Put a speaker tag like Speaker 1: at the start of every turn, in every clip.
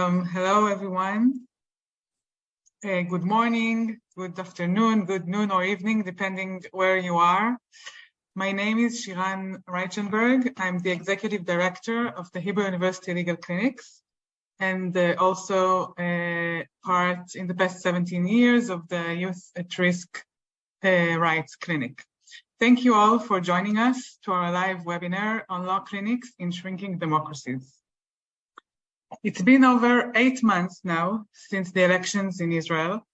Speaker 1: Hello, everyone. Good morning, good afternoon, good noon or evening, depending where you are. My name is Shiran Reichenberg. I'm the Executive Director of the Hebrew University Legal Clinics and also part in the past 17 years of the Youth at Risk Rights Clinic. Thank you all for joining us to our live webinar on law clinics in shrinking democracies. It's been over 8 months now since the elections in Israel,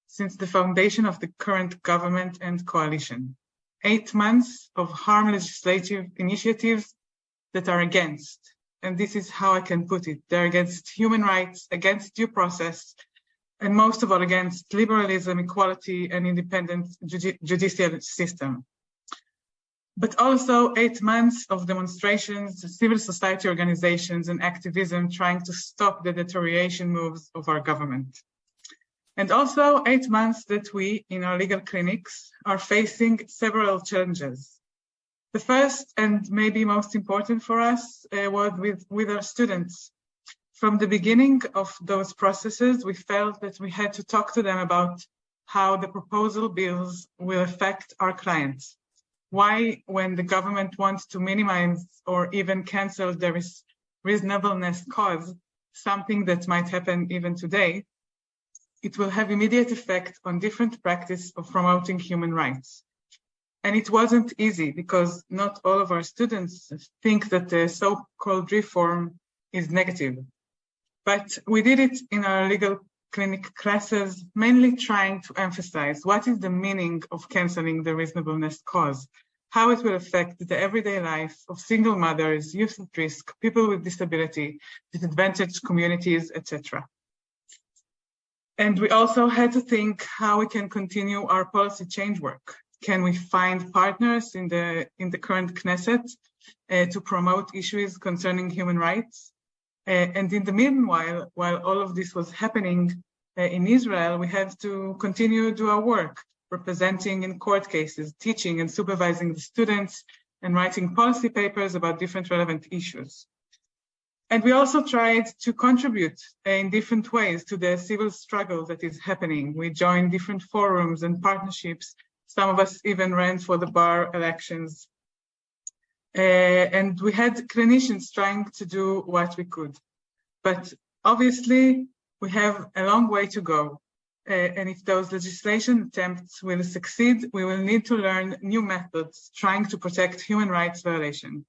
Speaker 1: since the foundation of the current government and coalition. 8 months of harm legislative initiatives that are against, and this is how I can put it, they're against human rights, against due process, and most of all against liberalism, equality, and independent judicial system. But also 8 months of demonstrations, civil society organizations, and activism trying to stop the deterioration moves of our government. And also 8 months that we, in our legal clinics, are facing several challenges. The first and maybe most important for us was with our students. From the beginning of those processes, we felt that we had to talk to them about how the proposal bills will affect our clients. Why, when the government wants to minimize or even cancel the reasonableness cause, something that might happen even today, it will have immediate effect on different practice of promoting human rights. And it wasn't easy because not all of our students think that the so-called reform is negative. But we did it in our legal clinic classes, mainly trying to emphasize what is the meaning of canceling the reasonableness cause, how it will affect the everyday life of single mothers, youth at risk, people with disability, disadvantaged communities, etc. And we also had to think how we can continue our policy change work. Can we find partners in the current Knesset to promote issues concerning human rights? And in the meanwhile, while all of this was happening in Israel, we had to continue to do our work, representing in court cases, teaching and supervising the students, and writing policy papers about different relevant issues. And we also tried to contribute in different ways to the civil struggle that is happening. We joined different forums and partnerships. Some of us even ran for the bar elections. And we had clinicians trying to do what we could. But obviously, we have a long way to go. And if those legislation attempts will succeed, we will need to learn new methods trying to protect human rights violation.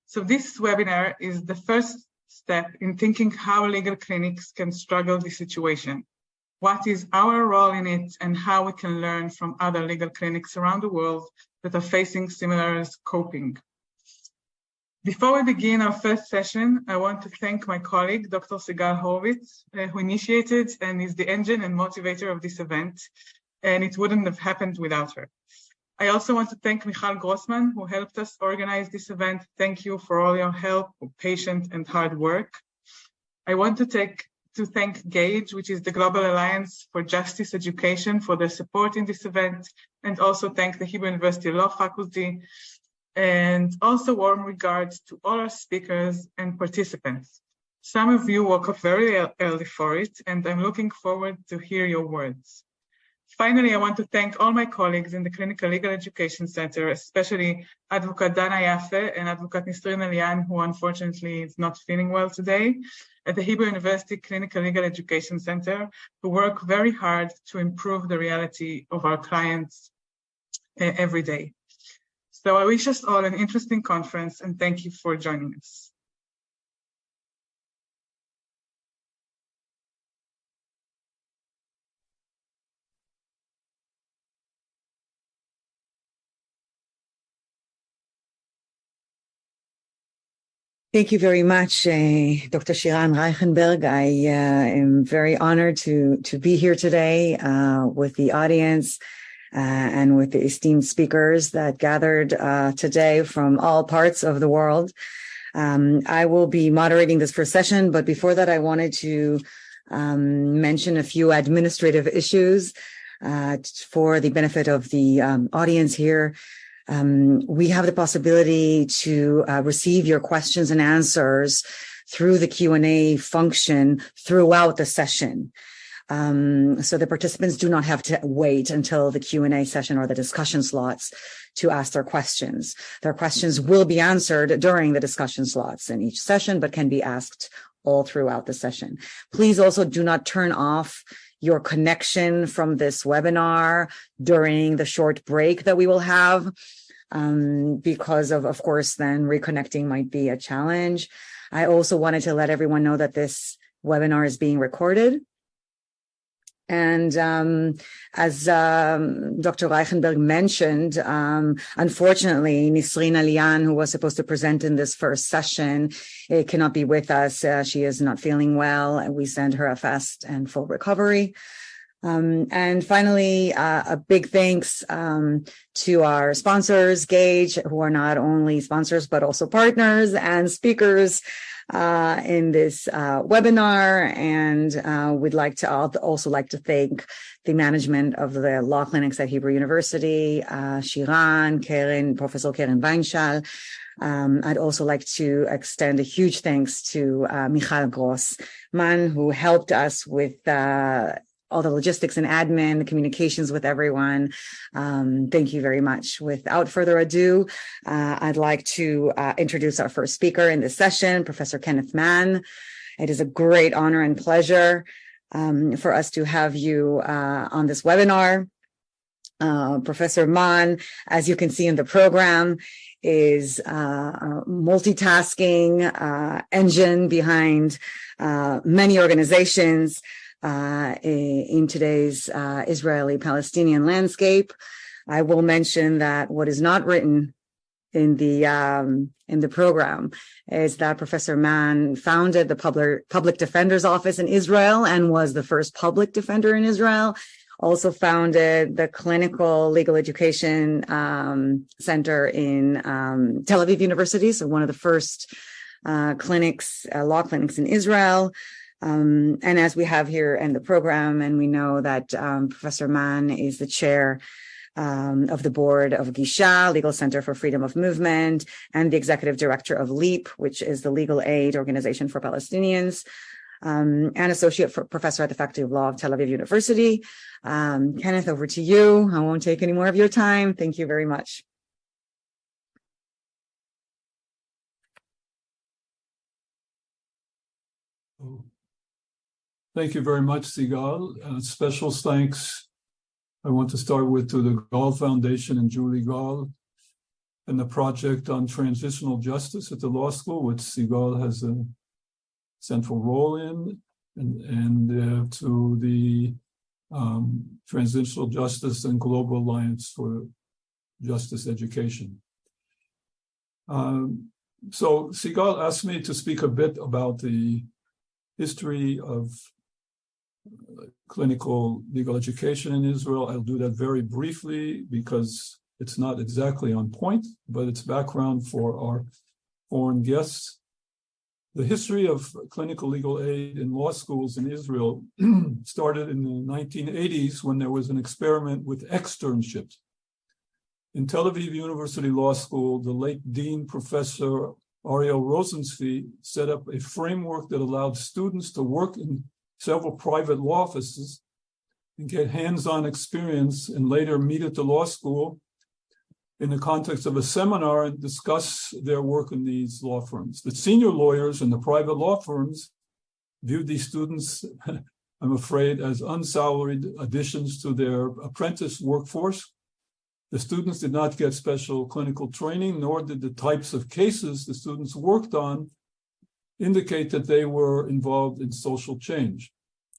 Speaker 1: So this webinar is the first step in thinking how legal clinics can struggle this situation. What is our role in it and how we can learn from other legal clinics around the world that are facing similar coping. Before we begin our first session, I want to thank my colleague, Dr. Sigall Horovitz, who initiated and is the engine and motivator of this event, and it wouldn't have happened without her. I also want to thank Michal Grossman, who helped us organize this event. Thank you for all your help, patience, and hard work. I want to thank GAJE, which is the Global Alliance for Justice Education, for their support in this event, and also thank the Hebrew University Law Faculty, and also warm regards to all our speakers and participants. Some of you woke up very early for it, and I'm looking forward to hear your words. Finally, I want to thank all my colleagues in the Clinical Legal Education Center, especially Advocate Dana Yaffe and Advocate Nisrin Elian, who unfortunately is not feeling well today, at the Hebrew University Clinical Legal Education Center, who work very hard to improve the reality of our clients every day. So I wish us all an interesting conference, and thank you for joining us.
Speaker 2: Thank you very much, Dr. Shiran Reichenberg. I am very honored to be here today with the audience and with the esteemed speakers that gathered today from all parts of the world. I will be moderating this first session, but before that, I wanted to mention a few administrative issues for the benefit of the audience here. We have the possibility to receive your questions and answers through the Q&A function throughout the session. So the participants do not have to wait until the Q&A session or the discussion slots to ask their questions. Their questions will be answered during the discussion slots in each session, but can be asked all throughout the session. Please also do not turn off your connection from this webinar during the short break that we will have, because of course, then reconnecting might be a challenge. I also wanted to let everyone know that this webinar is being recorded. And as Dr. Reichenberg mentioned, unfortunately, Nisreen Alian, who was supposed to present in this first session, cannot be with us. She is not feeling well, and we send her a fast and full recovery. And finally, a big thanks to our sponsors, GAJE, who are not only sponsors, but also partners and speakers in this webinar. And we'd like to also like to thank the management of the law clinics at Hebrew University, Shiran, Keren, Professor Keren Weinshall. I'd also like to extend a huge thanks to Michal Gross-Mann, who helped us with all the logistics and admin, the communications with everyone. Thank you very much. Without further ado, I'd like to introduce our first speaker in this session, Professor Kenneth Mann. It is a great honor and pleasure for us to have you on this webinar. Professor Mann, as you can see in the program, is a multitasking engine behind many organizations in today's Israeli-Palestinian landscape. I will mention that what is not written in the program is that Professor Mann founded the Public Defender's Office in Israel and was the first public defender in Israel. Also founded the Clinical Legal Education Center in Tel Aviv University, so one of the first law clinics in Israel. And as we have here in the program, and we know that Professor Mann is the chair of the board of GISHA, Legal Center for Freedom of Movement, and the executive director of LEAP, which is the legal aid organization for Palestinians, and associate professor at the Faculty of Law of Tel Aviv University. Kenneth, over to you. I won't take any more of your time. Thank you very much.
Speaker 3: Thank you very much, Sigall. Special thanks I want to start with to the Gall Foundation and Julie Gall and the project on transitional justice at the law school, which Sigall has a central role in, and to the Transitional Justice and Global Alliance for Justice Education. So Sigall asked me to speak a bit about the history of clinical legal education in Israel. I'll do that very briefly because it's not exactly on point, but it's background for our foreign guests. The history of clinical legal aid in law schools in Israel started in the 1980s when there was an experiment with externships. In Tel Aviv University Law School, the late Dean Professor Ariel Rosenzweig set up a framework that allowed students to work in several private law offices and get hands-on experience and later meet at the law school in the context of a seminar and discuss their work in these law firms. The senior lawyers in the private law firms viewed these students, I'm afraid, as unsalaried additions to their apprentice workforce. The students did not get special clinical training, nor did the types of cases the students worked on indicate that they were involved in social change.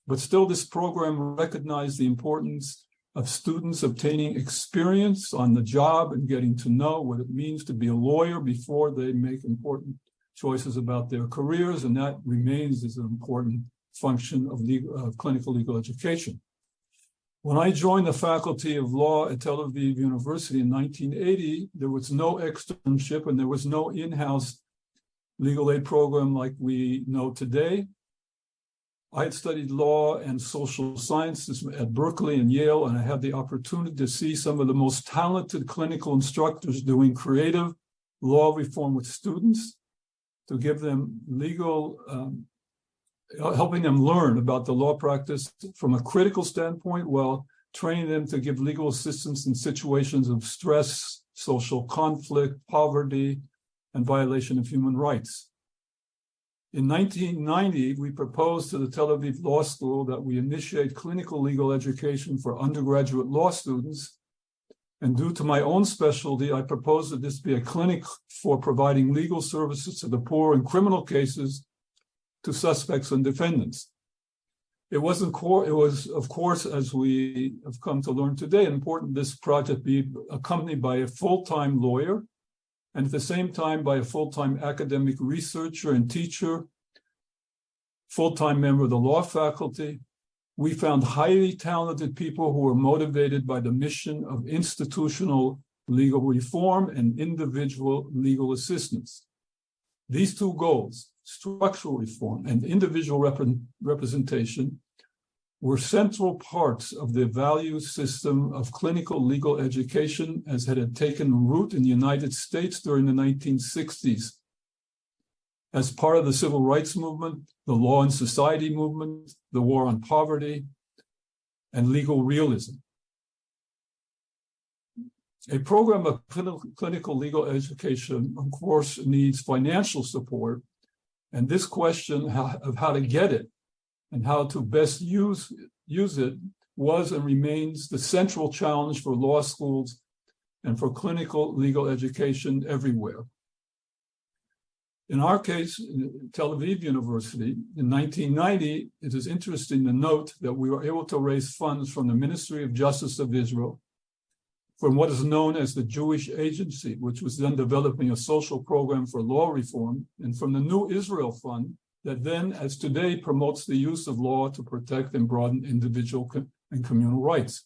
Speaker 3: But still, this program recognized the importance of students obtaining experience on the job and getting to know what it means to be a lawyer before they make important choices about their careers, and that remains as an important function of clinical legal education. When I joined the Faculty of Law at Tel Aviv University in 1980, there was no externship and there was no in-house legal aid program like we know today. I had studied law and social sciences at Berkeley and Yale, and I had the opportunity to see some of the most talented clinical instructors doing creative law reform with students. to give them legal, helping them learn about the law practice from a critical standpoint while training them to give legal assistance in situations of stress, social conflict, poverty, and violation of human rights. In 1990, we proposed to the Tel-Aviv Law School that we initiate clinical legal education for undergraduate law students. And due to my own specialty, I proposed that this be a clinic for providing legal services to the poor in criminal cases to suspects and defendants. It was, of course, as we have come to learn today, important this project be accompanied by a full-time lawyer and at the same time by a full-time academic researcher and teacher, full-time member of the law faculty. We found highly talented people who were motivated by the mission of institutional legal reform and individual legal assistance. These two goals, structural reform and individual representation, were central parts of the value system of clinical legal education as it had taken root in the United States during the 1960s. As part of the civil rights movement, the law and society movement, the war on poverty, and legal realism. A program of clinical legal education, of course, needs financial support, and this question of how to get it and how to best use it was and remains the central challenge for law schools and for clinical legal education everywhere. In our case, Tel Aviv University, in 1990, it is interesting to note that we were able to raise funds from the Ministry of Justice of Israel, from what is known as the Jewish Agency, which was then developing a social program for law reform, and from the New Israel Fund, that then, as today, promotes the use of law to protect and broaden individual and communal rights.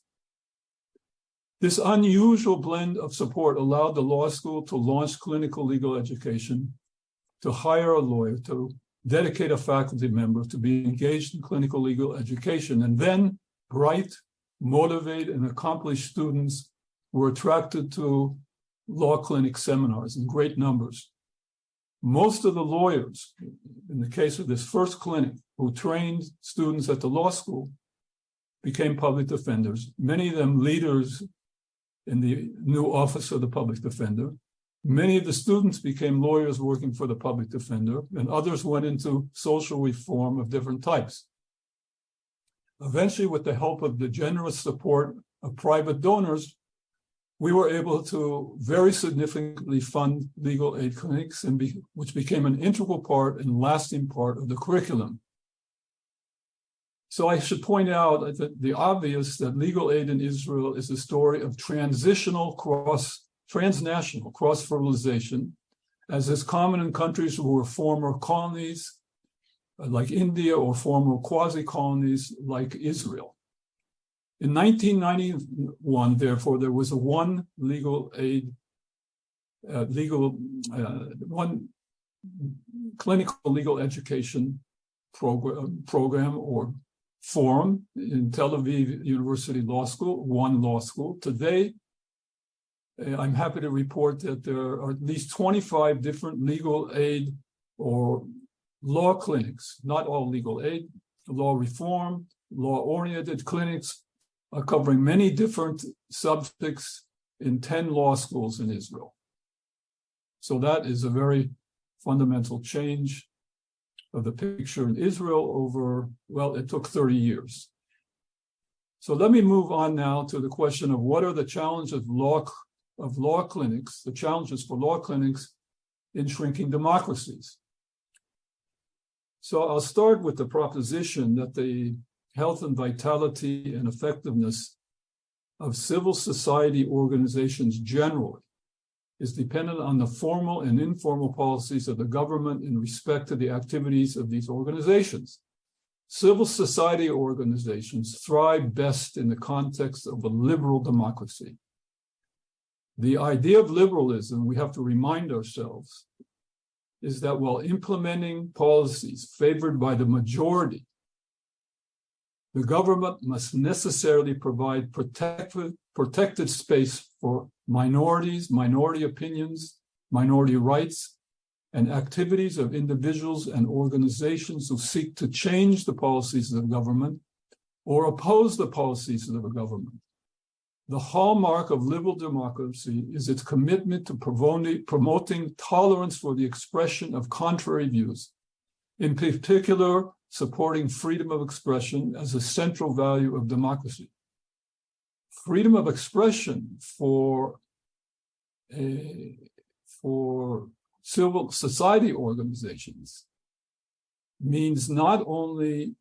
Speaker 3: This unusual blend of support allowed the law school to launch clinical legal education, to hire a lawyer, to dedicate a faculty member to be engaged in clinical legal education, and then bright, motivated, and accomplished students were attracted to law clinic seminars in great numbers. Most of the lawyers, in the case of this first clinic, who trained students at the law school, became public defenders, many of them leaders in the new office of the public defender. Many of the students became lawyers working for the public defender, and others went into social reform of different types. Eventually, with the help of the generous support of private donors, we were able to very significantly fund legal aid clinics, which became an integral part and lasting part of the curriculum. So I should point out that the obvious that legal aid in Israel is a story of transnational cross-fertilization, as is common in countries who were former colonies, like India, or former quasi-colonies like Israel. In 1991, therefore, there was one clinical legal education program or forum in Tel Aviv University Law School, one law school. Today, I'm happy to report that there are at least 25 different legal aid or law clinics, not all legal aid, law reform, law-oriented clinics, covering many different subjects in 10 law schools in Israel. So that is a very fundamental change of the picture in Israel over, well, it took 30 years. So let me move on now to the question of what are the challenges of law clinics, the challenges for law clinics in shrinking democracies. So I'll start with the proposition that the health and vitality and effectiveness of civil society organizations generally is dependent on the formal and informal policies of the government in respect to the activities of these organizations. Civil society organizations thrive best in the context of a liberal democracy. The idea of liberalism, we have to remind ourselves, is that while implementing policies favored by the majority, the government must necessarily provide protected space for minorities, minority opinions, minority rights, and activities of individuals and organizations who seek to change the policies of the government or oppose the policies of the government. The hallmark of liberal democracy is its commitment to promoting tolerance for the expression of contrary views, in particular, supporting freedom of expression as a central value of democracy. Freedom of expression for civil society organizations means not only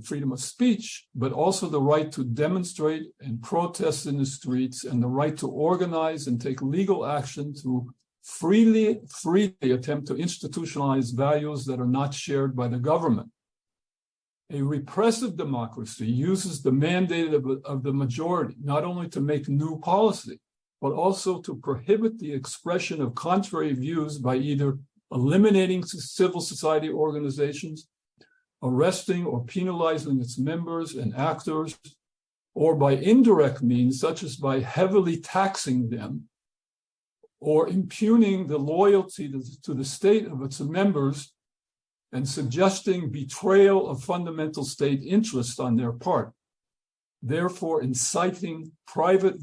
Speaker 3: freedom of speech, but also the right to demonstrate and protest in the streets and the right to organize and take legal action to freely attempt to institutionalize values that are not shared by the government. A repressive democracy uses the mandate of the majority, not only to make new policy, but also to prohibit the expression of contrary views by either eliminating civil society organizations, arresting or penalizing its members and actors, or by indirect means, such as by heavily taxing them, or impugning the loyalty to the state of its members and suggesting betrayal of fundamental state interests on their part, therefore inciting private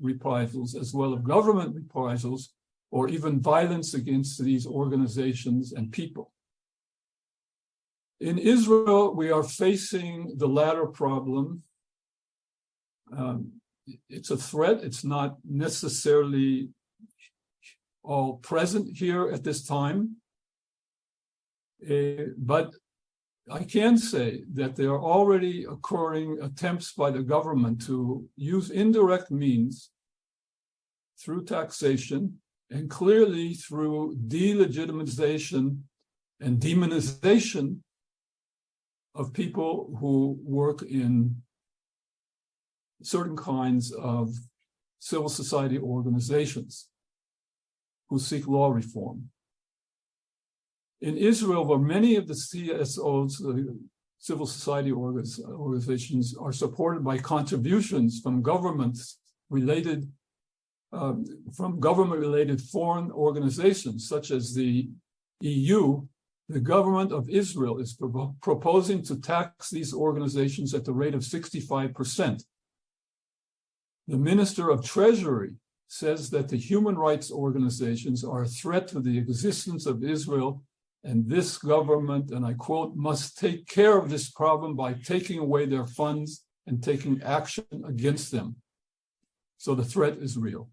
Speaker 3: reprisals as well as government reprisals or even violence against these organizations and people. In Israel, we are facing the latter problem. It's a threat. It's not necessarily all present here at this time. But I can say that there are already occurring attempts by the government to use indirect means through taxation and clearly through delegitimization and demonization of people who work in certain kinds of civil society organizations who seek law reform. In Israel, where many of the CSOs, the civil society organizations, are supported by contributions from government-related foreign organizations, such as the EU, the government of Israel is proposing to tax these organizations at the rate of 65%. The Minister of Treasury says that the human rights organizations are a threat to the existence of Israel, and this government, and I quote, must take care of this problem by taking away their funds and taking action against them. So the threat is real.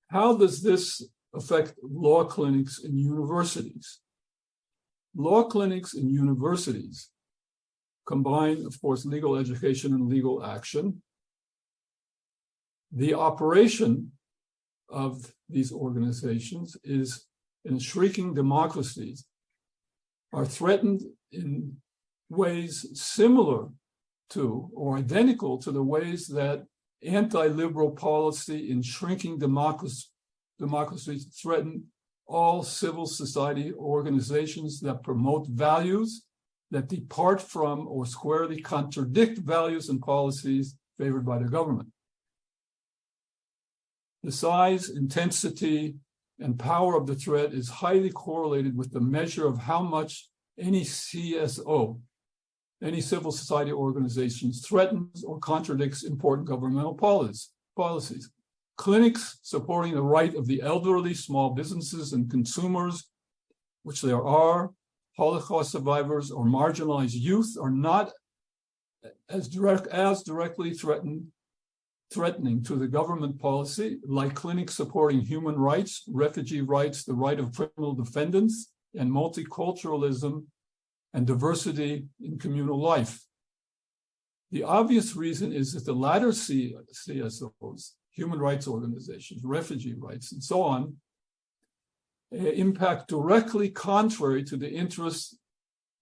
Speaker 3: How does this affect law clinics in universities? Law clinics in universities combine, of course, legal education and legal action. The operation of these organizations is in shrinking democracies are threatened in ways similar to or identical to the ways that anti-liberal policy in shrinking democracies threaten all civil society organizations that promote values that depart from or squarely contradict values and policies favored by the government. The size, intensity, and power of the threat is highly correlated with the measure of how much any CSO, any civil society organization, threatens or contradicts important governmental policies. Clinics supporting the right of the elderly, small businesses, and consumers, which there are, Holocaust survivors or marginalized youth, are not as directly threatening to the government policy, like clinics supporting human rights, refugee rights, the right of criminal defendants, and multiculturalism and diversity in communal life. The obvious reason is that the latter CSOs, human rights organizations, refugee rights, and so on, impact directly contrary to the interests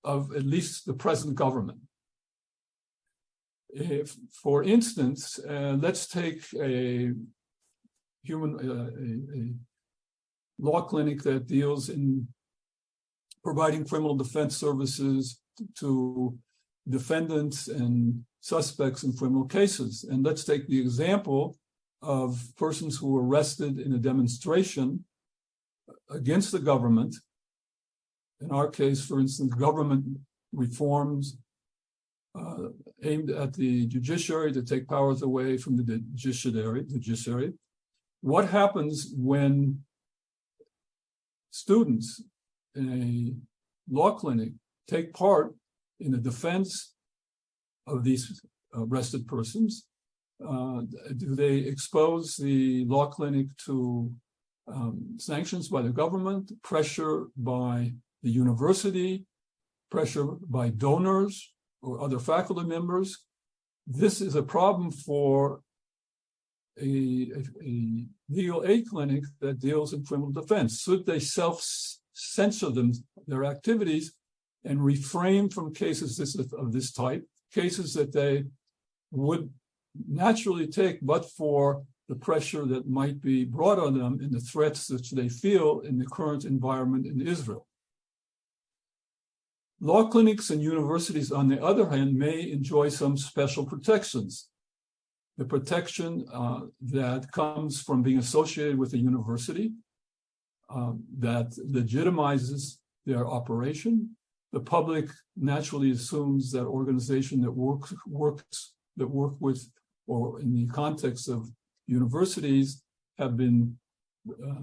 Speaker 3: of at least the present government. For instance, let's take a law clinic that deals in providing criminal defense services to defendants and suspects in criminal cases. And let's take the example of persons who were arrested in a demonstration against the government. In our case, for instance, government reforms aimed at the judiciary to take powers away from the judiciary. What happens when students in a law clinic take part in the defense of these arrested persons? Do they expose the law clinic to sanctions by the government, pressure by the university, pressure by donors or other faculty members? This is a problem for a legal aid clinic that deals in criminal defense. Should they self-censor their activities and refrain from cases of this type, cases that they would naturally take but for the pressure that might be brought on them and the threats that they feel in the current environment in Israel? Law clinics and universities, on the other hand, may enjoy some special protections. The protection that comes from being associated with a university that legitimizes their operation. The public naturally assumes that organization that work with, or in the context of universities, have been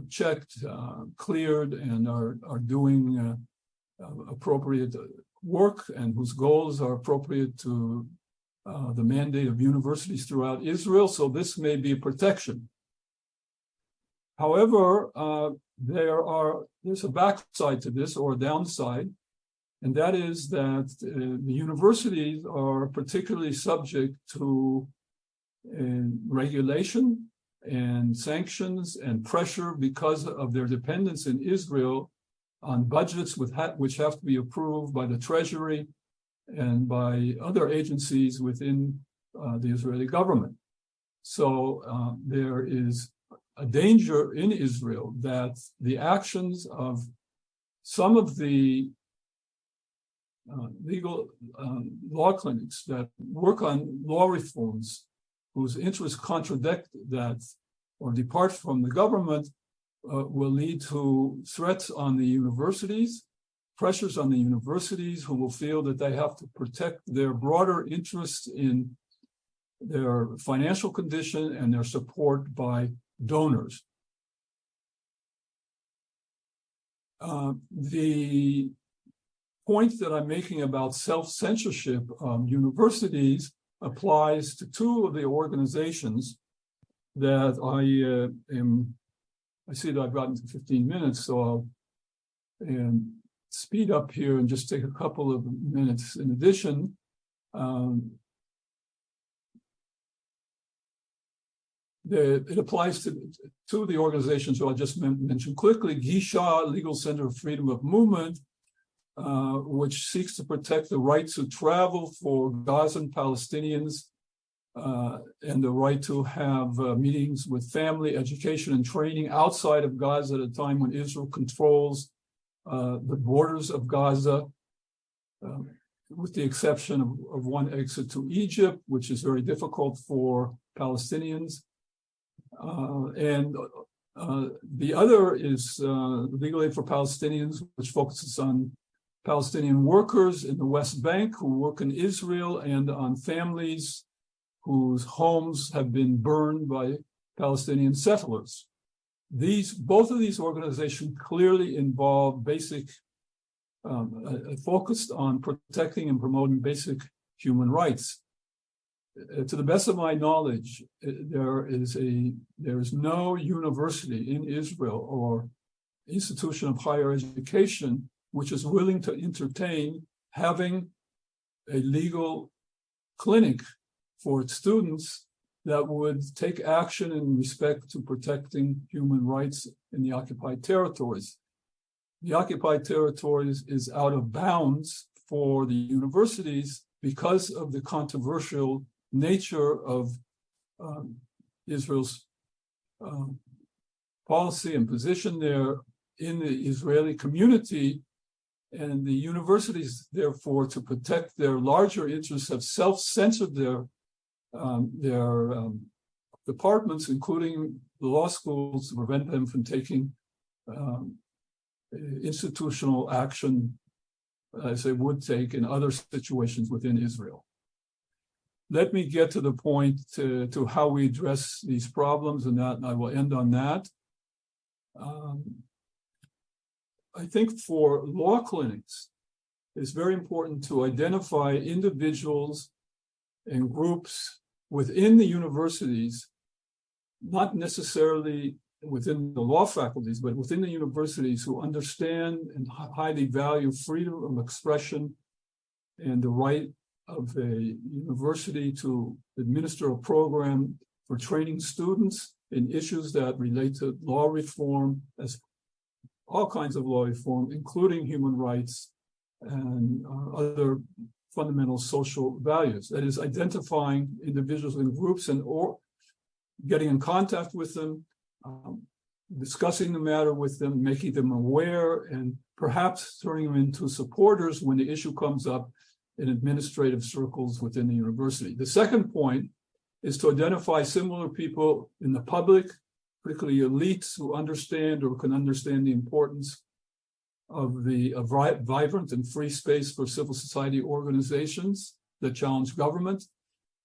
Speaker 3: checked, cleared, and are doing appropriate work, and whose goals are appropriate to the mandate of universities throughout Israel. So this may be a protection. However, there's a backside to this, or a downside, and that is that the universities are particularly subject to regulation and sanctions and pressure because of their dependence in Israel on budgets which have to be approved by the Treasury and by other agencies within the Israeli government. So there is a danger in Israel that the actions of some of the legal law clinics that work on law reforms whose interests contradict that or depart from the government will lead to threats on the universities, pressures on the universities, who will feel that they have to protect their broader interests in their financial condition and their support by donors. The point that I'm making about self-censorship of universities applies to two of the organizations that I see that I've gotten to 15 minutes, so I'll speed up here and just take a couple of minutes. In addition, it applies to the organizations who I just mentioned quickly. GISHA, Legal Center of Freedom of Movement, which seeks to protect the right to travel for Gazan Palestinians and the right to have meetings with family, education, and training outside of Gaza at a time when Israel controls the borders of Gaza, with the exception of one exit to Egypt, which is very difficult for Palestinians. And the other is Legal Aid for Palestinians, which focuses on Palestinian workers in the West Bank who work in Israel and on families whose homes have been burned by Palestinian settlers. Both of these organizations clearly involve focused on protecting and promoting basic human rights. To the best of my knowledge, there is no university in Israel or institution of higher education which is willing to entertain having a legal clinic for its students that would take action in respect to protecting human rights in the occupied territories. The occupied territories is out of bounds for the universities because of the controversial nature of Israel's policy and position there in the Israeli community. And the universities, therefore, to protect their larger interests, have self-censored their departments, including the law schools, to prevent them from taking institutional action as they would take in other situations within Israel. Let me get to the point to how we address these problems, and I will end on that. I think for law clinics, it's very important to identify individuals and groups within the universities, not necessarily within the law faculties, but within the universities, who understand and highly value freedom of expression and the right of a university to administer a program for training students in issues that relate to law reform, as all kinds of law reform, including human rights and other fundamental social values. That is, identifying individuals and groups or getting in contact with them, discussing the matter with them, making them aware, and perhaps turning them into supporters when the issue comes up in administrative circles within the university. The second point is to identify similar people in the public, particularly elites who understand or can understand the importance of the vibrant and free space for civil society organizations that challenge government.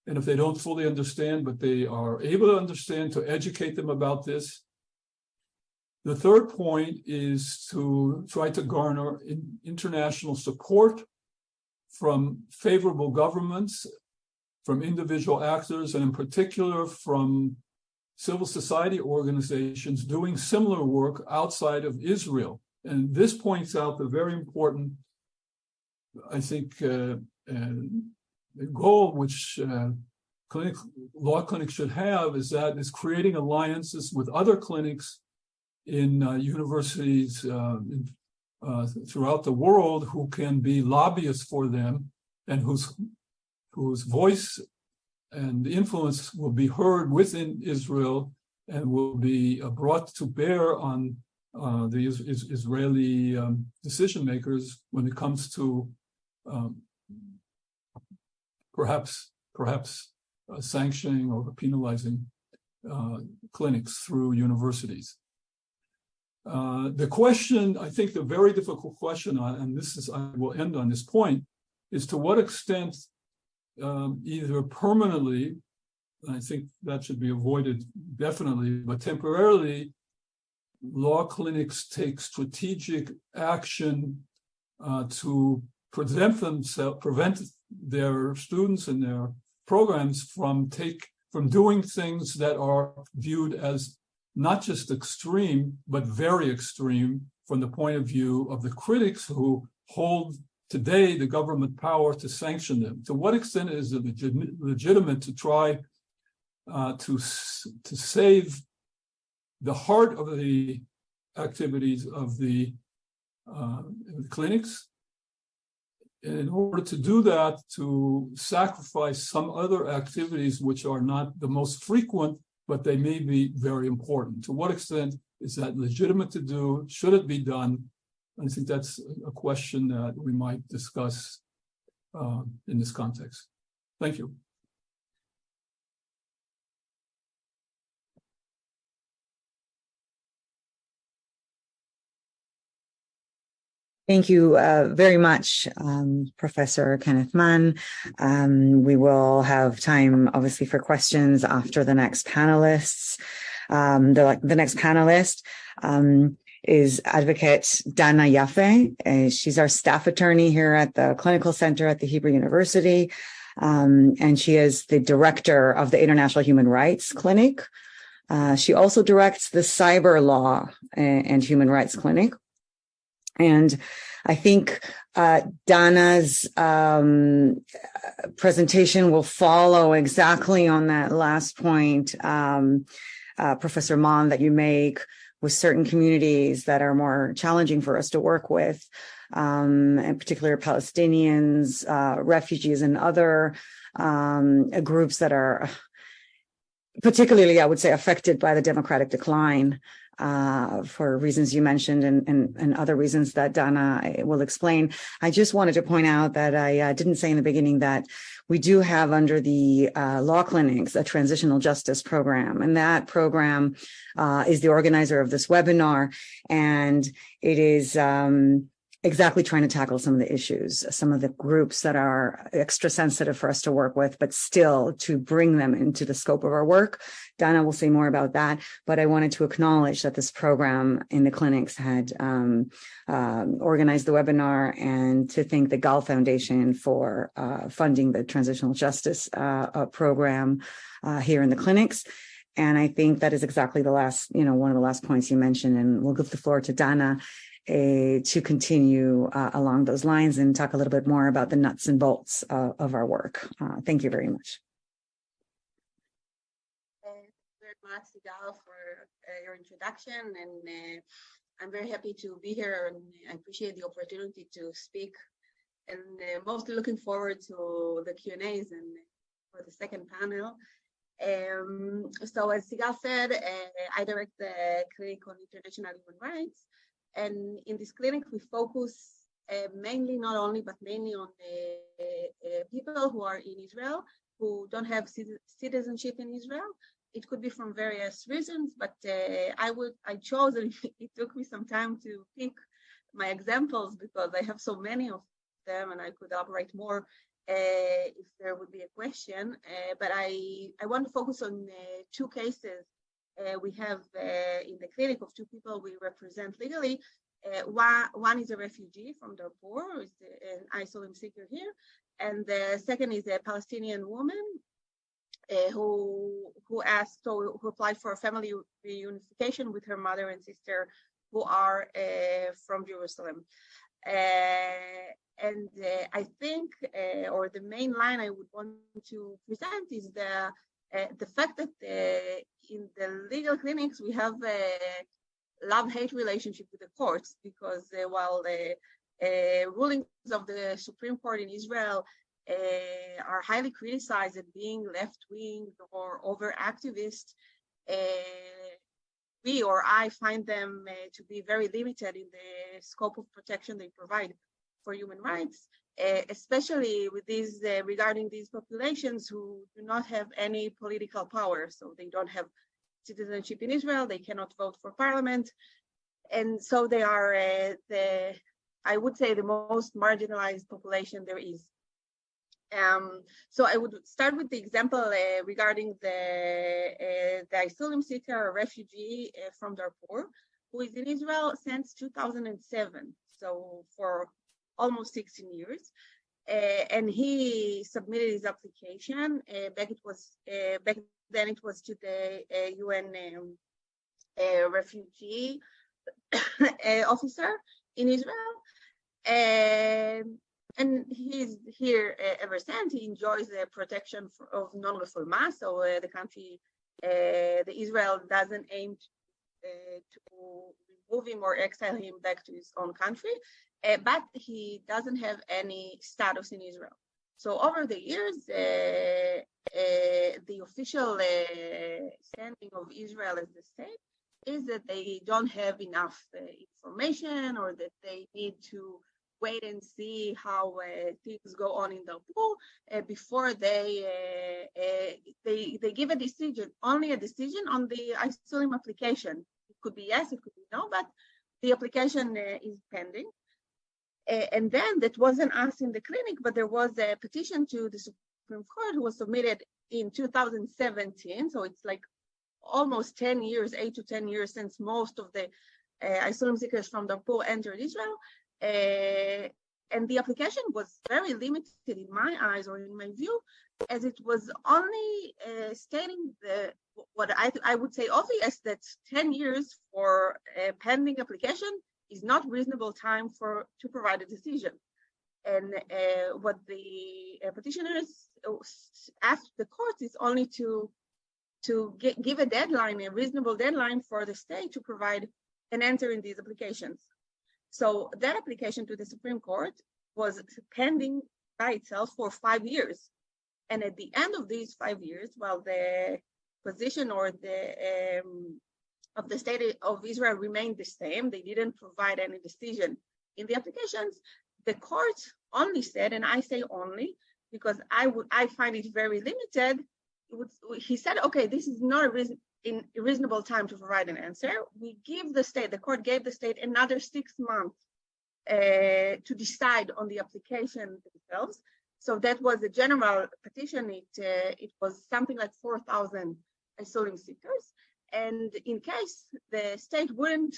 Speaker 3: And if they don't fully understand, but they are able to understand, to educate them about this. The third point is to try to garner international support from favorable governments, from individual actors, and in particular from civil society organizations doing similar work outside of Israel. And this points out the very important, I think, goal which law clinics should have is creating alliances with other clinics in universities throughout the world who can be lobbyists for them and whose voice and influence will be heard within Israel and will be brought to bear on the Israeli decision makers when it comes to perhaps sanctioning or penalizing clinics through universities. The question, I think the very difficult question, and I will end on this point, is to what extent either permanently, and I think that should be avoided definitely, but temporarily, law clinics take strategic action to prevent their students and their programs from doing things that are viewed as not just extreme, but very extreme from the point of view of the critics who hold today the government power to sanction them. To what extent is it legitimate to try to save the heart of the activities of the clinics? And in order to do that, to sacrifice some other activities which are not the most frequent, but they may be very important. To what extent is that legitimate to do? Should it be done? I think that's a question that we might discuss in this context. Thank you.
Speaker 2: Thank you very much, Professor Kenneth Mann. We will have time, obviously, for questions after the next panelists. The next panelist is Advocate Dana Yaffe. She's our staff attorney here at the Clinical Center at the Hebrew University, and she is the director of the International Human Rights Clinic. She also directs the Cyber Law and Human Rights Clinic. And I think Dana's presentation will follow exactly on that last point, Professor Mann, that you make with certain communities that are more challenging for us to work with, in particular Palestinians, refugees, and other groups that are particularly, I would say, affected by the democratic decline for reasons you mentioned and other reasons that Dana will explain. I just wanted to point out that I didn't say in the beginning that we do have under the law clinics a transitional justice program, and that program is the organizer of this webinar, and it is exactly trying to tackle some of the issues, some of the groups that are extra sensitive for us to work with, but still to bring them into the scope of our work. Dana will say more about that, but I wanted to acknowledge that this program in the clinics had organized the webinar, and to thank the GAJE Foundation for funding the transitional justice program here in the clinics. And I think that is exactly the last, one of the last points you mentioned, and we'll give the floor to Dana to continue along those lines and talk a little bit more about the nuts and bolts of our work. Thank you very much.
Speaker 4: Thank you very much, Sigall, for your introduction, and I'm very happy to be here, and I appreciate the opportunity to speak, and mostly looking forward to the Q&As and for the second panel. So as Sigall said, I direct the Clinic on International Human Rights. And in this clinic, we focus mainly, not only, but mainly on people who are in Israel, who don't have citizenship in Israel. It could be from various reasons, but I chose, and it took me some time to pick my examples because I have so many of them, and I could elaborate more if there would be a question. But I want to focus on two cases we have in the clinic of two people we represent legally. One is a refugee from Darfur, is an asylum seeker here, and the second is a Palestinian woman who applied for a family reunification with her mother and sister, who are from Jerusalem. And I think, or the main line I would want to present is the fact that in the legal clinics we have a love-hate relationship with the courts, because while the rulings of the Supreme Court in Israel are highly criticized as being left-wing or over-activist, we or I find them to be very limited in the scope of protection they provide for human rights, especially with these regarding these populations who do not have any political power. So they don't have citizenship in Israel, they cannot vote for parliament, and so they are I would say the most marginalized population there is. So I would start with the example regarding the asylum seeker or refugee from Darfur, who is in Israel since 2007, so for almost 16 years. And he submitted his application. Back then it was to the UN refugee officer in Israel. And he's here ever since. He enjoys the protection of non-refoulement. So the country, the Israel doesn't aim to remove him or exile him back to his own country, but he doesn't have any status in Israel. So over the years, the official standing of Israel as the state is that they don't have enough information, or that they need to wait and see how things go on in Darfur before they give a decision, only a decision on the asylum application. It could be yes, it could be no, but the application is pending. And then that wasn't us in the clinic, but there was a petition to the Supreme Court who was submitted in 2017. So it's like almost 10 years, 8 to 10 years since most of the asylum seekers from Darfur entered Israel. And the application was very limited in my eyes, or in my view, as it was only stating what I would say obvious, that 10 years for a pending application is not reasonable time to provide a decision. And what the petitioners asked the court is only to give a deadline, a reasonable deadline for the state to provide an answer in these applications. So that application to the Supreme Court was pending by itself for 5 years. And at the end of these 5 years, while the position or the of the state of Israel remained the same. They didn't provide any decision in the applications. The court only said, and I say only because I find it very limited. He said, okay, this is not a reasonable time to provide an answer. The court gave the state another 6 months to decide on the application themselves. So that was a general petition. It was something like 4,000 asylum seekers. And in case the state wouldn't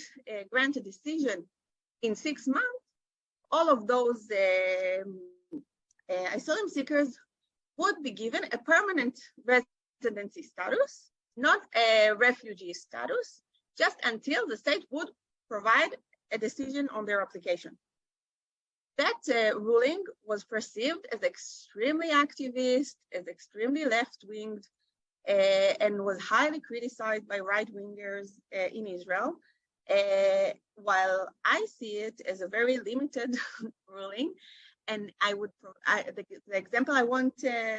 Speaker 4: grant a decision in 6 months, all of those asylum seekers would be given a permanent residency status, not a refugee status, just until the state would provide a decision on their application. That ruling was perceived as extremely activist, as extremely left-winged, and was highly criticized by right-wingers in Israel, while I see it as a very limited ruling. And the example I want to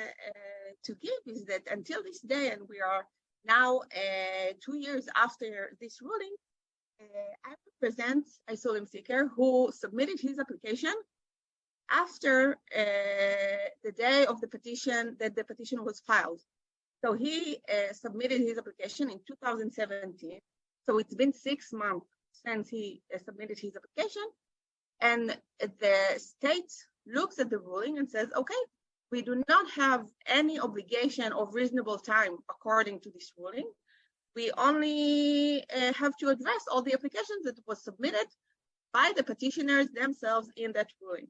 Speaker 4: give is that until this day, and we are now 2 years after this ruling, I represent a asylum seeker who submitted his application after the day of the petition that the petition was filed. So he submitted his application in 2017. So it's been 6 months since he submitted his application. And the state looks at the ruling and says, okay, we do not have any obligation of reasonable time according to this ruling. We only have to address all the applications that was submitted by the petitioners themselves in that ruling.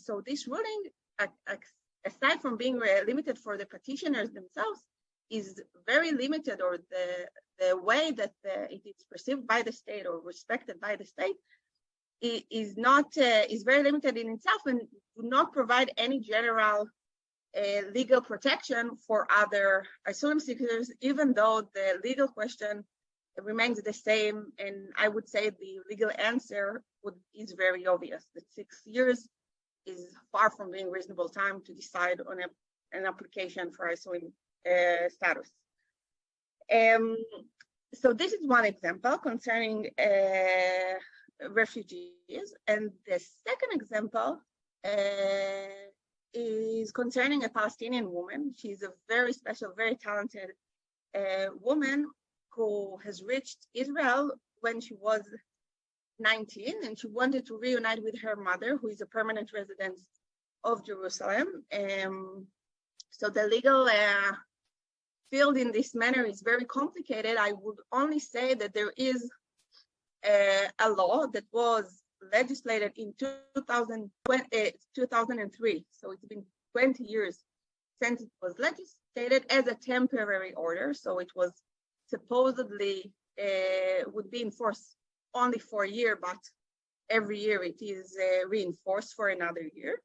Speaker 4: So this ruling, aside from being limited for the petitioners themselves, is very limited, or the way that it is perceived by the state or respected by the state is very limited in itself, and do not provide any general legal protection for other asylum seekers, even though the legal question remains the same. And I would say the legal answer is very obvious, that 6 years is far from being reasonable time to decide on an application for asylum status. So this is one example concerning refugees. And the second example is concerning a Palestinian woman. She's a very special, very talented woman who has reached Israel when she was 19, and she wanted to reunite with her mother, who is a permanent resident of Jerusalem. So the legal field in this manner is very complicated. I would only say that there is a law that was legislated in 2003. So it's been 20 years since it was legislated as a temporary order. So it was supposedly would be enforced only for a year, but every year it is reinforced for another year.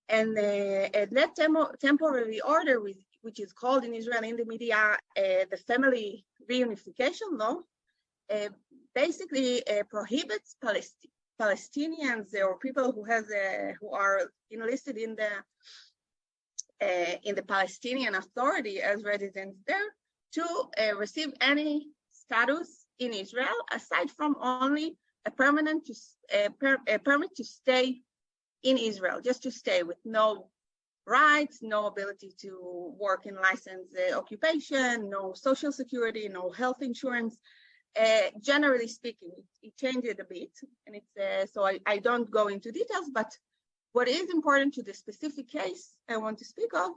Speaker 4: And that temporary order, which is called in Israel in the media the family reunification law, basically prohibits Palestinians or people who are enlisted in the Palestinian Authority as residents there to receive any status in Israel, aside from only a permit to stay in Israel, just to stay with no rights, no ability to work in licensed occupation, no social security, no health insurance. Generally speaking, it changed a bit, and it's so I don't go into details, but what is important to the specific case I want to speak of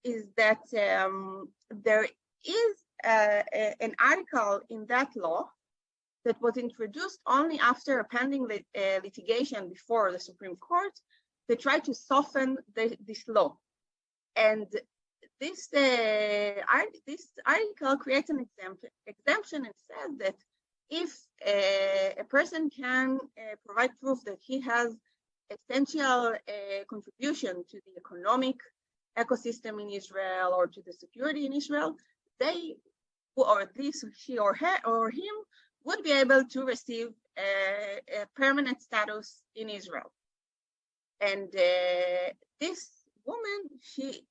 Speaker 4: is that there is an article in that law that was introduced only after a pending litigation before the Supreme Court that tried to soften this law. And this article creates an exemption and says that if a person can provide proof that he has essential contribution to the economic ecosystem in Israel or to the security in Israel, they, or at least she or her or him, would be able to receive a permanent status in Israel. And this woman, she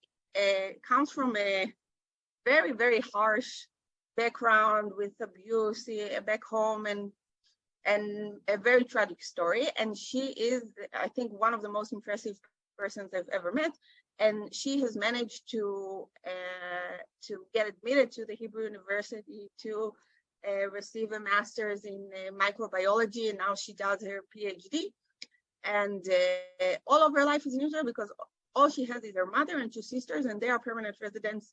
Speaker 4: comes from a very, very harsh background with abuse back home and a very tragic story. And she is, I think, one of the most impressive persons I've ever met. And she has managed to get admitted to the Hebrew University to receive a master's in microbiology, and now she does her PhD. And all of her life is in Israel because all she has is her mother and two sisters, and they are permanent residents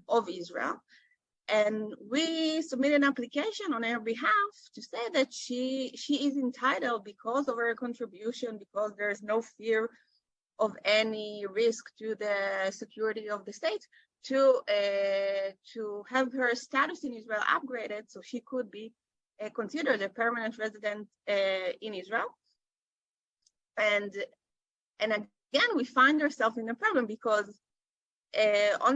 Speaker 4: of Israel. And we submitted an application on her behalf to say that she is entitled, because of her contribution, because there is no fear of any risk to the security of the state, to have her status in Israel upgraded so she could be considered a permanent resident in Israel. And again, we find ourselves in a problem because on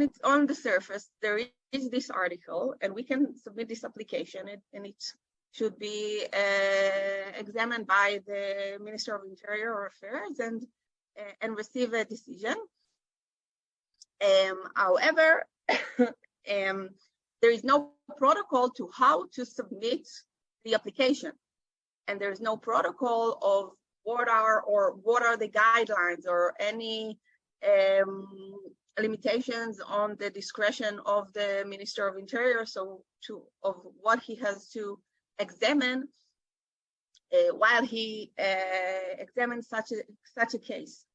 Speaker 4: the surface there is this article, and we can submit this application, and it should be examined by the Minister of Interior Affairs and receive a decision. However, there is no protocol to how to submit the application, and there is no protocol of what are the guidelines or any limitations on the discretion of the Minister of Interior, of what he has to examine while he examines such a case.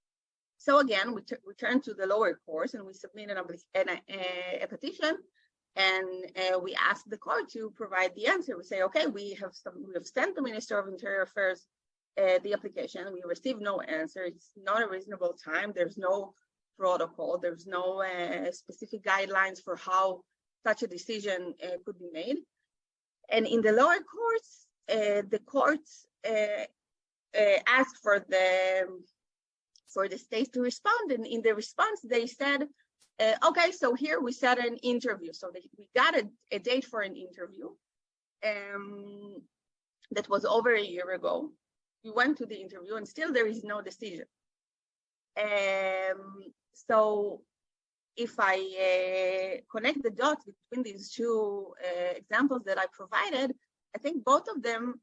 Speaker 4: So again, we turn to the lower courts and we submit a petition, and we ask the court to provide the answer. We say, okay, we have sent the Minister of Interior Affairs the application. We receive no answer. It's not a reasonable time. There's no protocol. There's no specific guidelines for how such a decision could be made. And in the lower courts, the courts asked for the state to respond, and in the response they said, okay, so here we set an interview. So we got a date for an interview that was over a year ago. We went to the interview and still there is no decision. So if I connect the dots between these two examples that I provided, I think both of them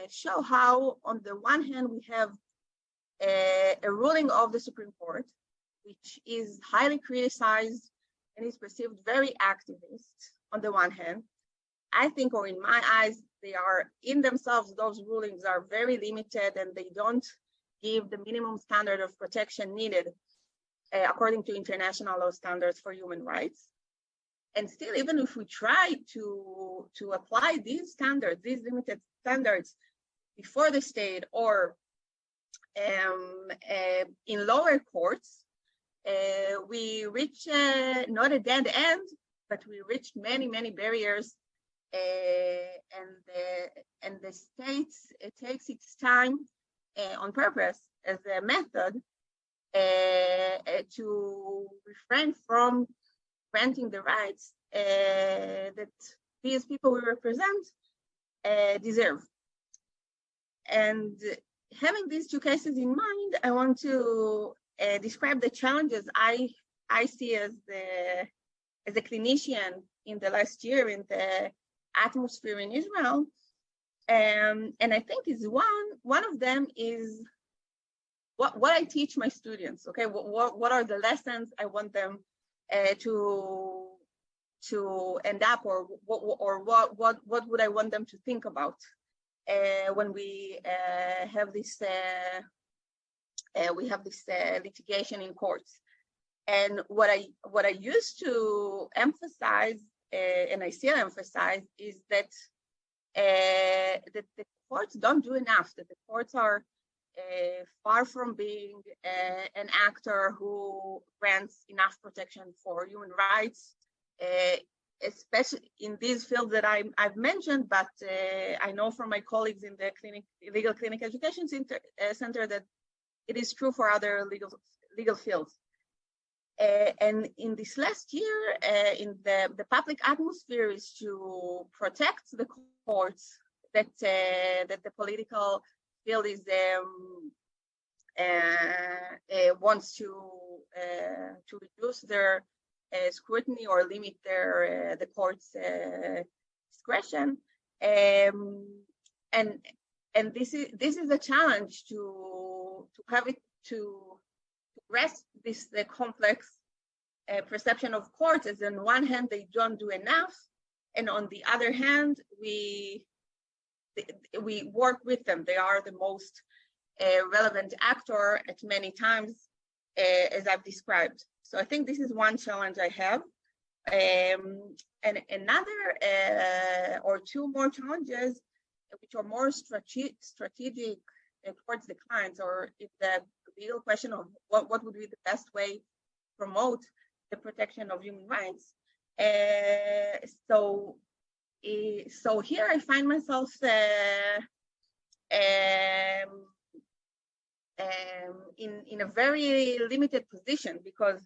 Speaker 4: show how, on the one hand, we have a ruling of the Supreme Court, which is highly criticized and is perceived very activist on the one hand. I think, or in my eyes, they are in themselves, those rulings are very limited and they don't give the minimum standard of protection needed according to international law standards for human rights. And still, even if we try to apply these standards, these limited standards before the state or in lower courts, we reach not a dead end, but we reach many barriers, and the state takes its time on purpose as a method to refrain from granting the rights that these people we represent deserve. And having these two cases in mind, I want to describe the challenges I see as a clinician in the last year in the atmosphere in Israel. And I think is one of them is what I teach my students. Okay, what are the lessons I want them to end up, or what would I want them to think about when we have this litigation in courts. And what I used to emphasize, and I still emphasize, is that the courts don't do enough. That the courts are far from being an actor who grants enough protection for human rights, especially in these fields that I've mentioned. But I know from my colleagues in the legal clinic education center that it is true for other legal fields. And in this last year, in the public atmosphere is to protect the courts, that the political field is wants to reduce their scrutiny or limit the court's discretion. And this is a challenge to have it to address the complex perception of courts. As on one hand they don't do enough, and on the other hand we work with them. They are the most relevant actor at many times, as I've described. So I think this is one challenge I have. And another or two more challenges, which are more strategic towards the clients, or if the real question of what would be the best way to promote the protection of human rights. So here I find myself in a very limited position, because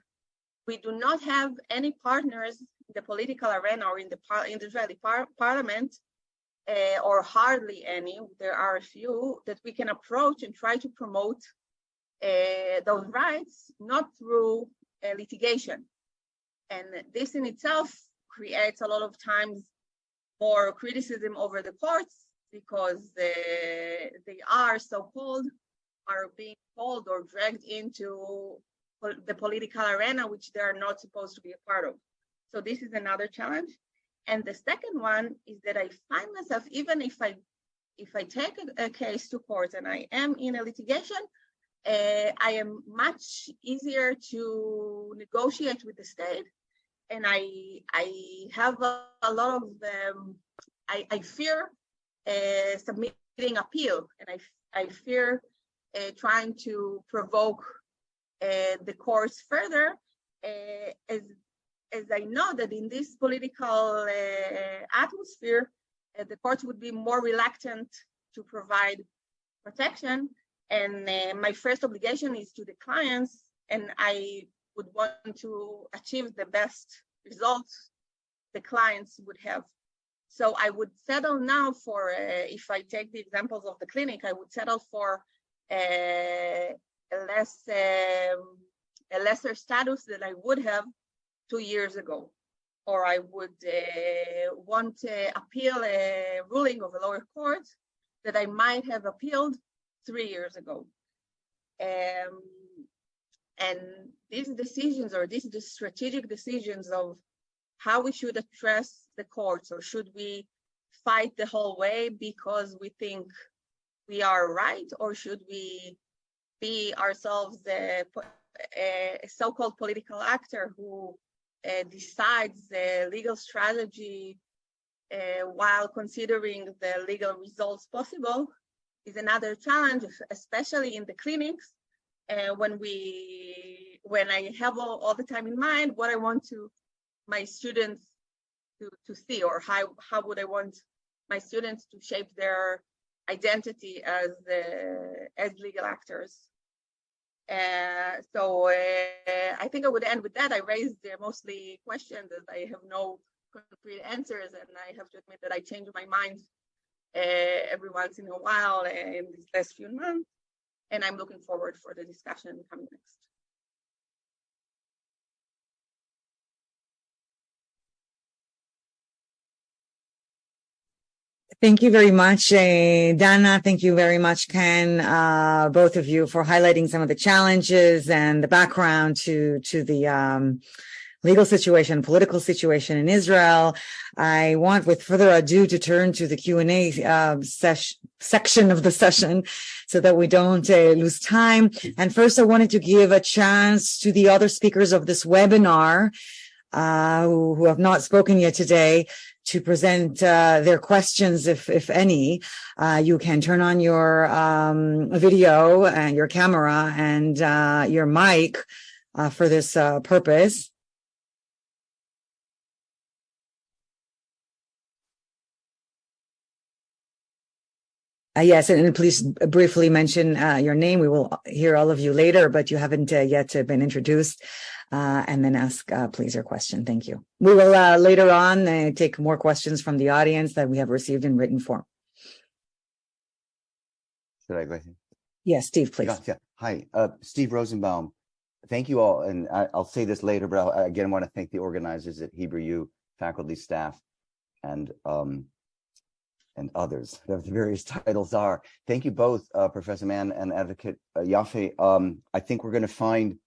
Speaker 4: we do not have any partners in the political arena or in the Israeli parliament, or hardly any. There are a few that we can approach and try to promote those rights, not through litigation. And this in itself creates a lot of times more criticism over the courts, because they are being called or dragged into the political arena, which they are not supposed to be a part of. So this is another challenge. And the second one is that I find myself, even if I take a case to court and I am in a litigation, I am much easier to negotiate with the state, and I have a lot of I fear submitting appeal, and I fear trying to provoke the courts further, as I know that in this political atmosphere, the courts would be more reluctant to provide protection. And my first obligation is to the clients, and I would want to achieve the best results the clients would have. So I would settle now for, if I take the examples of the clinic, I would settle for a lesser status than I would have 2 years ago. Or I would want to appeal a ruling of a lower court that I might have appealed 3 years ago. And these decisions, or these are the strategic decisions of how we should address the courts, or should we fight the whole way because we think we are right, or should we be ourselves a so-called political actor who decides the legal strategy while considering the legal results possible, is another challenge, especially in the clinics, when I have all the time in mind what I want my students to see, or how would I want my students to shape their identity as legal actors. So I think I would end with that. I raised mostly questions that I have no concrete answers, and I have to admit that I change my mind every once in a while in these last few months, and I'm looking forward for the discussion coming next.
Speaker 2: Thank you very much, Dana. Thank you very much, Ken, both of you, for highlighting some of the challenges and the background to the legal situation, political situation in Israel. I want, with further ado, to turn to the Q&A section of the session so that we don't lose time. And first, I wanted to give a chance to the other speakers of this webinar who have not spoken yet today to present their questions, if any. You can turn on your video and your camera and your mic for this purpose. Yes, and please briefly mention your name. We will hear all of you later, but you haven't yet been introduced. And then ask, please, your question. Thank you. We will later on take more questions from the audience that we have received in written form.
Speaker 5: Should I go ahead?
Speaker 2: Yes, Steve, please.
Speaker 5: Yeah. Hi, Steve Rosenbaum. thank you all. And I'll say this later, but I again want to thank the organizers at Hebrew U, faculty, staff, and others, whatever the various titles are. Thank you both, Professor Mann and Advocate Yaffe. I think we're going to find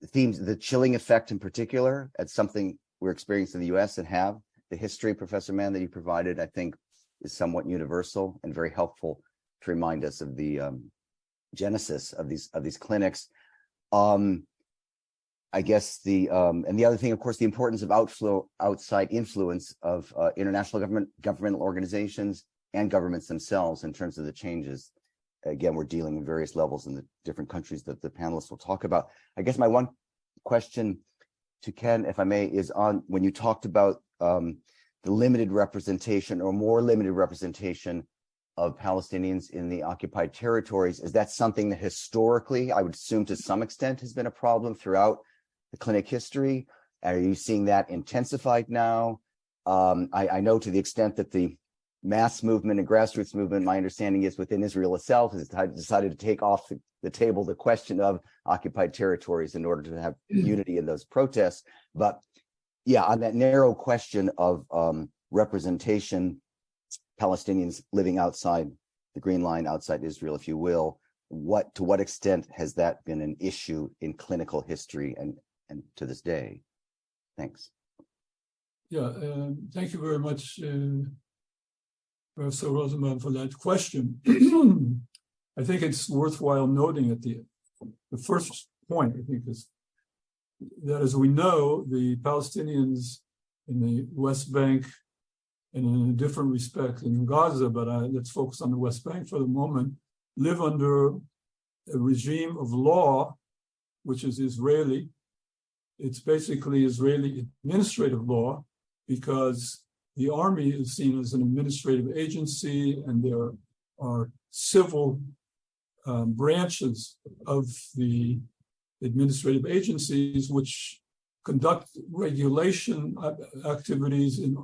Speaker 5: the themes, the chilling effect in particular, as something we're experiencing in the US and have. The history, Professor Mann, that you provided, I think, is somewhat universal and very helpful to remind us of the genesis of these clinics. I guess and the other thing, of course, the importance of outside influence of international governmental organizations and governments themselves in terms of the changes. Again, we're dealing with various levels in the different countries that the panelists will talk about. I guess my one question to Ken, if I may, is on when you talked about the limited representation or more limited representation of Palestinians in the occupied territories. Is that something that historically, I would assume to some extent, has been a problem throughout the clinic history? Are you seeing that intensified now? I know to the extent that the mass movement and grassroots movement, my understanding is within Israel itself, has decided to take off the table the question of occupied territories in order to have unity in those protests. But yeah, on that narrow question of representation, Palestinians living outside the Green Line, outside Israel, if you will, to what extent has that been an issue in clinical history and to this day? Thanks.
Speaker 3: Yeah, thank you very much, Professor Rosenbaum, for that question. I think it's worthwhile noting at the first point, I think, is that as we know, the Palestinians in the West Bank and in a different respect in Gaza, but let's focus on the West Bank for the moment, live under a regime of law, which is Israeli. It's basically Israeli administrative law, because the army is seen as an administrative agency, and there are civil branches of the administrative agencies which conduct regulation activities in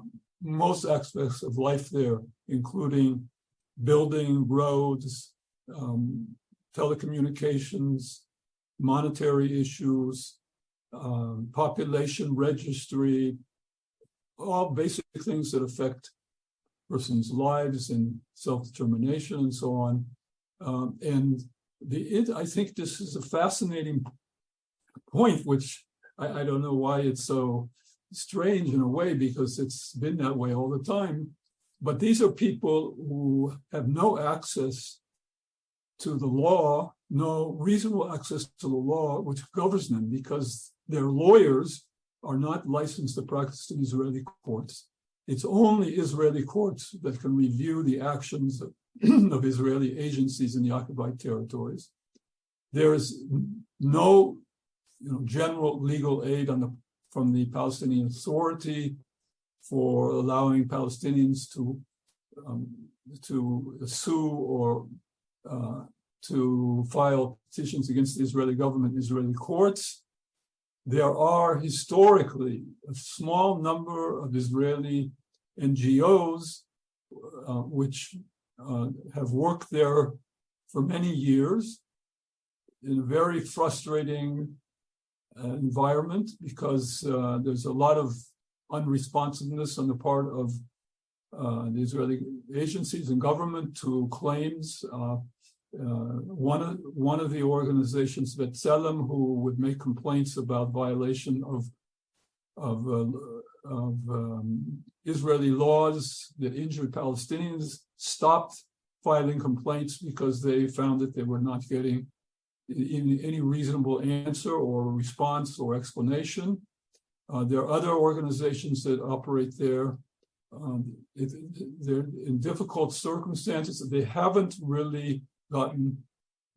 Speaker 3: most aspects of life there, including building roads, telecommunications, monetary issues, population registry, all basic things that affect persons' lives and self-determination and so on. I think this is a fascinating point, which I don't know why it's so strange in a way, because it's been that way all the time. But these are people who have no access to the law, no reasonable access to the law which governs them, because their lawyers are not licensed to practice in Israeli courts. It's only Israeli courts that can review the actions of Israeli agencies in the occupied territories. There is no general legal aid from the Palestinian Authority for allowing Palestinians to sue or to file petitions against the Israeli government in Israeli courts. There are historically a small number of Israeli NGOs which have worked there for many years in a very frustrating environment, because there's a lot of unresponsiveness on the part of the Israeli agencies and government to claims. One of the organizations, B'Tselem, who would make complaints about violation of Israeli laws that injured Palestinians, stopped filing complaints because they found that they were not getting any reasonable answer or response or explanation. There are other organizations that operate there. They're in difficult circumstances. They haven't really gotten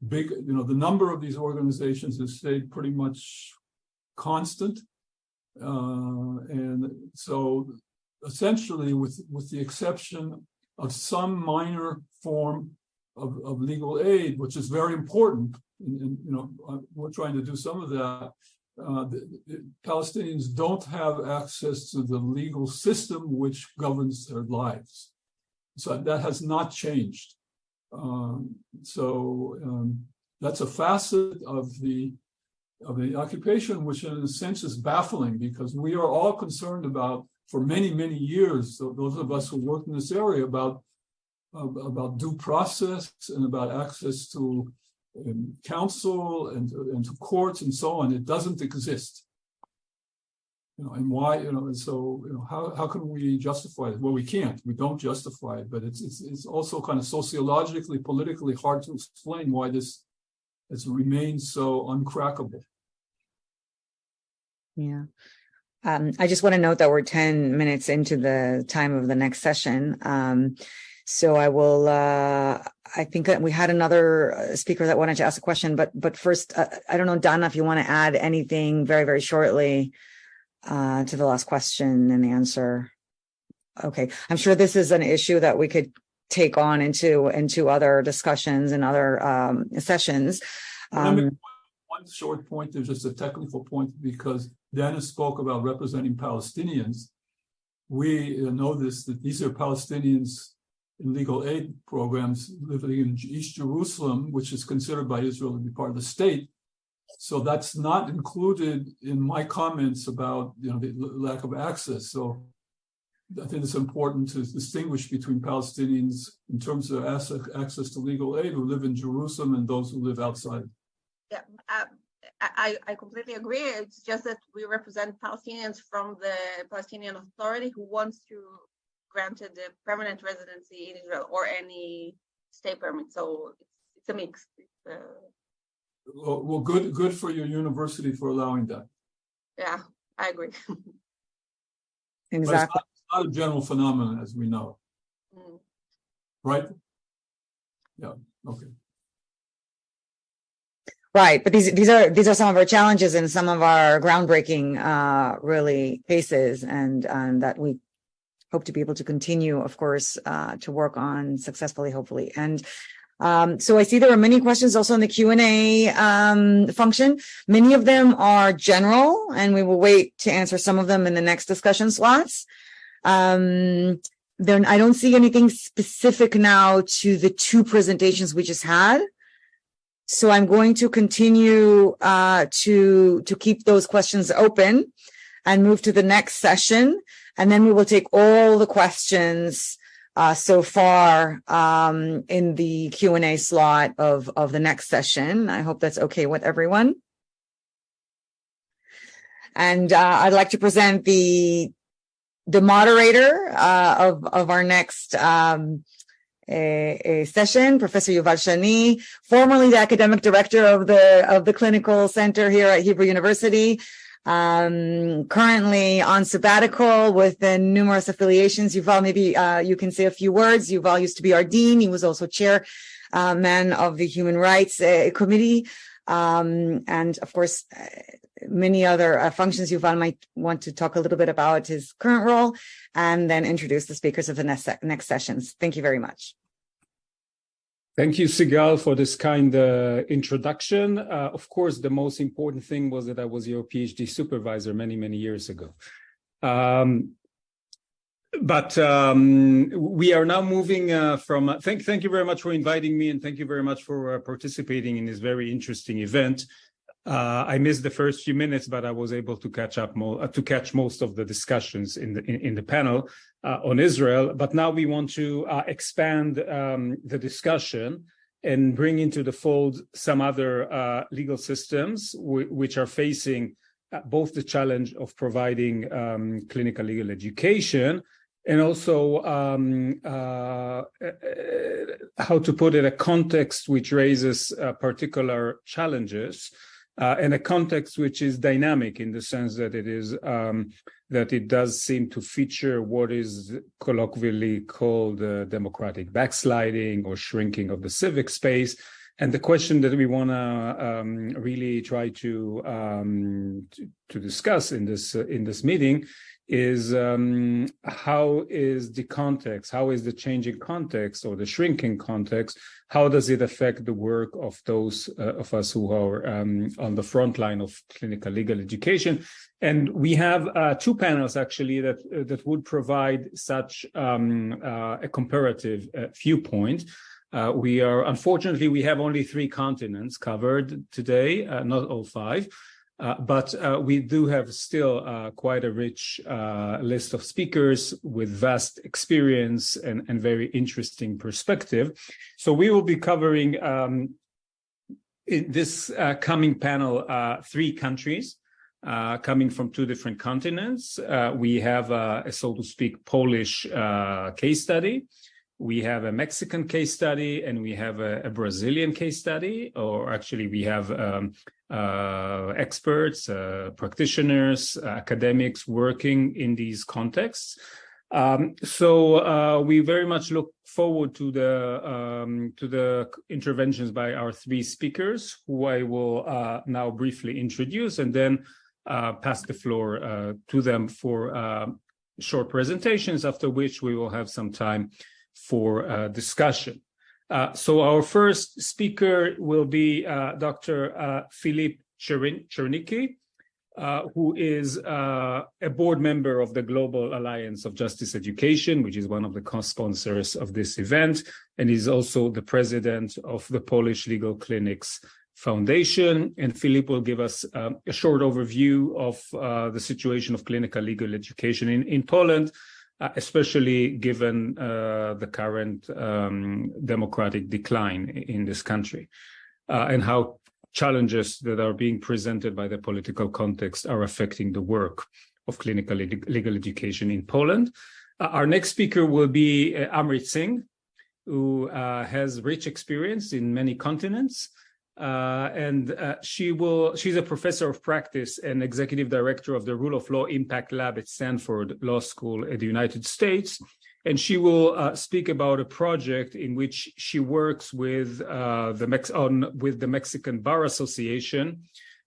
Speaker 3: big. The number of these organizations has stayed pretty much constant. And so essentially, with the exception of some minor form of legal aid, which is very important, and we're trying to do some of that, the Palestinians don't have access to the legal system which governs their lives. So that has not changed. That's a facet of the the occupation, which in a sense is baffling because we are all concerned about, for many, many years, those of us who work in this area, about due process and about access to counsel and to courts and so on. It doesn't exist. And why, and so, how can we justify it? Well, we can't. We don't justify it, but it's also kind of sociologically, politically hard to explain why this has remained so uncrackable.
Speaker 2: Yeah. I just want to note that we're 10 minutes into the time of the next session. So I will, I think that we had another speaker that wanted to ask a question, but first, I don't know, Dana, if you want to add anything very, very shortly to the last question and answer. Okay. I'm sure this is an issue that we could take on into other discussions and other sessions.
Speaker 3: One short point, there's just a technical point, because Dana spoke about representing Palestinians. We know that these are Palestinians in legal aid programs living in East Jerusalem, which is considered by Israel to be part of the state. So that's not included in my comments about the lack of access. So I think it's important to distinguish between Palestinians in terms of access to legal aid who live in Jerusalem and those who live outside.
Speaker 4: Yeah, I completely agree. It's just that we represent Palestinians from the Palestinian Authority who wants to granted the permanent residency in Israel or any stay permit. So it's a mix.
Speaker 3: Well, good for your university for allowing that.
Speaker 4: Yeah, I agree.
Speaker 2: Exactly.
Speaker 3: It's not a general phenomenon, as we know. Right? Yeah. Okay.
Speaker 2: Right, but these are some of our challenges and some of our groundbreaking really cases, and that we hope to be able to continue, of course, to work on successfully, hopefully. And so I see there are many questions also in the Q&A function. Many of them are general, and we will wait to answer some of them in the next discussion slots. Then I don't see anything specific now to the two presentations we just had. So I'm going to continue to keep those questions open and move to the next session. And then we will take all the questions so far in the Q&A slot of the next session. I hope that's okay with everyone. And I'd like to present the moderator of our next a session, Professor Yuval Shany, formerly the academic director of the clinical center here at Hebrew University, currently on sabbatical with numerous affiliations. Yuval, maybe you can say a few words. Yuval used to be our dean. He was also chairman of the Human Rights Committee, and of course, many other functions. Yuval might want to talk a little bit about his current role and then introduce the speakers of the next sessions. Thank you very much.
Speaker 6: Thank you, Sigall, for this kind introduction. Of course, the most important thing was that I was your PhD supervisor many, many years ago. But we are now moving from, thank you very much for inviting me, and thank you very much for participating in this very interesting event. I missed the first few minutes, but I was able to catch most of the discussions in the panel on Israel. But now we want to expand the discussion and bring into the fold some other legal systems which are facing both the challenge of providing clinical legal education and also how to put it, a context which raises particular challenges. And a context which is dynamic in the sense that it is that it does seem to feature what is colloquially called democratic backsliding or shrinking of the civic space. And the question that we want to really try to discuss in this meeting is how is the context, how is the changing context or the shrinking context, how does it affect the work of those of us who are on the front line of clinical legal education? And we have two panels actually that would provide such a comparative viewpoint. Unfortunately, we have only 3 continents covered today, not all 5. But we do have still quite a rich list of speakers with vast experience and very interesting perspective. So we will be covering in this coming panel 3 countries coming from 2 different continents. We have a, so to speak, Polish case study. We have a Mexican case study, and we have a Brazilian case study, or actually we have experts, practitioners, academics working in these contexts. So we very much look forward to the interventions by our 3 speakers, who I will now briefly introduce, and then pass the floor to them for short presentations, after which we will have some time for discussion. So our first speaker will be Dr. Filip Czernicki, who is a board member of the Global Alliance of Justice Education, which is one of the co-sponsors of this event, and is also the president of the Polish Legal Clinics Foundation. And Filip will give us a short overview of the situation of clinical legal education in Poland, especially given the current democratic decline in this country, and how challenges that are being presented by the political context are affecting the work of clinical legal education in Poland. Our next speaker will be Amrit Singh, who has rich experience in many continents. She's a professor of practice and executive director of the Rule of Law Impact Lab at Stanford Law School in the United States. And she will speak about a project in which she works with the Mexican Bar Association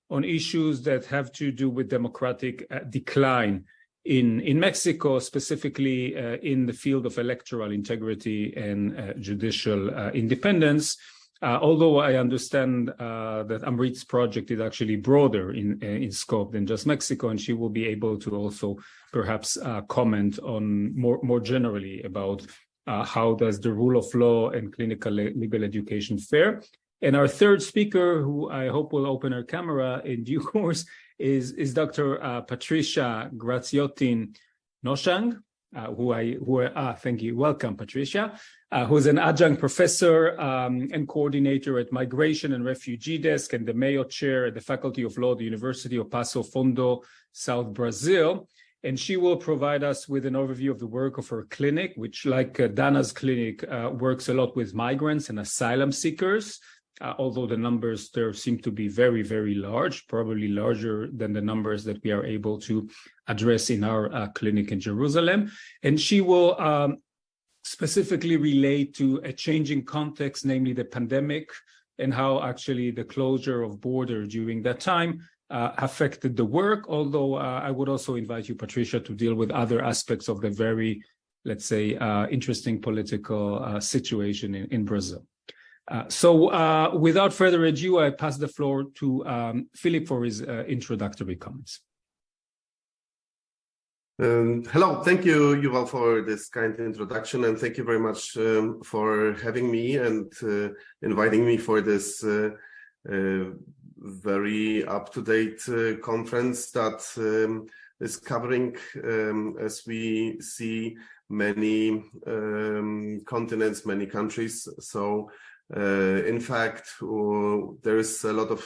Speaker 6: on issues that have to do with democratic decline in Mexico, specifically in the field of electoral integrity and judicial independence. Although I understand that Amrit's project is actually broader in scope than just Mexico, and she will be able to also perhaps comment on more generally about how does the rule of law and clinical legal education fare. And our third speaker, who I hope will open her camera in due course, is Dr. Patricia Grazziotin Noschang, thank you. Welcome, Patricia, who's an adjunct professor and coordinator at Migration and Refugee Desk and the Mello Chair at the Faculty of Law at the University of Passo, Fundo, South Brazil. And she will provide us with an overview of the work of her clinic, which, like Dana's clinic, works a lot with migrants and asylum seekers, although the numbers there seem to be very, very large, probably larger than the numbers that we are able to address in our clinic in Jerusalem. And she will specifically relate to a changing context, namely the pandemic, and how actually the closure of borders during that time affected the work. Although I would also invite you, Patricia, to deal with other aspects of the very, let's say, interesting political situation in Brazil. So without further ado, I pass the floor to Filip for his introductory comments.
Speaker 7: Hello, thank you, Yuval, for this kind introduction, and thank you very much for having me and inviting me for this very up-to-date conference that is covering, as we see, many continents, many countries. So, in fact, there is a lot of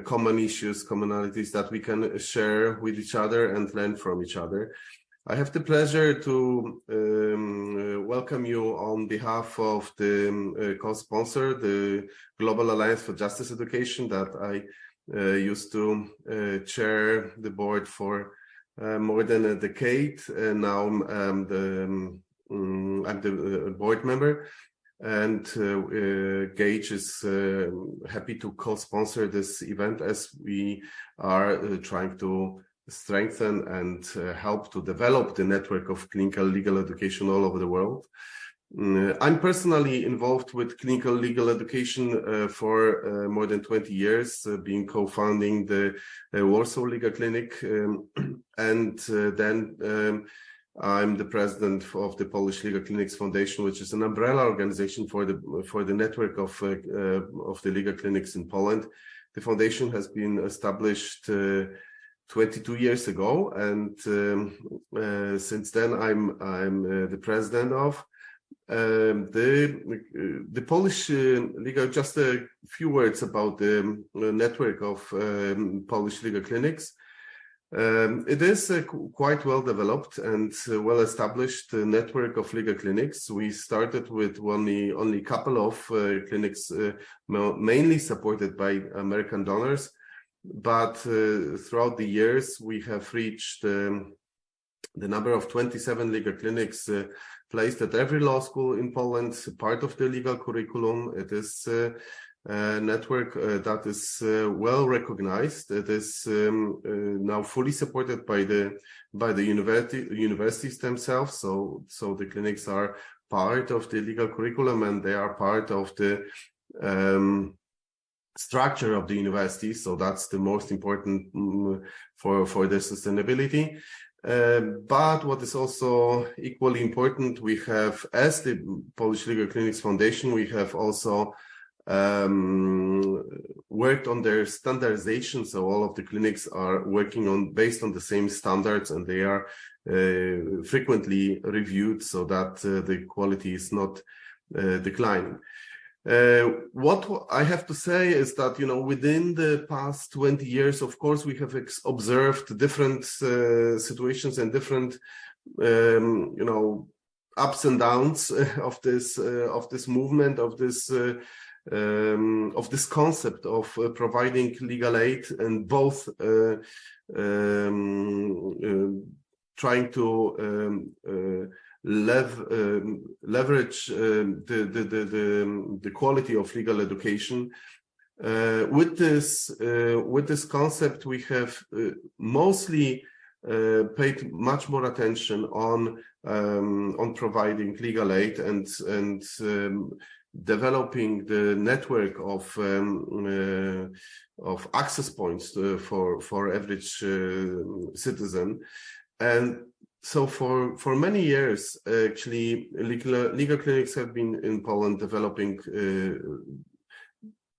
Speaker 7: common issues, commonalities that we can share with each other and learn from each other. I have the pleasure to welcome you on behalf of the co-sponsor, the Global Alliance for Justice Education, that I used to chair the board for more than a decade. Now I'm the board member. And GAJE is happy to co-sponsor this event, as we are trying to strengthen and help to develop the network of clinical legal education all over the world. I'm personally involved with clinical legal education for more than 20 years, being co-founding the Warsaw Legal Clinic, and then I'm the president of the Polish Legal Clinics Foundation, which is an umbrella organization for the network of the legal clinics in Poland. The foundation has been established 22 years ago, and since then I'm the president of the Polish legal. Just a few words about the network of Polish legal clinics. It is a quite well developed and well established network of legal clinics. We started with only a couple of clinics, mainly supported by American donors, but throughout the years we have reached the number of 27 legal clinics placed at every law school in Poland, part of the legal curriculum. It is a network that is well recognized. It is now fully supported by the universities themselves. So the clinics are part of the legal curriculum, and they are part of the structure of the university. So that's the most important for the sustainability. But what is also equally important, we have, as the Polish Legal Clinics Foundation, we have also worked on their standardization. So all of the clinics are working based on the same standards, and they are frequently reviewed so that the quality is not declining. What I have to say is that, within the past 20 years, of course, we have observed different situations and different, ups and downs of this movement, of this concept of providing legal aid, and both trying to leverage the quality of legal education. With this concept, we have mostly paid much more attention on providing legal aid and developing the network of access points for average citizen. And so for many years, actually, legal clinics have been in Poland developing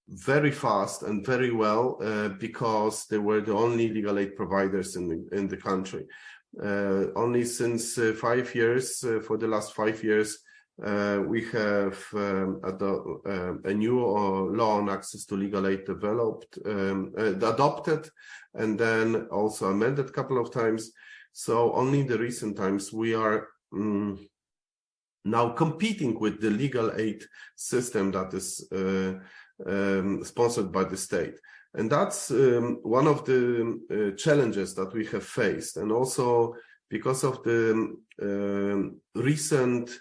Speaker 7: very fast and very well because they were the only legal aid providers in the country. Only since 5 years, for the last 5 years, we have a new law on access to legal aid adopted, and then also amended a couple of times. So only in the recent times we are now competing with the legal aid system that is sponsored by the state. And that's one of the challenges that we have faced. And also because of the recent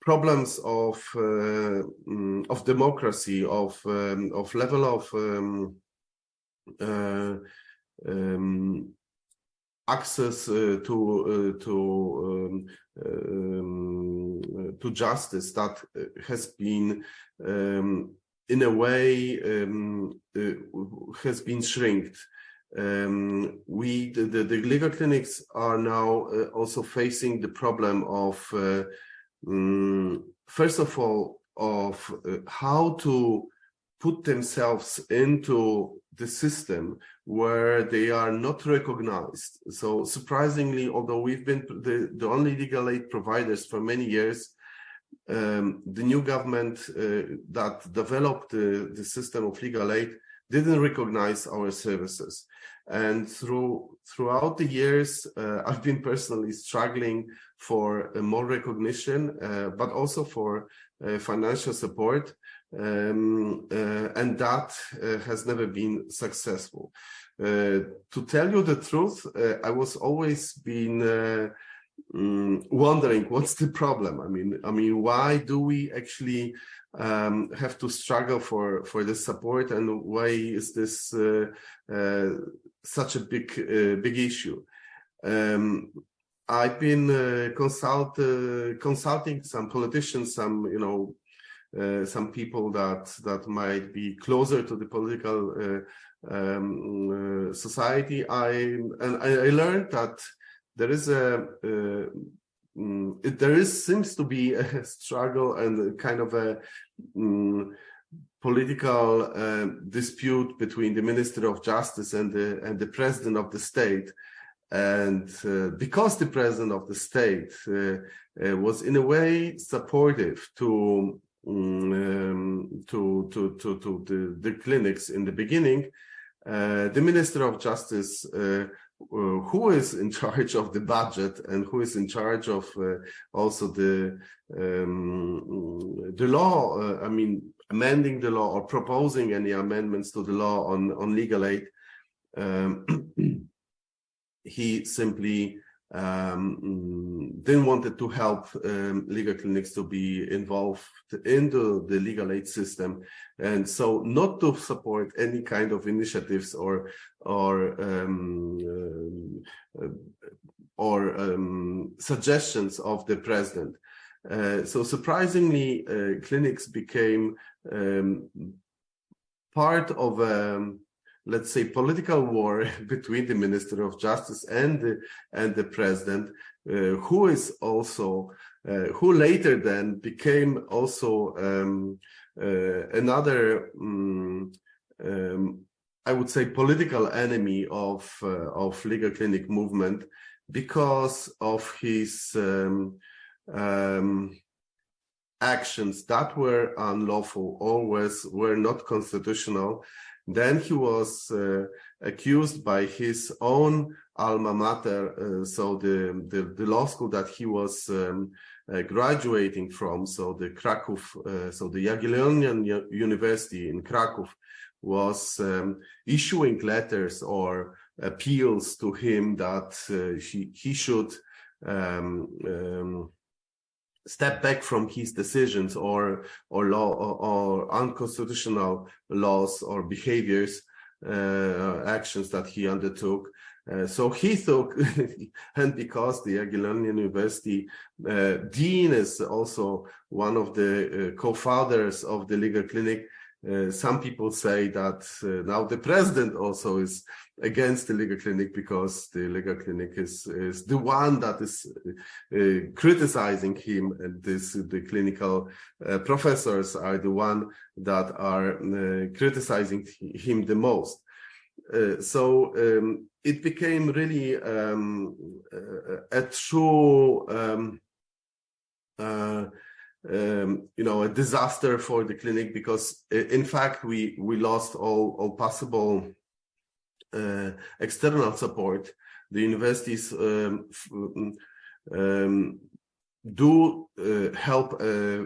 Speaker 7: problems of democracy, of level of access to justice, that has been in a way has been shrinked. The legal clinics are now also facing the problem of first of all of how to put themselves into the system where they are not recognized. So surprisingly, although we've been the only legal aid providers for many years, the new government that developed the system of legal aid didn't recognize our services. And throughout the years, I've been personally struggling for more recognition, but also for financial support. And that has never been successful. To tell you the truth, I was always been wondering what's the problem. I mean, why do we actually have to struggle for this support, and why is this such a big issue? I've been consulting some politicians, some people that might be closer to the political society. I learned that there seems to be a struggle and a kind of a political dispute between the Minister of Justice and the President of the state. And because the President of the state was in a way supportive to the clinics in the beginning, the Minister of Justice, who is in charge of the budget and who is in charge of also the law, amending the law or proposing any amendments to the law on legal aid, he simply didn't want to help legal clinics to be involved into the legal aid system, and so not to support any kind of initiatives or suggestions of the president. So surprisingly, clinics became part of let's say, political war between the Minister of Justice and the President, who is also, who later then became also another, I would say, political enemy of legal clinic movement because of his actions that were unlawful, always were not constitutional. Then he was accused by his own alma mater, so the law school that he was graduating from, so the Krakow, so the Jagiellonian University in Krakow was issuing letters or appeals to him that he should step back from his decisions or law or unconstitutional laws or behaviors, actions that he undertook. So he took, and because the Jagiellonian University dean is also one of the co-founders of the legal clinic, some people say that now the president also is against the legal clinic because the legal clinic is the one that is criticizing him, and the clinical professors are the one that are criticizing him the most. So it became really a true a disaster for the clinic, because in fact we lost all possible external support. The universities do help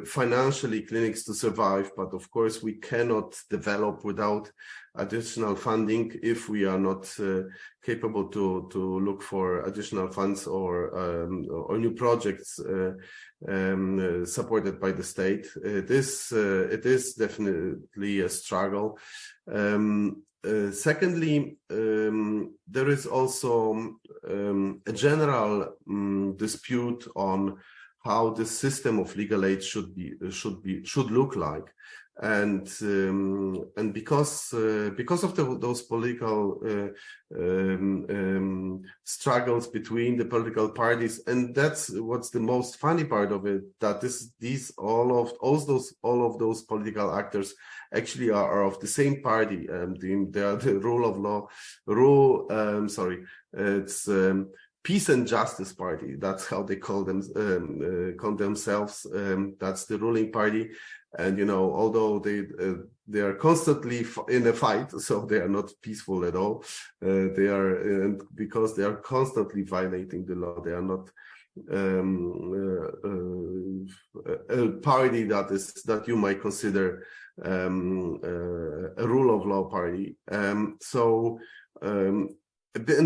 Speaker 7: financially clinics to survive, but of course we cannot develop without additional funding if we are not capable to look for additional funds or new projects supported by the state. It is definitely a struggle. Secondly, there is also a general dispute on how the system of legal aid should look like, and because of those political struggles between the political parties, and that's what's the most funny part of it, that all of those political actors actually are of the same party. They are the it's Peace and Justice Party. That's how they call themselves. That's the ruling party. And although they are constantly in a fight, so they are not peaceful at all. They are, because they are constantly violating the law. They are not a party that you might consider a rule of law party. And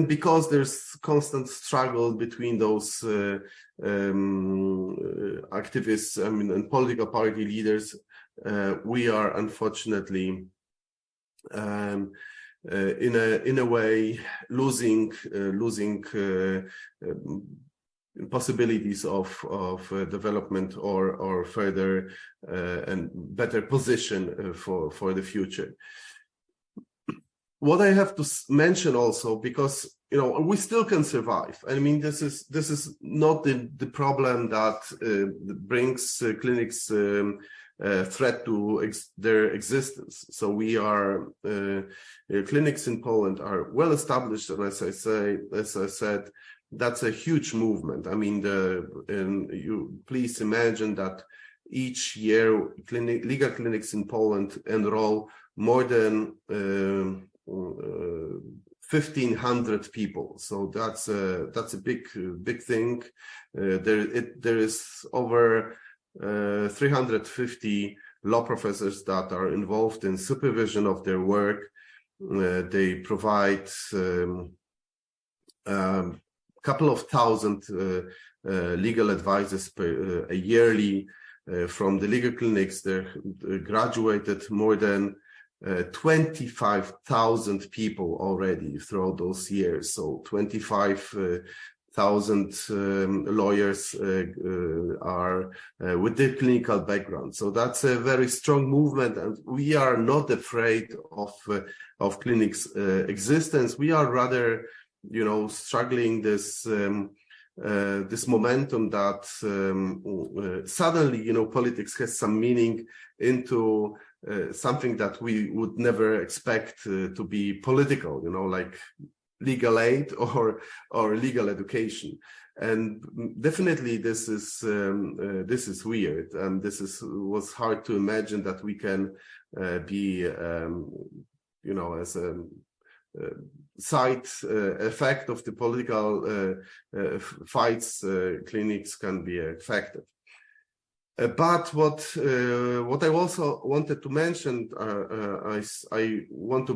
Speaker 7: because there's constant struggle between those activists, and political party leaders, we are unfortunately in a way losing possibilities of development or further and better position for the future. what I have to mention also, because we still can survive. I mean, this is not the problem that brings clinics threat to their existence. So we are clinics in Poland are well established, and as I said, that's a huge movement. I mean, you please imagine that each year legal clinics in Poland enroll more than 1,500 people. So that's a big thing. There is over 350 law professors that are involved in supervision of their work. They provide couple of thousand legal advisors yearly from the legal clinics. They graduated more than 25,000 people already throughout those years. So 25,000 lawyers are with the clinical background. So that's a very strong movement, and we are not afraid of clinics' existence. We are rather, struggling this momentum that suddenly, politics has some meaning into something that we would never expect to be political, like legal aid or legal education. And definitely this is weird, and was hard to imagine that we can be as a side effect of the political fights, clinics can be affected. But what I also wanted to mention, I want to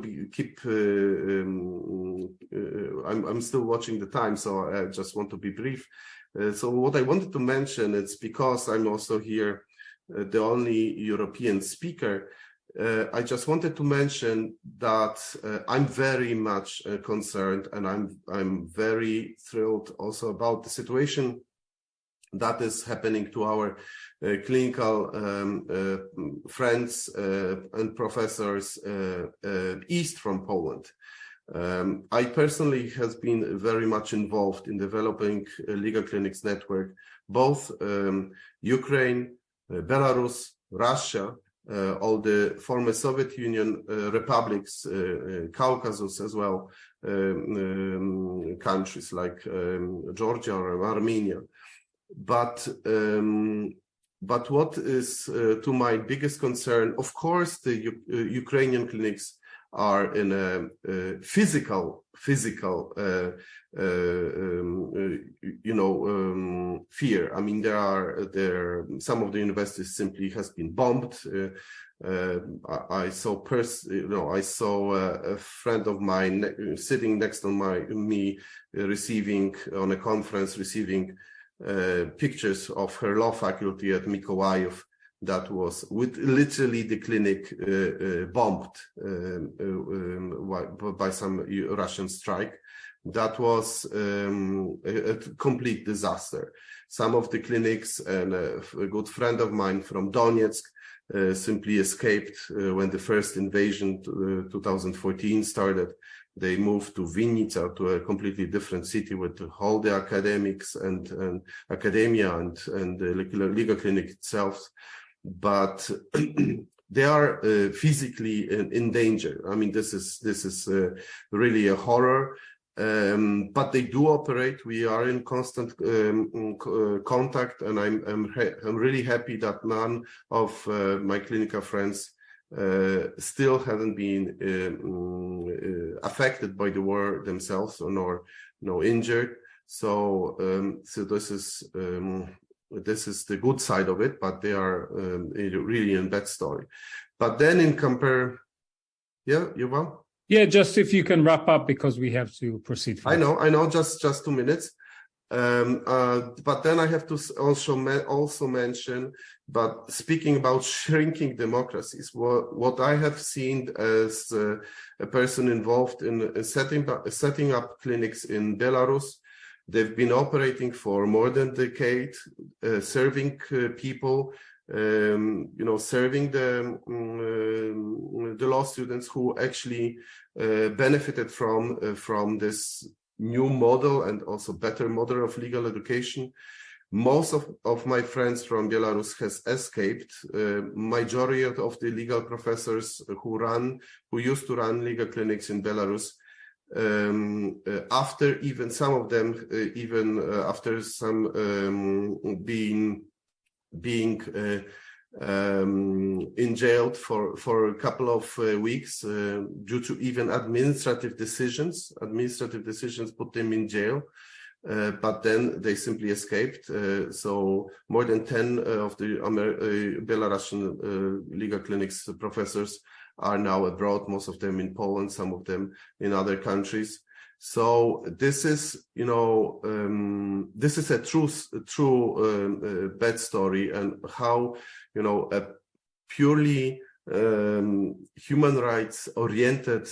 Speaker 7: I'm still watching the time, so I just want to be brief. So what I wanted to mention, it's because I'm also here the only European speaker. I just wanted to mention that I'm very much concerned, and I'm very thrilled also about the situation that is happening to our clinical friends and professors east from Poland. I personally has been very much involved in developing a legal clinics network, both Ukraine, Belarus, Russia, all the former Soviet Union republics, Caucasus as well, countries like Georgia or Armenia. But what is to my biggest concern, of course, the Ukrainian clinics are in a physical fear. I mean, there some of the universities simply has been bombed. I saw a friend of mine sitting next to me receiving on a conference pictures of her law faculty at Mykolaiv that was with literally the clinic bombed by some Russian strike. That was a complete disaster. Some of the clinics, and a good friend of mine from Donetsk simply escaped when the first invasion 2014 started. They moved to Vinnytsia, to a completely different city with all the academics and academia and the legal clinic itself. But they are physically in danger. I mean, this is really a horror. But they do operate. We are in constant contact, and I'm really happy that none of my clinical friends still haven't been affected by the war themselves, or nor injured. So this is the good side of it, but they are really in bad story. But then in compare, Yuval?
Speaker 6: Yeah, just if you can wrap up, because we have to proceed.
Speaker 7: I know, just 2 minutes. But then I have to also mention, but speaking about shrinking democracies, what I have seen as a person involved in setting up clinics in Belarus. They've been operating for more than a decade, serving people, serving the law students who actually benefited from this new model and also better model of legal education. Most of my friends from Belarus has escaped. Majority of the legal professors who used to run legal clinics in Belarus, after even some of them, after some being in jail for a couple of weeks due to even administrative decisions. Administrative decisions put them in jail. But then they simply escaped. So more than 10 of the Belarusian legal clinics professors are now abroad, most of them in Poland, some of them in other countries. So this is, this is a true bad story, and how, a purely human rights oriented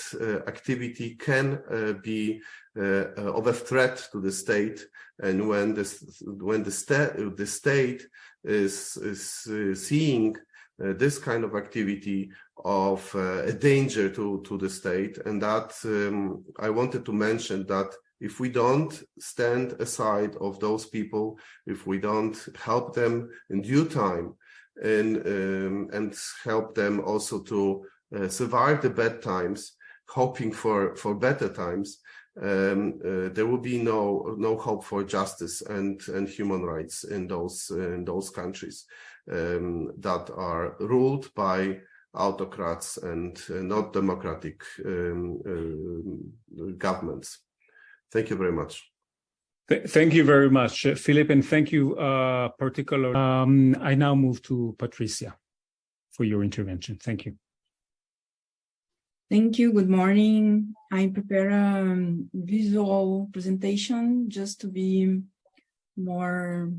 Speaker 7: activity can be of a threat to the state, and when the state is seeing this kind of activity of a danger to the state, and that I wanted to mention that if we don't stand aside of those people, if we don't help them in due time, and help them also to survive the bad times, hoping for better times, there will be no hope for justice and human rights in those countries that are ruled by autocrats and not democratic governments. Thank you very much.
Speaker 6: Thank you very much, Filip, and thank you particularly. I now move to Patricia for your intervention. Thank you.
Speaker 8: Thank you. Good morning. I prepare a visual presentation just to be more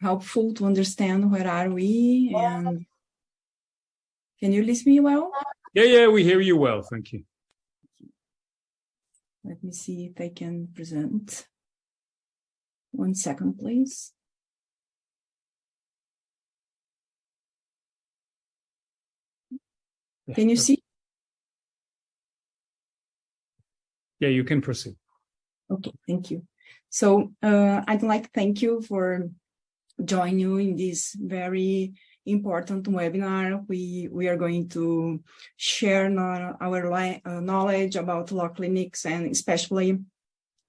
Speaker 8: helpful to understand where are we, and can you listen me well?
Speaker 6: Yeah, we hear you well. Thank you.
Speaker 8: Let me see if I can present. 1 second, please. Can you see?
Speaker 6: Yeah, you can proceed.
Speaker 8: Okay, thank you. So I'd like to thank you for joining you in this very important webinar. We are going to share our knowledge about law clinics, and especially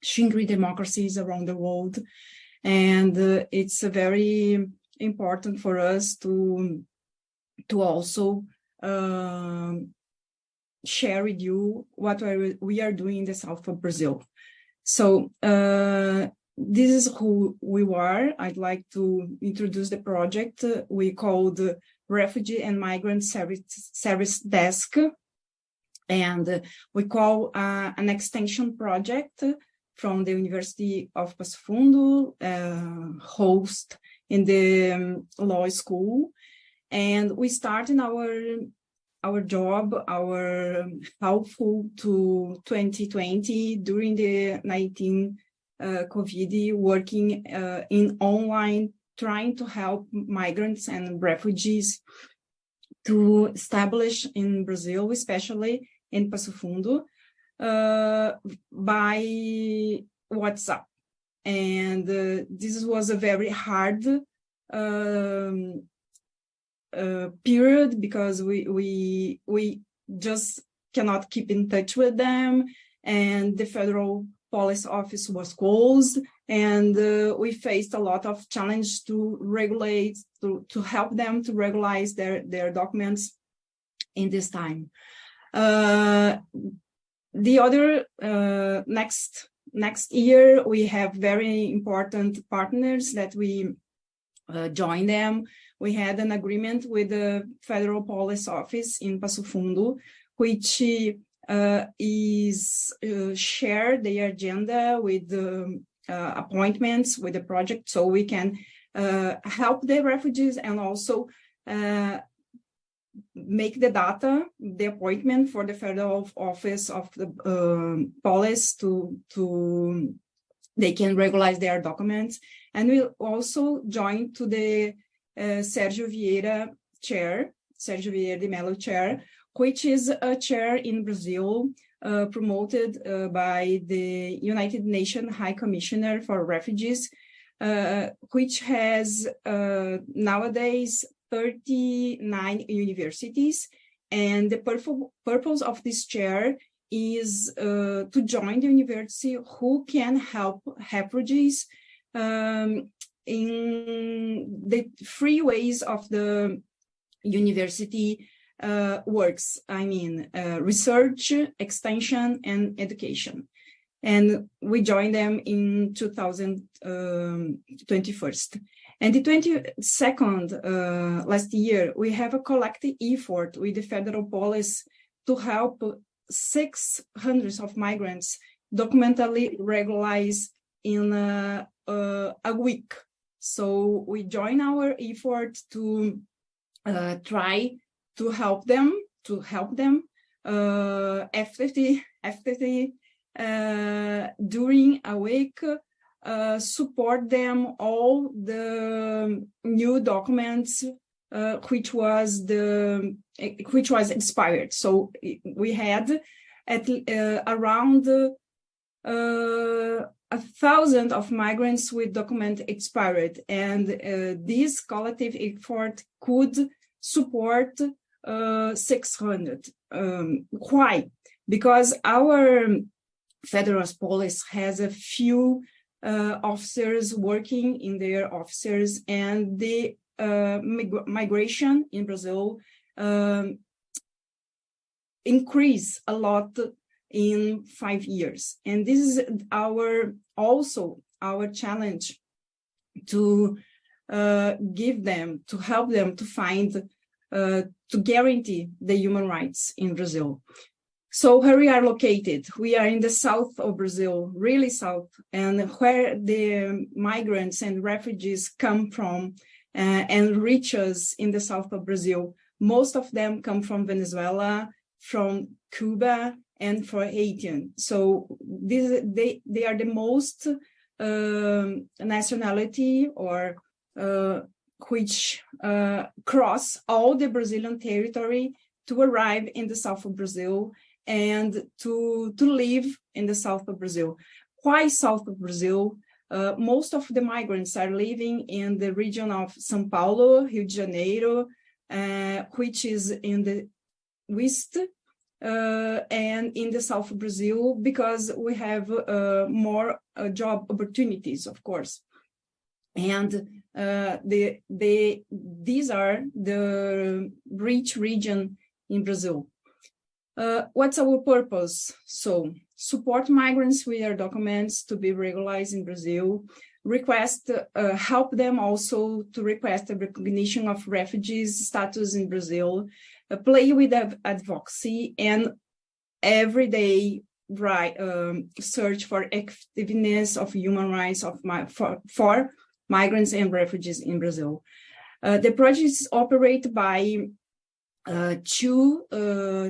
Speaker 8: shrinking democracies around the world. And it's very important for us to also share with you what we are doing in the south of Brazil. So this is who we are. I'd like to introduce the project we called Refugee and Migrant Service Desk. And we call an extension project from the University of Passo Fundo, host in the law school. And we started our job, our helpful to 2020 during the COVID, working in online, trying to help migrants and refugees to establish in Brazil, especially in Passo Fundo, by WhatsApp. And this was a very hard period, because we just cannot keep in touch with them, and the federal police office was closed, and we faced a lot of challenge to regulate, to help them to regularize their documents in this time. The other next year, we have very important partners that we join them. We had an agreement with the Federal Police Office in Passo Fundo, which is share the agenda with the appointments with the project, so we can help the refugees and also make the data, the appointment for the Federal Office of the Police to they can regularize their documents. And we also joined to the Sergio Vieira chair Sérgio Vieira de Mello Chair, which is a chair in Brazil promoted by the United Nations High Commissioner for Refugees, which has nowadays 39 universities. And the purpose of this chair is to join the university who can help refugees in the three ways of the university works. I mean, research, extension, and education. And we joined them in 2021. And the 22nd, last year, we have a collective effort with the federal police to help 600 of migrants documentally regularize in a week. So we join our effort to try to help them after during a week, support them all the new documents which was expired. So we had around 1,000 of migrants with document expired, and this collective effort could support 600. Why? Because our federal police has a few officers working in their officers, and the migration in Brazil increased a lot in 5 years. And this is also our challenge to give them, to help them to find, to guarantee the human rights in Brazil. So where we are located, we are in the south of Brazil, really south, and where the migrants and refugees come from and reach us in the south of Brazil. Most of them come from Venezuela, from Cuba, and from Haiti. So they are the most nationality or which cross all the Brazilian territory to arrive in the south of Brazil and to live in the south of Brazil. Why south of Brazil? Most of the migrants are living in the region of São Paulo, Rio de Janeiro, which is in the west, and in the south of Brazil, because we have more job opportunities, of course. And these are the rich region in Brazil. What's our purpose? So, support migrants with their documents to be regularized in Brazil, help them also to request a recognition of refugees status in Brazil, play with advocacy, and every day search for effectiveness of human rights for migrants and refugees in Brazil. The project is operated by two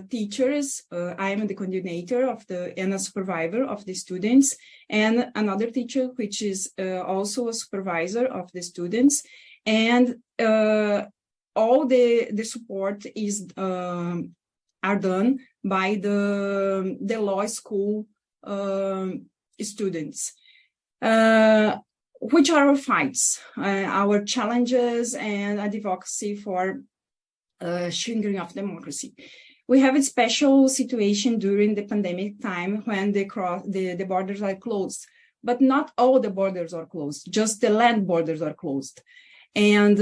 Speaker 8: teachers. I am the coordinator and a supervisor of the students, and another teacher, which is also a supervisor of the students. And all the support is are done by the law school students. Which are our fights, our challenges, and advocacy for shrinking of democracy. We have a special situation during the pandemic time when the borders are closed, but not all the borders are closed, just the land borders are closed. And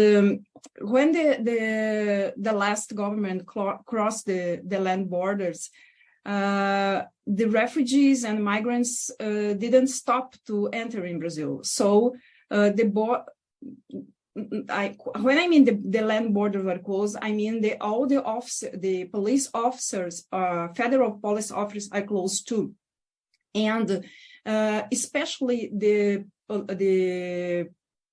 Speaker 8: when the last government crossed the land borders, the refugees and migrants didn't stop to enter in Brazil. So when I mean the land borders were closed, I mean the police officers, federal police officers are closed too, and especially the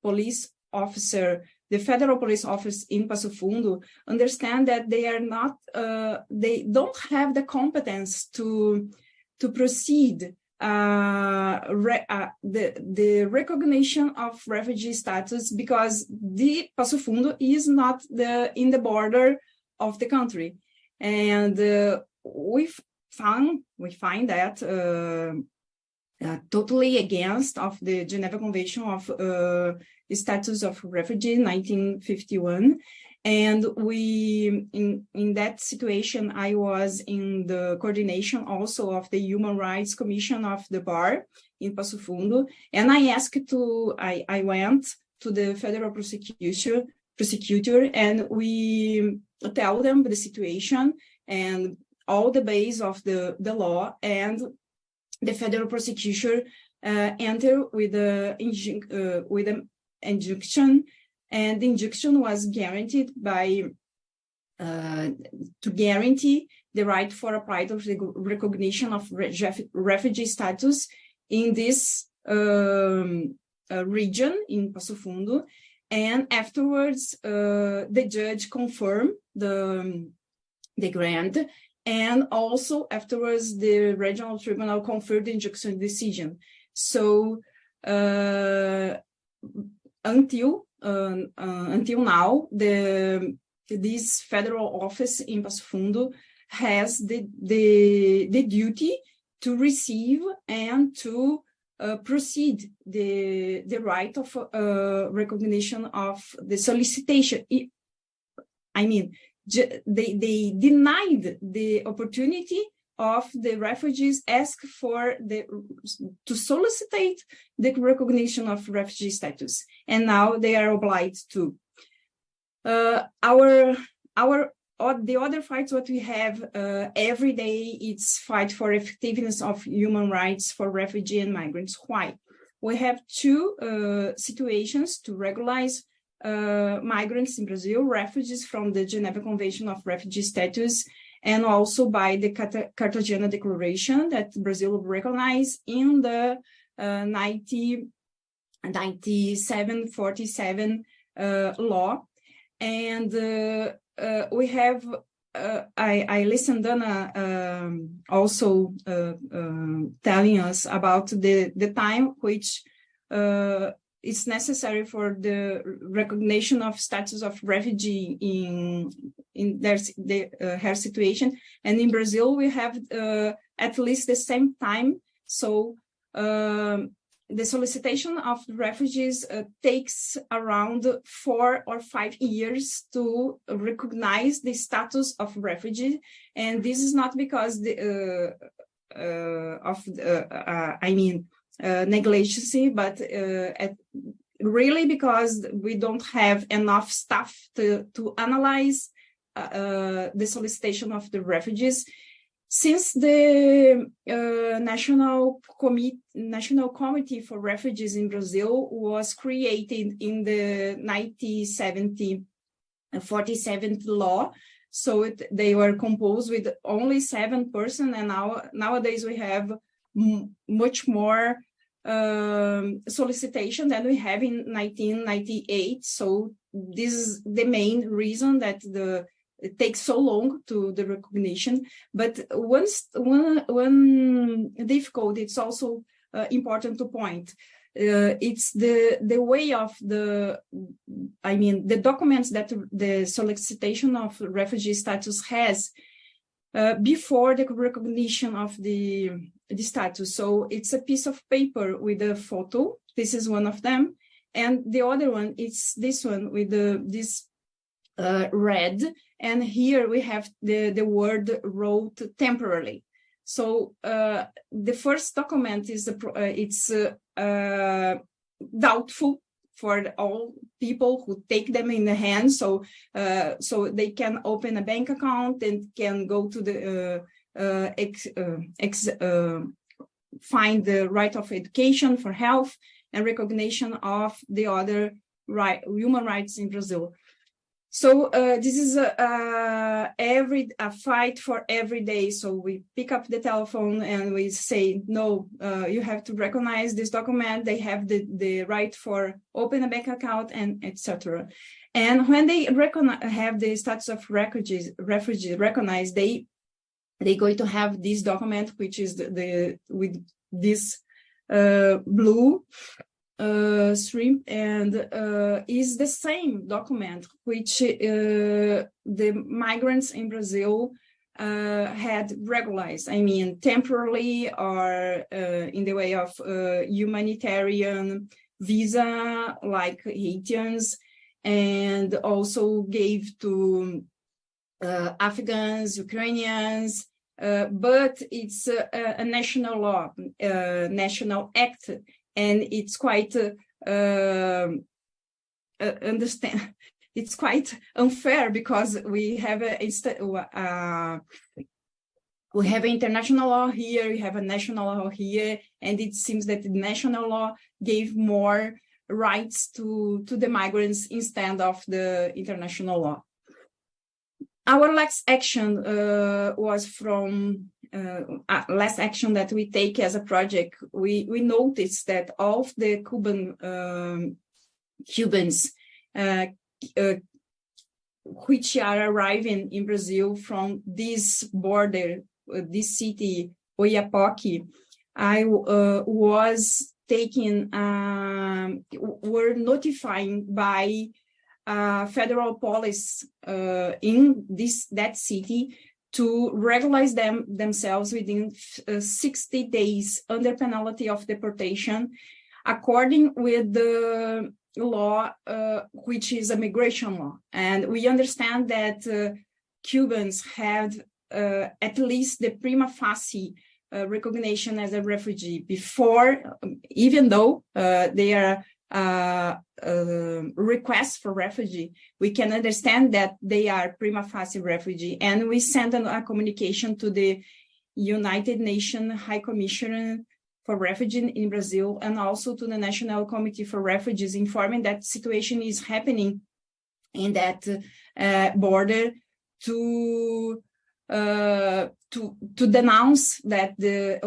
Speaker 8: police officer, the federal police office in Passo Fundo, understand that they are not, they don't have the competence to proceed the recognition of refugee status, because the Passo Fundo is not in the border of the country, and we find that totally against of the Geneva Convention of Status of Refugee in 1951. And we, in that situation, I was in the coordination also of the Human Rights Commission of the bar in Passo Fundo. And I went to the federal prosecutor, and we tell them the situation and all the base of the law, and the federal prosecutor enter with an injunction. And the injunction was guaranteed by to guarantee the right for a pride of recognition of refugee status in this region in Passo Fundo. And afterwards, the judge confirmed the grant, and also afterwards the regional tribunal confirmed the injunction decision. So until now, this federal office in Passo Fundo has the duty to receive and to proceed the right of recognition of the solicitation. I mean, they denied the opportunity of the refugees ask for to solicit the recognition of refugee status, and now they are obliged to. The other fights what we have every day, it's fight for effectiveness of human rights for refugee and migrants. Why? We have two situations to regularize migrants in Brazil, refugees from the Geneva Convention of Refugee Status, and also by the Cartagena Declaration that Brazil recognized in the 1947 law. And we have, I listened Dana also telling us about the time which it's necessary for the recognition of status of refugee in her situation. And in Brazil, we have at least the same time. So the solicitation of refugees takes around 4 or 5 years to recognize the status of refugee. And this is not because negligence, but really because we don't have enough staff to analyze the solicitation of the refugees. Since the National Committee for Refugees in Brazil was created in the 1947 law, so they were composed with only 7 persons, and nowadays we have much more solicitation than we have in 1998. So this is the main reason that it takes so long to the recognition. But one difficulty, it's also important to point. It's the way of the documents that the solicitation of refugee status has before the recognition of the status. So it's a piece of paper with a photo. This is one of them. And the other one, it's this one with this red. And here we have the word wrote temporarily. So the first document is doubtful for all people who take them in the hand. So they can open a bank account and can go to the find the right of education for health and recognition of the other human rights in Brazil. So this is a fight for every day. So we pick up the telephone and we say, no, you have to recognize this document. They have the right for open a bank account and etc. And when they have the status of refugee recognized, they're going to have this document, which is with this blue 3, and is the same document which the migrants in Brazil had regularized. I mean, temporarily or in the way of humanitarian visa, like Haitians, and also gave to Afghans, Ukrainians, but it's a national law, national act, and it's quite it's quite unfair because we have we have international law here, we have a national law here, and it seems that the national law gave more rights to the migrants instead of the international law. Our last action was from last action that we take as a project. We noticed that all of the Cubans which are arriving in Brazil from this border, this city, Oiapoque, was taken, were notifying by federal police in that city to regularize themselves within 60 days under penalty of deportation, according with the law, which is a migration law. And we understand that Cubans have at least the prima facie recognition as a refugee before, even though they are requests for refugee, we can understand that they are prima facie refugee. And we sent a communication to the United Nations High Commissioner for Refugees in Brazil, and also to the National Committee for Refugees, informing that situation is happening in that border to denounce that the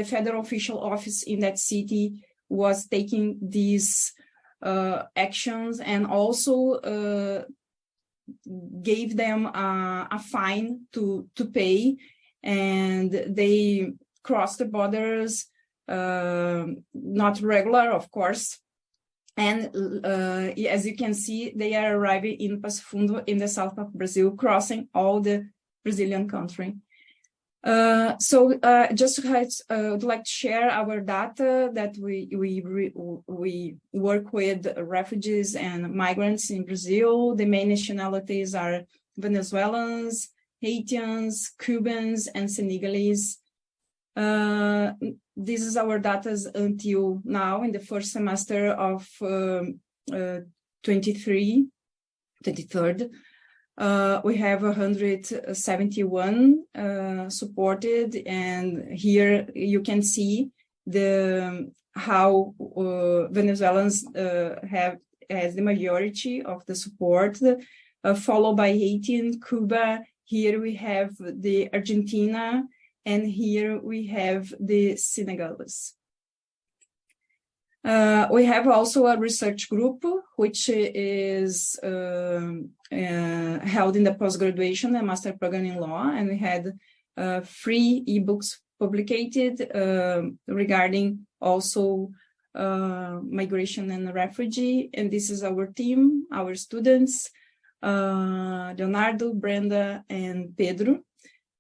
Speaker 8: federal official office in that city was taking these actions, and also gave them a fine to pay, and they crossed the borders, not regular, of course. And as you can see, they are arriving in Passo Fundo in the south of Brazil, crossing all the Brazilian country. Just would like to share our data that we work with refugees and migrants in Brazil. The main nationalities are Venezuelans, Haitians, Cubans, and Senegalese. This is our data until now in the first semester of 23. We have 171 supported, and here you can see how Venezuelans has the majority of the support, followed by Haiti and Cuba. Here we have the Argentina, and here we have the Senegalese. We have also a research group, which is held in the post-graduation and master program in law, and we had 3 ebooks published regarding also migration and refugee. And this is our team, our students, Leonardo, Brenda, and Pedro.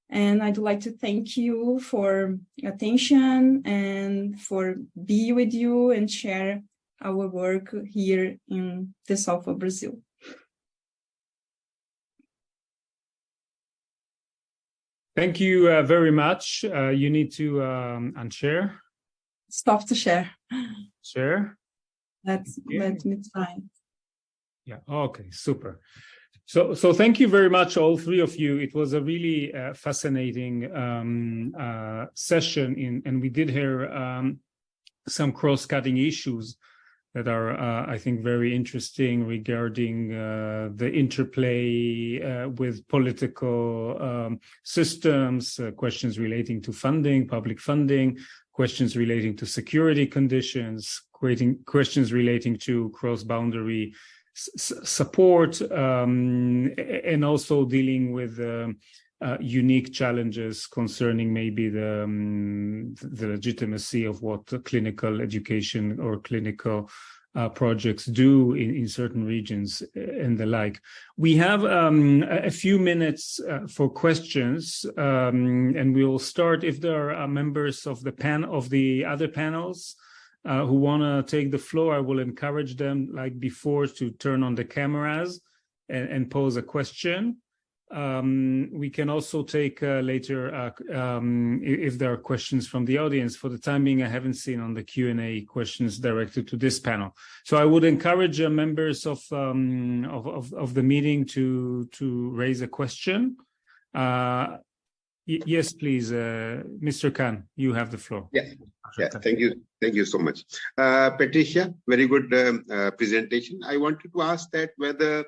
Speaker 8: And I'd like to thank you for attention and for being with you and share our work here in the south of Brazil.
Speaker 6: Thank you very much. You need to unshare.
Speaker 8: Stop to share.
Speaker 6: Share.
Speaker 8: Let me try.
Speaker 6: Yeah. Okay. Super. So thank you very much, all 3 of you. It was a really fascinating session, and we did hear some cross-cutting issues that are, I think, very interesting regarding the interplay with political systems, questions relating to funding, public funding, questions relating to security conditions, questions relating to cross-boundary support, and also dealing with unique challenges concerning maybe the legitimacy of what clinical education or clinical projects do in certain regions and the like. We have a few minutes for questions, and we will start if there are members of the other panels who want to take the floor. I will encourage them, like before, to turn on the cameras and pose a question. We can also take later if there are questions from the audience. For the time being, I haven't seen on the Q&A questions directed to this panel. So I would encourage members of the meeting to raise a question. Yes, please, Mr. Khan, you have the floor.
Speaker 9: Yeah. Thank you so much, Patricia. Very good presentation. I wanted to ask that whether,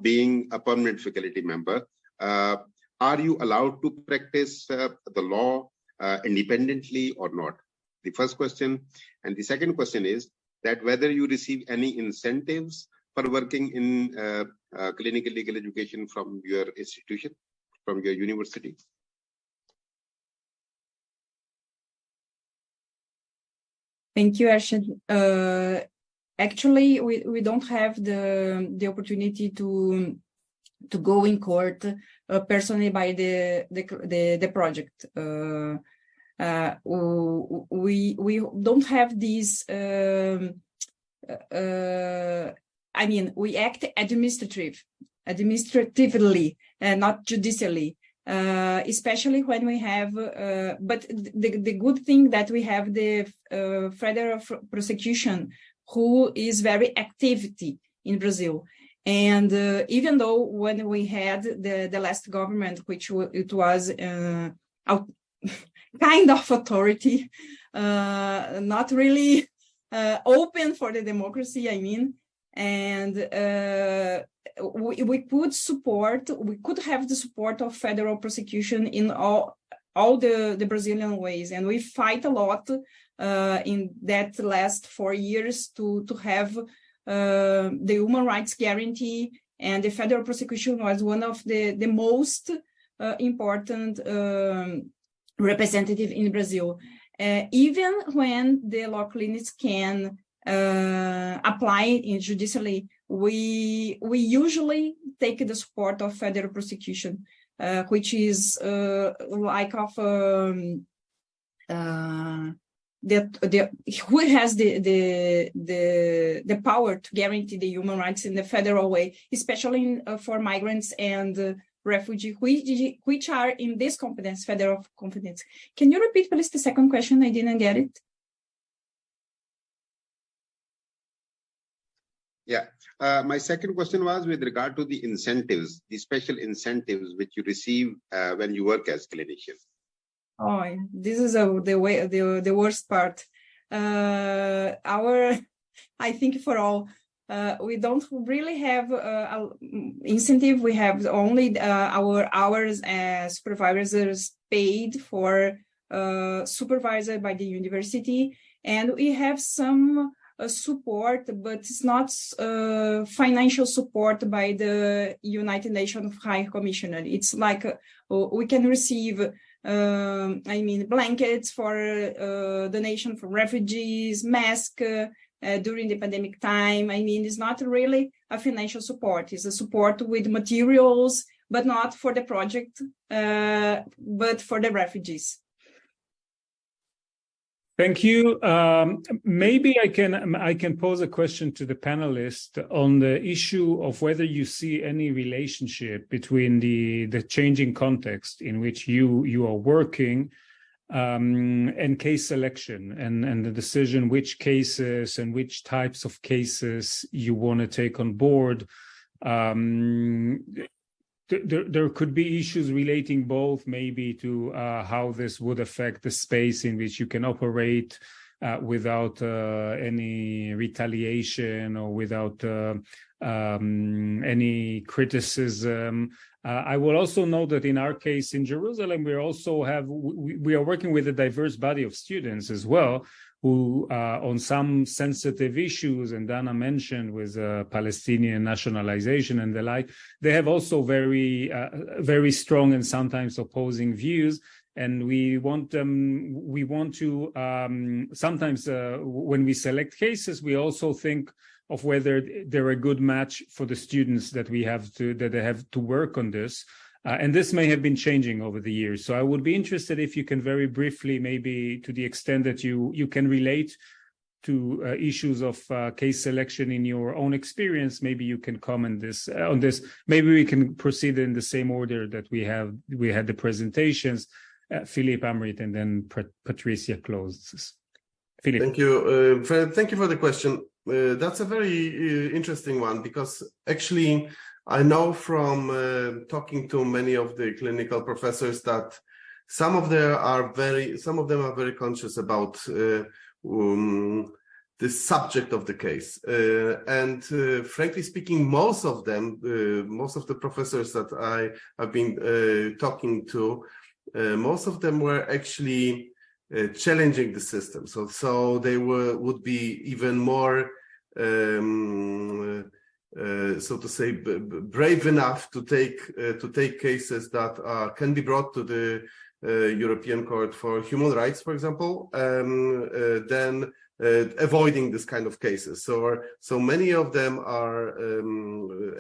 Speaker 9: being a permanent faculty member, are you allowed to practice the law independently or not? The first question. And the second question is that whether you receive any incentives for working in clinical legal education from your institution, from your university.
Speaker 8: Thank you, Arshad. Actually, we don't have the opportunity to go in court personally by the project. We don't have these. I mean, we act administratively, not judicially. Especially when we have, but the good thing that we have the federal prosecution, who is very activity in Brazil. And even though when we had the last government, which it was kind of authority, not really open for the democracy, I mean, and we could have the support of federal prosecution in all the Brazilian ways, and we fight a lot in that last 4 years to have the human rights guarantee, and the federal prosecution was one of the most important representative in Brazil. Even when the law clinics can apply in judicially, we usually take the support of federal prosecution, which is like of who has the power to guarantee the human rights in the federal way, especially for migrants and refugees, which are in this competence, federal competence. Can you repeat, please, the second question? I didn't get it.
Speaker 9: Yeah, my second question was with regard to the incentives, the special incentives which you receive when you work as clinician.
Speaker 8: Oh, this is the worst part. I think for all, we don't really have incentive. We have only our hours as supervisors paid for supervisor by the university, and we have some support, but it's not financial support by the United Nations High Commissioner. It's like we can receive, blankets for donation from refugees, masks during the pandemic time. It's not really a financial support. It's a support with materials, but not for the project, but for the refugees.
Speaker 6: Thank you. Maybe I can pose a question to the panelists on the issue of whether you see any relationship between the changing context in which you are working and case selection and the decision which cases and which types of cases you want to take on board. There could be issues relating both maybe to how this would affect the space in which you can operate without any retaliation or without any criticism. I will also note that in our case in Jerusalem, we are working with a diverse body of students as well, who on some sensitive issues, and Dana mentioned with Palestinian nationalization and the like, they have also very strong and sometimes opposing views. And we want to sometimes when we select cases, we also think of whether they're a good match for the students that they have to work on this. And this may have been changing over the years. So I would be interested if you can very briefly, maybe to the extent that you can relate to issues of case selection in your own experience, maybe you can comment on this. Maybe we can proceed in the same order that we had the presentations. Filip, Amrit, and then Patricia closes. Filip.
Speaker 7: Thank you. Thank you for the question. That's a very interesting one, because actually I know from talking to many of the clinical professors that some of them are very conscious about the subject of the case. And frankly speaking, most of the professors that I have been talking to, most of them were actually challenging the system. So they would be even more, so to say, brave enough to take cases that can be brought to the European Court for Human Rights, for example, than avoiding this kind of cases. So many of them are,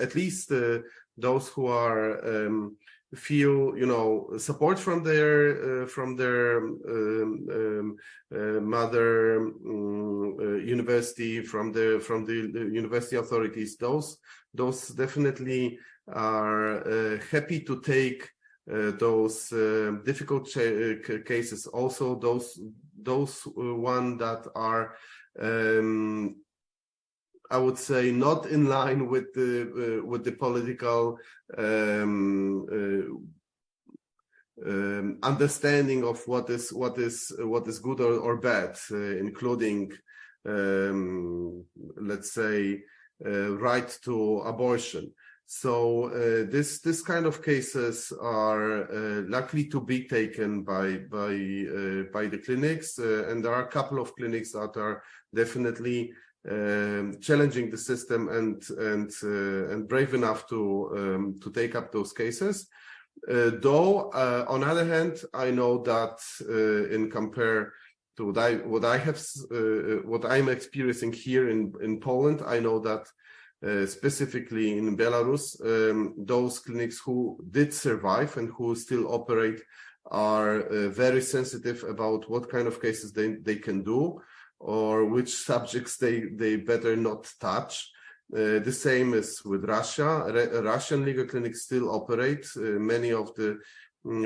Speaker 7: at least those who are feel support from their mother university, from the university authorities. Those definitely are happy to take those difficult cases. Also those one that are I would say not in line with the political understanding of what is good or bad, including let's say right to abortion. So this kind of cases are likely to be taken by the clinics, and there are a couple of clinics that are definitely challenging the system and brave enough to take up those cases. Though on the other hand, I know that in compare to what I'm experiencing here in Poland, I know that specifically in Belarus, those clinics who did survive and who still operate are very sensitive about what kind of cases they can do, or which subjects they better not touch. The same is with Russia. Russian legal clinics still operate. Many of the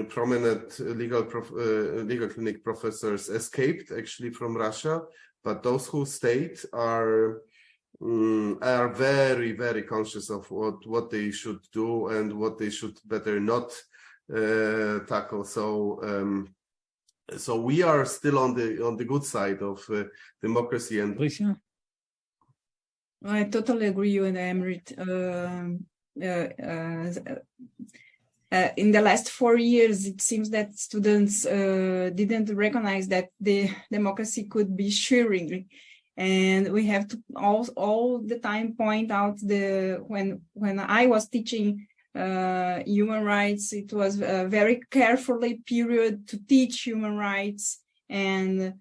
Speaker 7: prominent legal clinic professors escaped actually from Russia, but those who stayed are very, very conscious of what they should do and what they should better not tackle. So we are still on the good side of democracy and.
Speaker 6: Patricia?
Speaker 8: I totally agree with Amrit. In the last 4 years, it seems that students didn't recognize that the democracy could be sharing, and we have to all the time point out when I was teaching human rights, it was a very carefully period to teach human rights and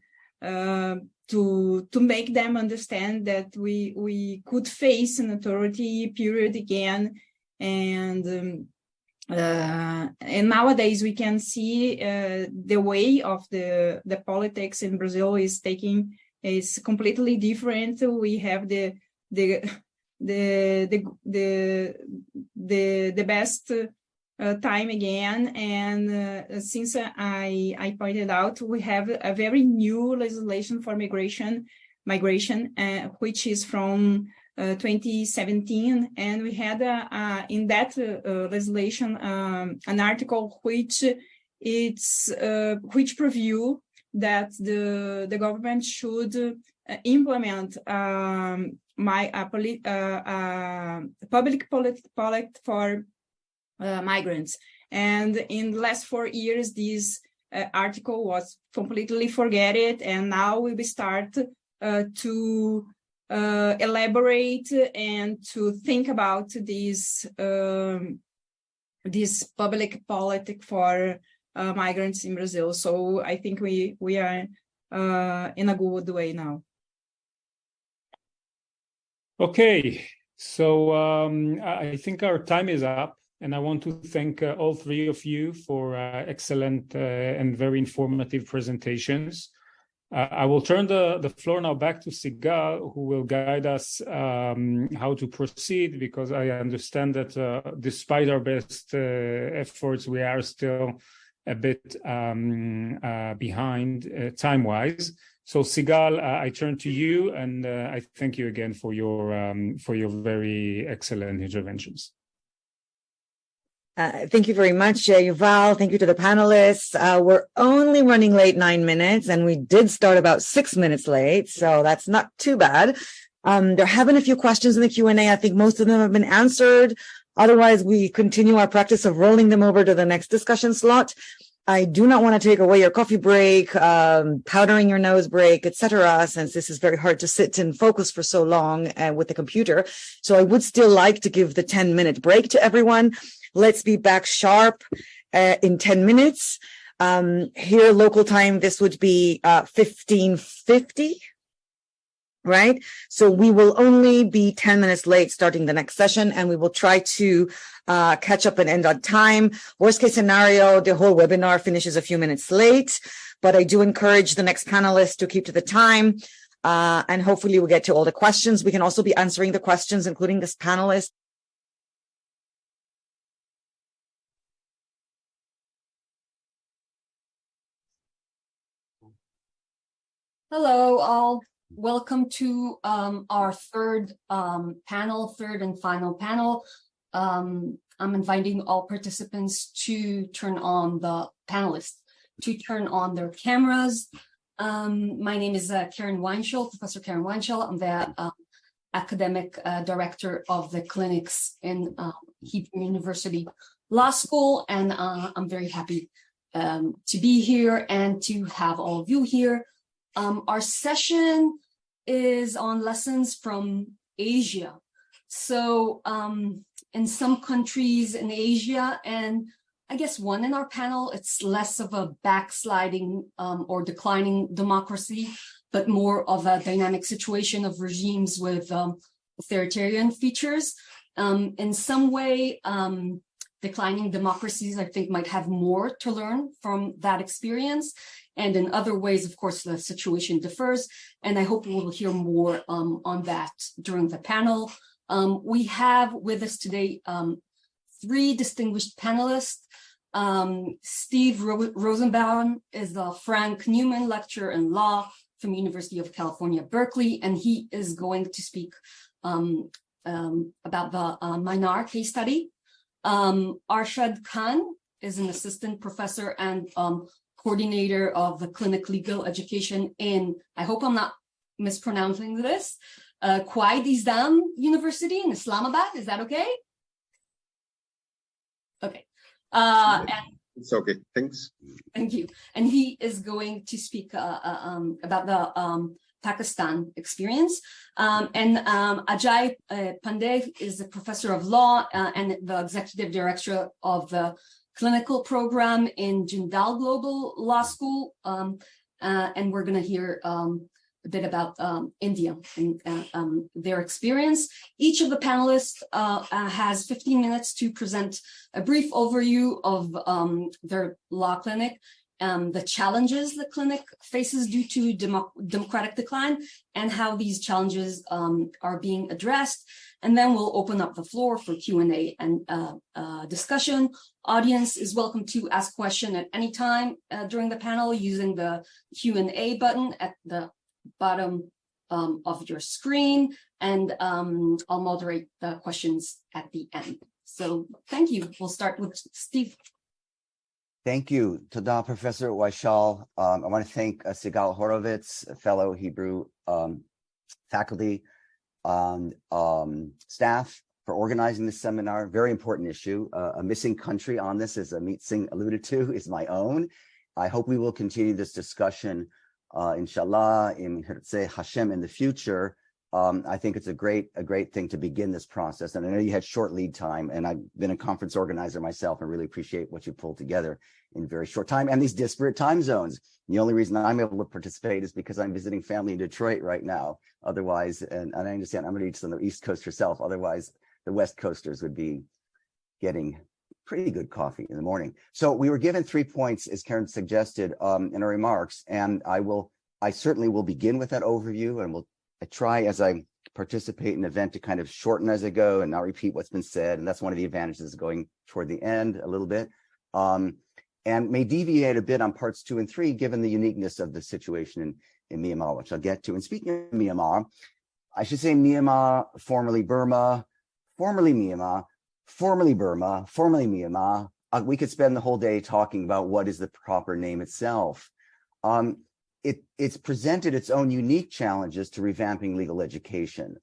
Speaker 8: to make them understand that we could face an authority period again, and nowadays we can see the way of the politics in Brazil is completely different. We have the best time again, and since I pointed out, we have a very new legislation for migration, which is from 2017, and we had in that legislation an article which preview that the government should implement public policy for migrants. And in the last 4 years, this article was completely forgotten, and now we will start to elaborate and to think about this public politic for migrants in Brazil. So I think we are in a good way now.
Speaker 6: Okay, so I think our time is up, and I want to thank all three of you for excellent and very informative presentations. I will turn the floor now back to Sigall, who will guide us how to proceed, because I understand that despite our best efforts, we are still a bit behind time-wise. So Sigall, I turn to you, and I thank you again for your very excellent interventions.
Speaker 2: Thank you very much, Yuval. Thank you to the panelists. We're only running late 9 minutes, and we did start about 6 minutes late, so that's not too bad. There have been a few questions in the Q&A. I think most of them have been answered. Otherwise, we continue our practice of rolling them over to the next discussion slot. I do not want to take away your coffee break, powdering your nose break, etc., since this is very hard to sit and focus for so long with the computer. So I would still like to give the 10-minute break to everyone. Let's be back sharp in 10 minutes. Here, local time, this would be 15:50, right? So we will only be 10 minutes late starting the next session, and we will try to catch up and end on time. Worst case scenario, the whole webinar finishes a few minutes late, but I do encourage the next panelists to keep to the time, and hopefully we'll get to all the questions. We can also be answering the questions, including this panelist.
Speaker 10: Hello, all. Welcome to our third and final panel. I'm inviting all participants to turn on their cameras. My name is Keren Weinshall, Professor Keren Weinshall. I'm the academic director of the clinics in Hebrew University Law School, and I'm very happy to be here and to have all of you here. Our session is on lessons from Asia. So in some countries in Asia, and I guess one in our panel, it's less of a backsliding or declining democracy, but more of a dynamic situation of regimes with authoritarian features. In some way, declining democracies, I think, might have more to learn from that experience. And in other ways, of course, the situation differs. And I hope we'll hear more on that during the panel. We have with us today three distinguished panelists. Steve Rosenbaum is the Frank Newman Lecturer in Law from University of California, Berkeley, and he is going to speak about the Myanmar case study. Arshad Khan is an assistant professor and coordinator of the clinic legal education in, I hope I'm not mispronouncing this, Quaid-i-Azam University in Islamabad. Is that okay? Okay.
Speaker 9: It's okay. Thanks.
Speaker 10: Thank you. And he is going to speak about the Pakistan experience. And Ajay Pandey is a professor of law and the executive director of the clinical program in Jindal Global Law School. And we're going to hear a bit about India and their experience. Each of the panelists has 15 minutes to present a brief overview of their law clinic, the challenges the clinic faces due to democratic decline, and how these challenges are being addressed. And then we'll open up the floor for Q&A and discussion. Audience is welcome to ask question at any time during the panel using the Q&A button at the bottom of your screen, and I'll moderate the questions at the end. So thank you. We'll start with Steve.
Speaker 5: Thank you, Toda, Professor Weinshall. I want to thank Sigall Horovitz, a fellow Hebrew faculty staff, for organizing this seminar. Very important issue. A missing country on this, as Amit Singh alluded to, is my own. I hope we will continue this discussion, inshallah, in Hashem in the future. I think it's a great thing to begin this process. And I know you had short lead time, and I've been a conference organizer myself and really appreciate what you pulled together in very short time and these disparate time zones. The only reason I'm able to participate is because I'm visiting family in Detroit right now. Otherwise, and I understand I'm going to be on the East Coast herself. Otherwise, the West Coasters would be getting pretty good coffee in the morning. So we were given 3 points, as Keren suggested, in our remarks, and I certainly will begin with that overview, and I try as I participate in the event to kind of shorten as I go and not repeat what's been said. And that's one of the advantages of going toward the end a little bit. And may deviate a bit on parts 2 and 3, given the uniqueness of the situation in Myanmar, which I'll get to. And speaking of Myanmar, I should say Myanmar, formerly Burma, formerly Myanmar, formerly Burma, formerly Myanmar. We could spend the whole day talking about what is the proper name itself. It's presented its own unique challenges to revamping legal education.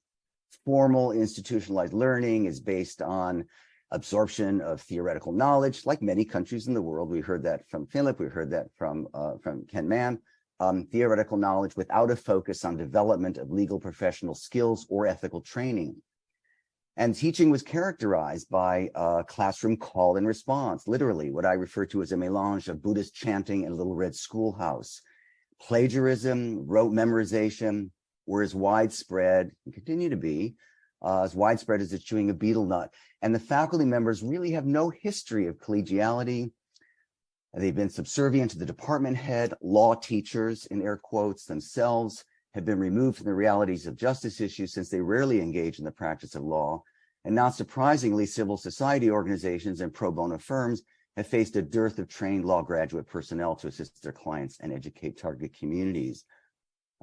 Speaker 5: Formal institutionalized learning is based on absorption of theoretical knowledge, like many countries in the world. We heard that from Filip, we heard that from Ken Mann. Theoretical knowledge without a focus on development of legal professional skills or ethical training. And teaching was characterized by classroom call and response, literally what I refer to as a melange of Buddhist chanting and Little Red Schoolhouse. Plagiarism, rote memorization were as widespread, and continue to be, as widespread as the chewing of betel nut. And the faculty members really have no history of collegiality. They've been subservient to the department head. Law teachers, in air quotes, themselves have been removed from the realities of justice issues since they rarely engage in the practice of law. And not surprisingly, civil society organizations and pro bono firms have faced a dearth of trained law graduate personnel to assist their clients and educate target communities.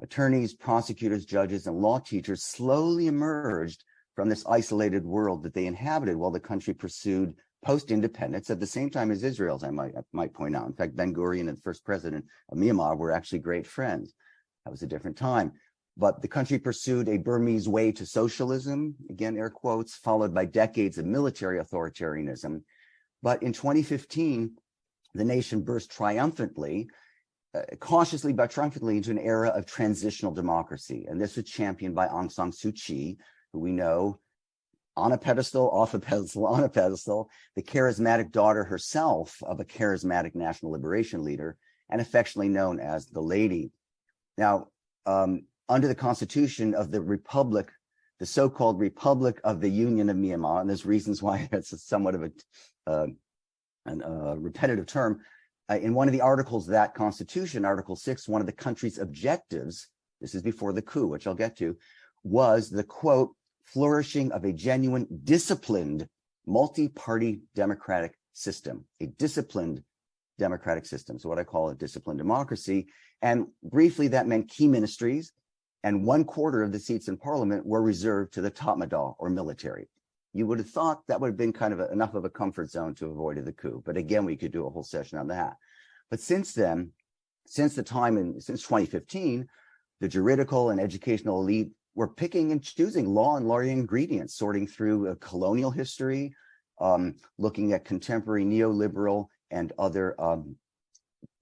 Speaker 5: Attorneys, prosecutors, judges, and law teachers slowly emerged from this isolated world that they inhabited while the country pursued post-independence at the same time as Israel, as I might point out. In fact, Ben-Gurion and the first president of Myanmar were actually great friends. That was a different time. But the country pursued a Burmese way to socialism, again, air quotes, followed by decades of military authoritarianism. But in 2015, the nation burst triumphantly, cautiously but triumphantly, into an era of transitional democracy. And this was championed by Aung San Suu Kyi, who we know on a pedestal, off a pedestal, on a pedestal, the charismatic daughter herself of a charismatic national liberation leader, and affectionately known as the Lady. Now, under the constitution of the Republic, the so-called Republic of the Union of Myanmar, and there's reasons why it's somewhat of a repetitive term, in one of the articles of that constitution, Article 6, one of the country's objectives, this is before the coup, which I'll get to, was the, quote, flourishing of a genuine, disciplined, multi-party democratic system, a disciplined democratic system. So what I call a disciplined democracy. And briefly, that meant key ministries, and 1/4 of the seats in parliament were reserved to the Tatmadaw, or military. You would have thought that would have been kind of enough of a comfort zone to avoid the coup. But again, we could do a whole session on that. But since then, since 2015, the juridical and educational elite were picking and choosing law and lawyer ingredients, sorting through colonial history, looking at contemporary neoliberal and other,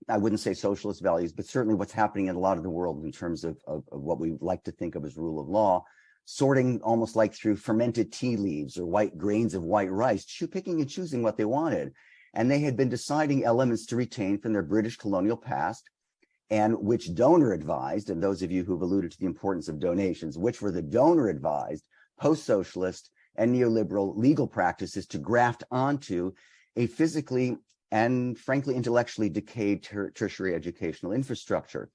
Speaker 5: I wouldn't say socialist values, but certainly what's happening in a lot of the world in terms of what we like to think of as rule of law, sorting almost like through fermented tea leaves or white grains of white rice, picking and choosing what they wanted. And they had been deciding elements to retain from their British colonial past, and which donor advised, and those of you who've alluded to the importance of donations, which were the donor advised, post-socialist and neoliberal legal practices to graft onto a physically and frankly intellectually decayed tertiary educational infrastructure.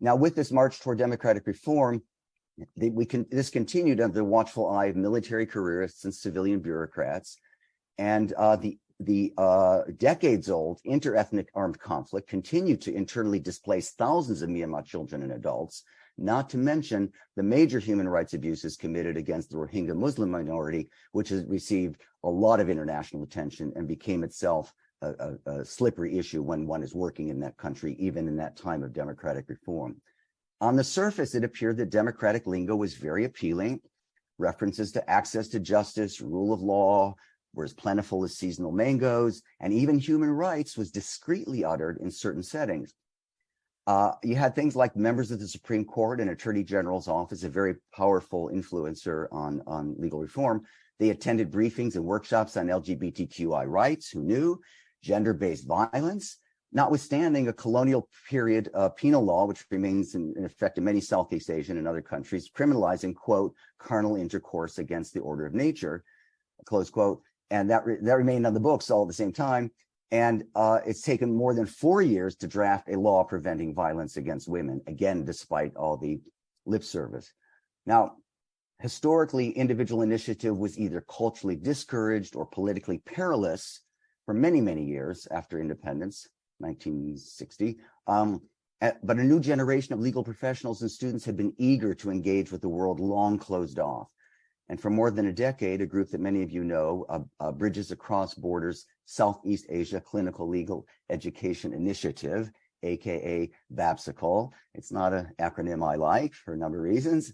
Speaker 5: Now, with this march toward democratic reform, this continued under the watchful eye of military careerists and civilian bureaucrats, and the decades-old inter-ethnic armed conflict continued to internally displace thousands of Myanmar children and adults, not to mention the major human rights abuses committed against the Rohingya Muslim minority, which has received a lot of international attention and became itself a slippery issue when one is working in that country, even in that time of democratic reform. On the surface, it appeared that democratic lingo was very appealing. References to access to justice, rule of law, were as plentiful as seasonal mangoes, and even human rights was discreetly uttered in certain settings. You had things like members of the Supreme Court and Attorney General's office, a very powerful influencer on legal reform. They attended briefings and workshops on LGBTQI rights, who knew, gender-based violence, notwithstanding a colonial period penal law, which remains in effect in many Southeast Asian and other countries, criminalizing, quote, carnal intercourse against the order of nature, close quote. And that remained on the books all at the same time. And it's taken more than 4 years to draft a law preventing violence against women, again, despite all the lip service. Now, historically, individual initiative was either culturally discouraged or politically perilous for many, many years after independence, 1960. But a new generation of legal professionals and students had been eager to engage with the world long closed off. And for more than a decade, a group that many of you know, Bridges Across Borders Southeast Asia Clinical Legal Education Initiative, aka BAPSICLE. It's not an acronym I like for a number of reasons.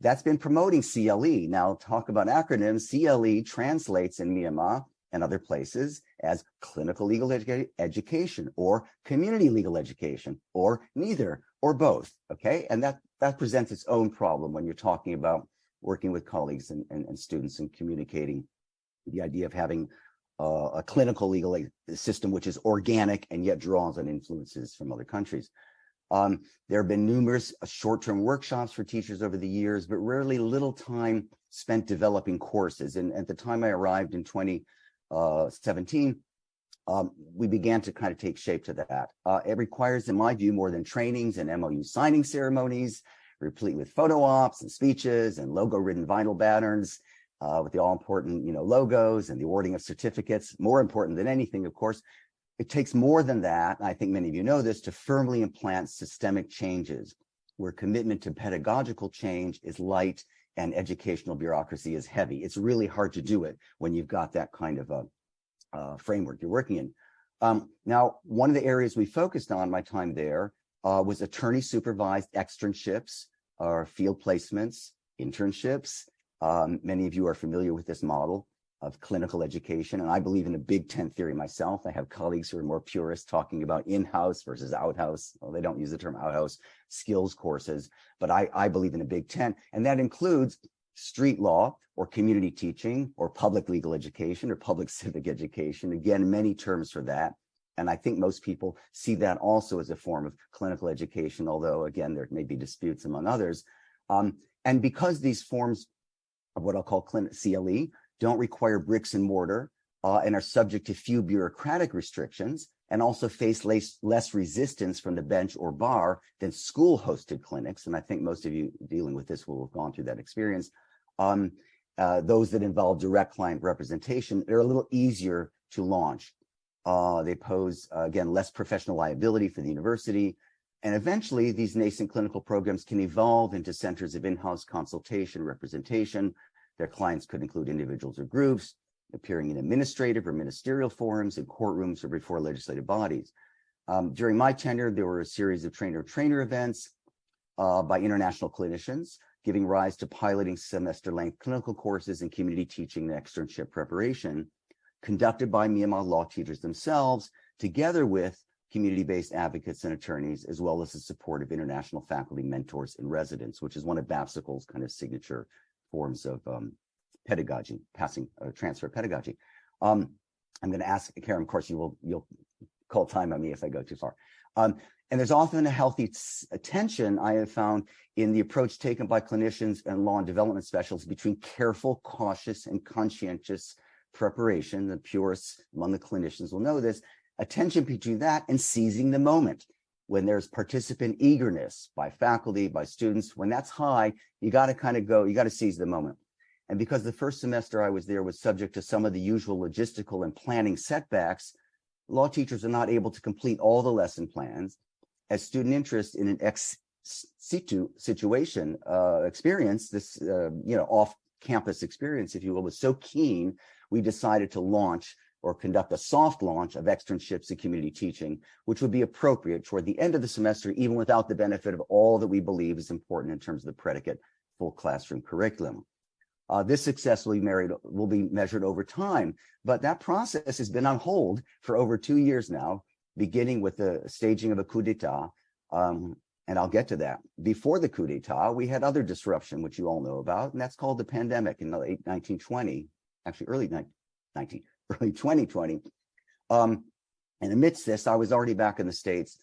Speaker 5: That's been promoting CLE. Now, talk about acronyms. CLE translates in Myanmar and other places as clinical legal education or community legal education or neither or both. Okay, and that presents its own problem when you're talking about working with colleagues and students and communicating the idea of having a clinical legal system which is organic and yet draws on influences from other countries. There have been numerous short-term workshops for teachers over the years, but rarely little time spent developing courses. And at the time I arrived in 2017, we began to kind of take shape to that. It requires, in my view, more than trainings and MOU signing ceremonies, replete with photo ops and speeches and logo-ridden vinyl patterns with the all-important, logos and the awarding of certificates. More important than anything, of course, it takes more than that, and I think many of you know this, to firmly implant systemic changes where commitment to pedagogical change is light and educational bureaucracy is heavy. It's really hard to do it when you've got that kind of a framework you're working in. Now, one of the areas we focused on my time there was attorney-supervised externships or field placements, internships. Many of you are familiar with this model of clinical education, and I believe in a big tent theory myself. I have colleagues who are more purists talking about in-house versus out-house. Well, they don't use the term out-house skills courses, but I believe in a big tent, and that includes street law or community teaching or public legal education or public civic education. Again, many terms for that. And I think most people see that also as a form of clinical education, although, again, there may be disputes among others. And because these forms of what I'll call CLE don't require bricks and mortar and are subject to few bureaucratic restrictions and also face less resistance from the bench or bar than school-hosted clinics, and I think most of you dealing with this will have gone through that experience, those that involve direct client representation, they're a little easier to launch. They pose, again, less professional liability for the university. And eventually, these nascent clinical programs can evolve into centers of in-house consultation, representation. Their clients could include individuals or groups, appearing in administrative or ministerial forums, in courtrooms, or before legislative bodies. During my tenure, there were a series of trainer-trainer events by international clinicians, giving rise to piloting semester-length clinical courses in community teaching and externship preparation, conducted by Myanmar law teachers themselves, together with community-based advocates and attorneys, as well as the support of international faculty mentors in residence, which is one of BAPSICLE's kind of signature forms of pedagogy, transfer pedagogy. I'm going to ask Keren, of course, you'll call time on me if I go too far. And there's often a healthy tension I have found in the approach taken by clinicians and law and development specialists between careful, cautious, and conscientious preparation. The purists among the clinicians will know this, a tension between that and seizing the moment. When there's participant eagerness by faculty, by students, when that's high, you got to kind of go, you got to seize the moment. And because the first semester I was there was subject to some of the usual logistical and planning setbacks, law teachers are not able to complete all the lesson plans, as student interest in an ex situ situation experience, this off-campus experience, if you will, was so keen, we decided to launch or conduct a soft launch of externships in community teaching, which would be appropriate toward the end of the semester, even without the benefit of all that we believe is important in terms of the predicate full classroom curriculum. This success will be measured over time, but that process has been on hold for over 2 years now, beginning with the staging of a coup d'etat, and I'll get to that. Before the coup d'etat, we had other disruption, which you all know about, and that's called the pandemic in the late 1920, actually early 2020. And amidst this, I was already back in the States,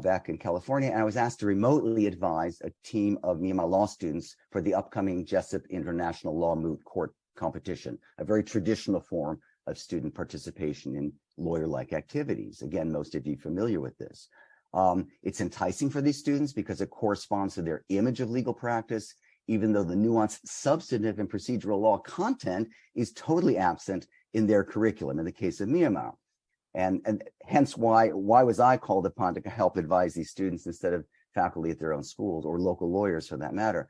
Speaker 5: back in California, and I was asked to remotely advise a team of Myanmar law students for the upcoming Jessup International Law Moot Court competition, a very traditional form of student participation in lawyer-like activities. Again, most of you familiar with this. It's enticing for these students because it corresponds to their image of legal practice, even though the nuanced substantive and procedural law content is totally absent in their curriculum in the case of Myanmar. And hence why was I called upon to help advise these students instead of faculty at their own schools or local lawyers for that matter.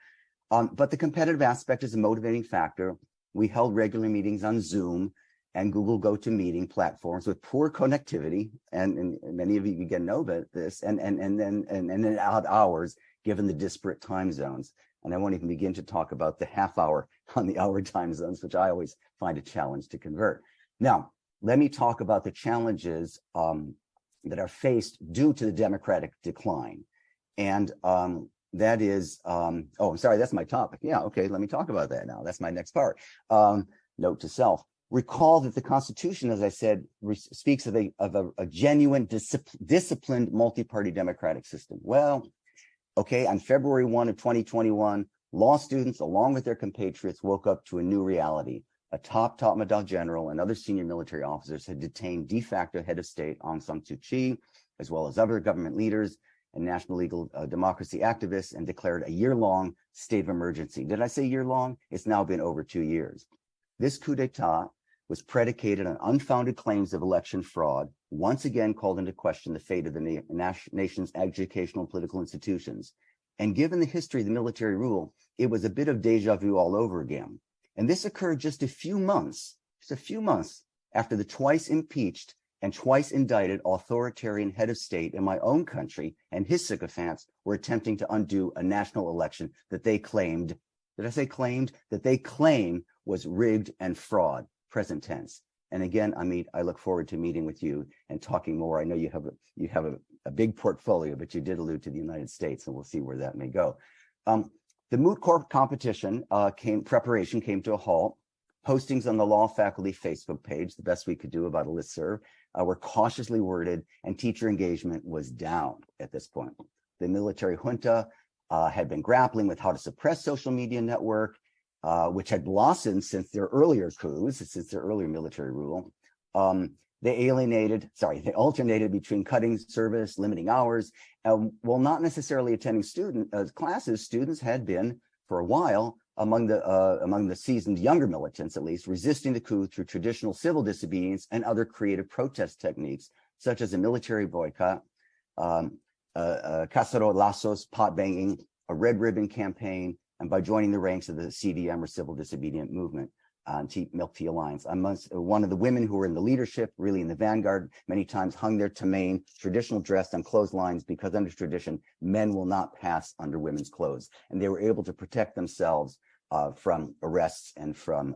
Speaker 5: But the competitive aspect is a motivating factor. We held regular meetings on Zoom and Google GoToMeeting platforms with poor connectivity, and many of you again know about this, and in odd hours given the disparate time zones. And I won't even begin to talk about the half hour on the hour time zones, which I always find a challenge to convert. Now, let me talk about the challenges that are faced due to the democratic decline. And that is, oh, I'm sorry, that's my topic. Yeah, okay, let me talk about that now. That's my next part. Note to self. Recall that the Constitution, as I said, speaks of a genuine, disciplined, multi-party democratic system. Well, okay, on February 1 of 2021, law students, along with their compatriots, woke up to a new reality. A top Madal General and other senior military officers had detained de facto head of state Aung San Suu Kyi, as well as other government leaders and national legal democracy activists, and declared a year-long state of emergency. Did I say year-long? It's now been over 2 years. This coup d'etat was predicated on unfounded claims of election fraud, once again called into question the fate of the nation's educational and political institutions. And given the history of the military rule, it was a bit of deja vu all over again. And this occurred just a few months after the twice impeached and twice indicted authoritarian head of state in my own country and his sycophants were attempting to undo a national election that they claimed, did I say claimed? That they claim was rigged and fraud, present tense. And again, I look forward to meeting with you and talking more. I know you have a big portfolio, but you did allude to the United States, and we'll see where that may go. The moot court competition preparation came to a halt. Postings on the law faculty Facebook page, the best we could do about a listserv, were cautiously worded, and teacher engagement was down at this point. The military junta had been grappling with how to suppress social media network, which had blossomed since their earlier coups, since their earlier military rule. They alternated between cutting service, limiting hours, while not necessarily attending classes. Students had been, for a while, among the seasoned younger militants, at least, resisting the coup through traditional civil disobedience and other creative protest techniques, such as a military boycott, casero lazos, pot banging, a red ribbon campaign, and by joining the ranks of the CDM or Civil Disobedient Movement. Milk Tea Alliance. I'm one of the women who were in the leadership, really in the vanguard, many times hung their tamane, traditional dress on clotheslines, because under tradition, men will not pass under women's clothes. And they were able to protect themselves from arrests and from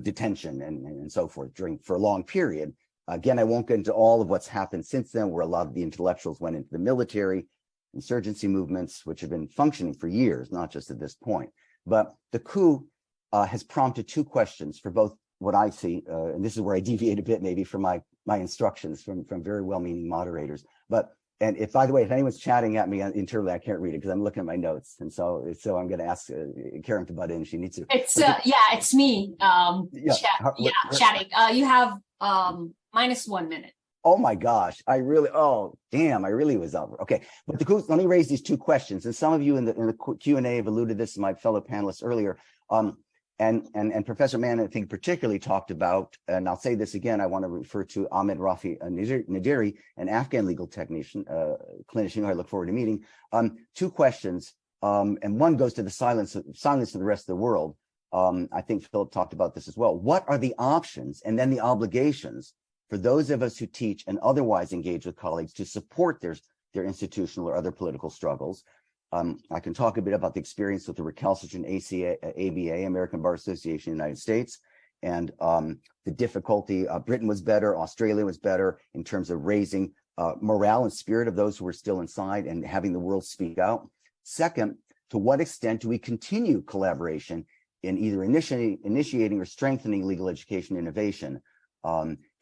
Speaker 5: detention and so forth for a long period. Again, I won't get into all of what's happened since then, where a lot of the intellectuals went into the military, insurgency movements, which have been functioning for years, not just at this point. But the coup has prompted two questions for both what I see, and this is where I deviate a bit maybe from my instructions from very well-meaning moderators. And if, by the way, if anyone's chatting at me internally, I can't read it because I'm looking at my notes. And so I'm going to ask Keren to butt in if she needs to.
Speaker 10: It's it's me chatting. You have -1 minute.
Speaker 5: Oh my gosh, I really was over. Okay, but let me raise these two questions. And some of you in the Q&A have alluded to this, my fellow panelists earlier. And Professor Mann, I think, particularly talked about, and I'll say this again, I want to refer to Ahmed Rafi Nadiri, an Afghan legal technician, clinician who I look forward to meeting. Two questions, and one goes to the silence of the rest of the world. I think Filip talked about this as well. What are the options and then the obligations for those of us who teach and otherwise engage with colleagues to support their institutional or other political struggles? I can talk a bit about the experience with the recalcitrant ABA, American Bar Association in the United States, and the difficulty. Britain was better, Australia was better in terms of raising morale and spirit of those who were still inside and having the world speak out. Second, to what extent do we continue collaboration in either initiating or strengthening legal education innovation,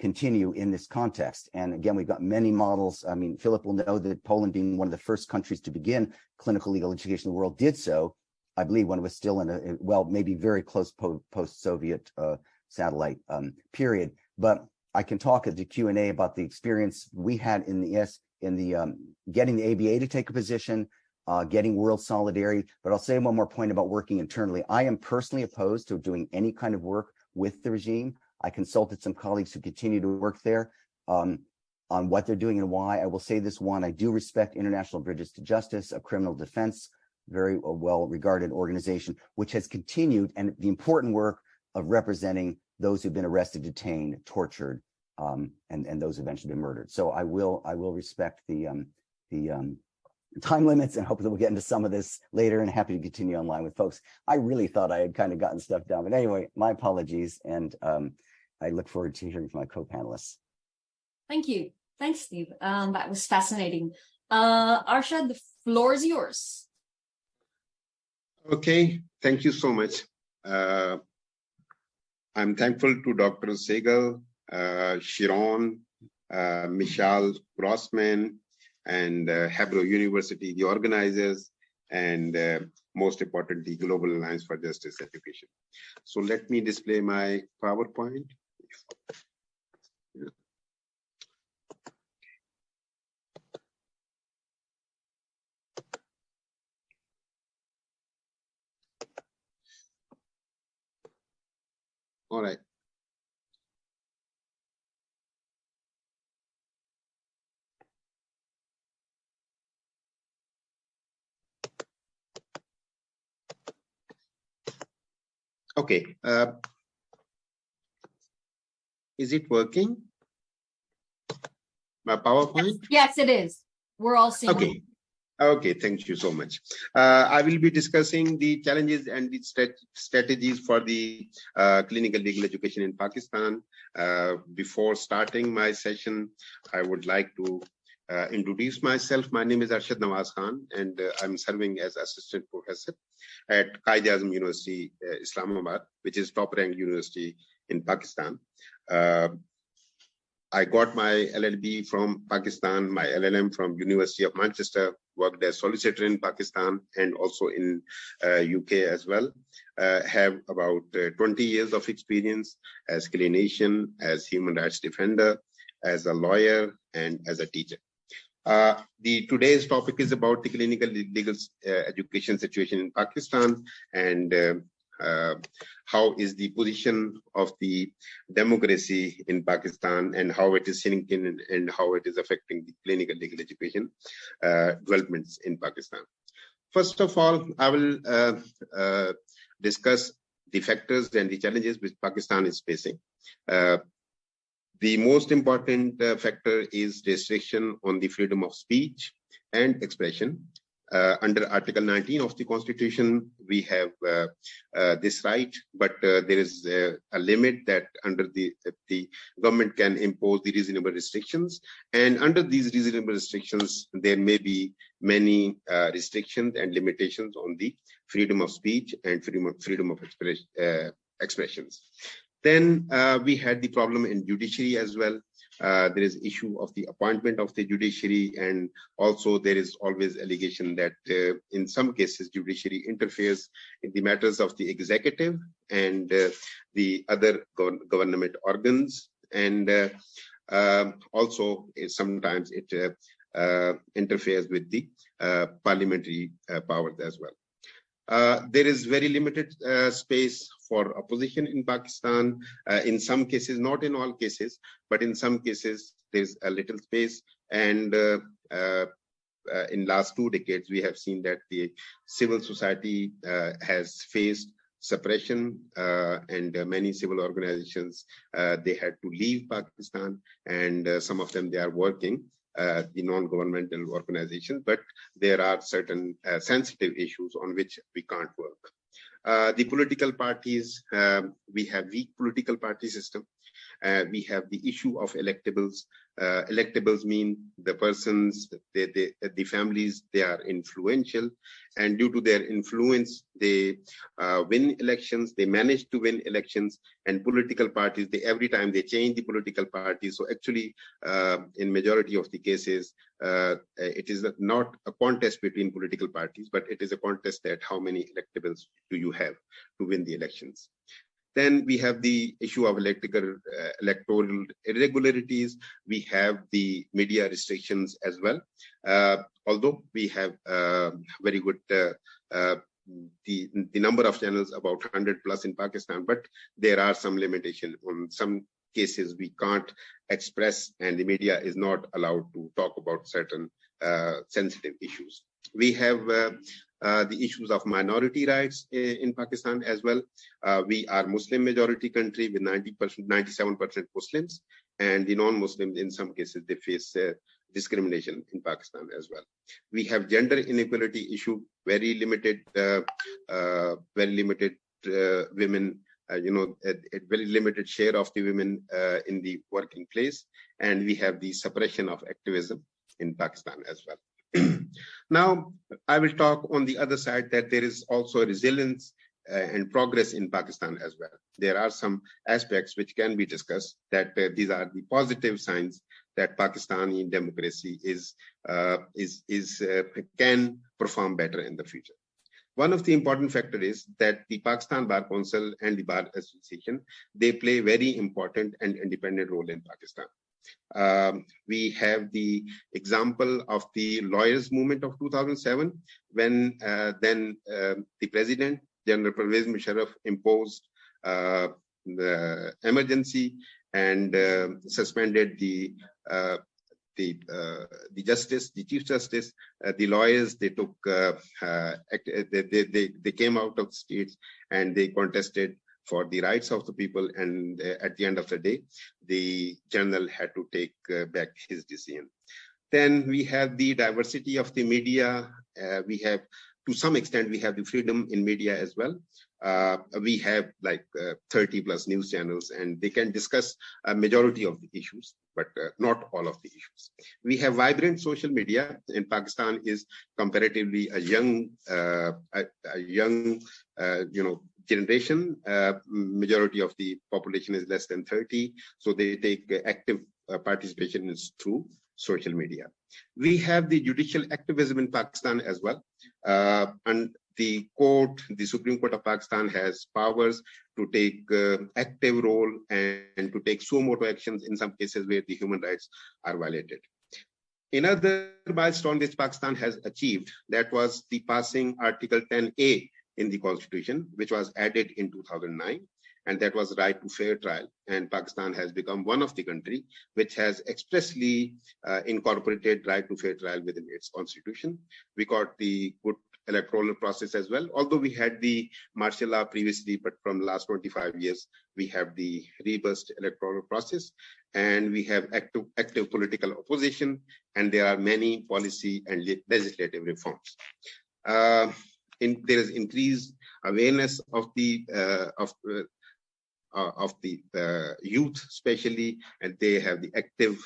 Speaker 5: continue in this context? And again, we've got many models. I mean, Filip will know that Poland, being one of the first countries to begin clinical legal education in the world, did so, I believe, when it was still in a, well, maybe very close post-Soviet satellite period. But I can talk at the Q&A about the experience we had in the getting the ABA to take a position, getting world solidarity. But I'll say one more point about working internally. I am personally opposed to doing any kind of work with the regime. I consulted some colleagues who continue to work there on what they're doing and why. I will say this one: I do respect International Bridges to Justice, a criminal defense, very well-regarded organization, which has continued, and the important work of representing those who've been arrested, detained, tortured, and those eventually been murdered. So I will respect the time limits, and hope that we'll get into some of this later, and happy to continue online with folks. I really thought I had kind of gotten stuff down, but anyway, my apologies, and I look forward to hearing from my co-panelists.
Speaker 10: Thank you. Thanks, Steve. That was fascinating. Arshad, the floor is yours.
Speaker 9: Okay, thank you so much. I'm thankful to Dr. Sigall, Shiran, Michal Grossman, and Hebrew University, the organizers, and most importantly, Global Alliance for Justice Education. So let me display my PowerPoint. All right. Okay. Is it working? My PowerPoint?
Speaker 10: Yes, it is. We're all seeing
Speaker 9: Okay.
Speaker 10: it.
Speaker 9: Okay, thank you so much. I will be discussing the challenges and the strategies for the clinical legal education in Pakistan. Before starting my session, I would like to introduce myself. My name is Arshad Nawaz Khan, and I'm serving as assistant professor at Quaid-i-Azam University, Islamabad, which is top-ranked university in Pakistan. I got my LLB from Pakistan, my LLM from University of Manchester, worked as solicitor in Pakistan and also in UK as well. Have about 20 years of experience as clinician, as human rights defender, as a lawyer, and as a teacher. Today's topic is about the clinical legal education situation in Pakistan, and how is the position of the democracy in Pakistan, and how it is sinking and how it is affecting the clinical legal education developments in Pakistan. First of all, I will discuss the factors and the challenges which Pakistan is facing. The most important factor is restriction on the freedom of speech and expression. Under Article 19 of the Constitution, we have this right, but there is a limit that under the government can impose the reasonable restrictions. And under these reasonable restrictions, there may be many restrictions and limitations on the freedom of speech and freedom of expressions. Then we had the problem in judiciary as well. There is issue of the appointment of the judiciary, and also there is always allegation that in some cases judiciary interferes in the matters of the executive and the other government organs, and also sometimes it interferes with the parliamentary powers as well. There is very limited space for opposition in Pakistan. In some cases, not in all cases, but in some cases, there's a little space. And in last 2 decades, we have seen that the civil society has faced suppression, and many civil organizations, they had to leave Pakistan, and some of them, they are working the non-governmental organizations, but there are certain sensitive issues on which we can't work. The political parties, we have weak political party system. We have the issue of electables. Electables mean the persons, the families, they are influential, and due to their influence, they win elections, they manage to win elections, and political parties, every time they change the political party. So actually, in majority of the cases, it is not a contest between political parties, but it is a contest at how many electables do you have to win the elections. Then we have the issue of electoral irregularities. We have the media restrictions as well. Although we have very good, the number of channels about 100 plus in Pakistan, but there are some limitations. On some cases we can't express, and the media is not allowed to talk about certain sensitive issues. We have the issues of minority rights in Pakistan as well. We are Muslim majority country with 97% Muslims, and the non-Muslims in some cases they face discrimination in Pakistan as well. We have gender inequality issue, very limited women, a very limited share of the women in the working place, and we have the suppression of activism in Pakistan as well. Now, I will talk on the other side that there is also resilience and progress in Pakistan as well. There are some aspects which can be discussed that these are the positive signs that Pakistani democracy can perform better in the future. One of the important factors is that the Pakistan Bar Council and the Bar Association, they play very important and independent role in Pakistan. We have the example of the lawyers movement of 2007, when then the president, General Pervez Musharraf, imposed the emergency and suspended the justice, the chief justice. The lawyers, they took, they came out of the states and they contested for the rights of the people, and at the end of the day, the general had to take back his decision. Then we have the diversity of the media. We have, to some extent, we have the freedom in media as well. We have like 30 plus news channels, and they can discuss a majority of the issues, but not all of the issues. We have vibrant social media. In Pakistan is comparatively a young, generation. Majority of the population is less than 30, so they take active participation through social media. We have the judicial activism in Pakistan as well, and the Supreme Court of Pakistan has powers to take active role and to take suo motu actions in some cases where the human rights are violated. Another milestone which Pakistan has achieved, that was the passing Article 10A in the Constitution, which was added in 2009, and that was right to fair trial. And Pakistan has become one of the countries which has expressly incorporated right to fair trial within its constitution. We got the good electoral process as well, although we had the martial law previously, but from the last 25 years, we have the robust electoral process, and we have active political opposition, and there are many policy and legislative reforms. There is increased awareness of the youth, especially, and they have the active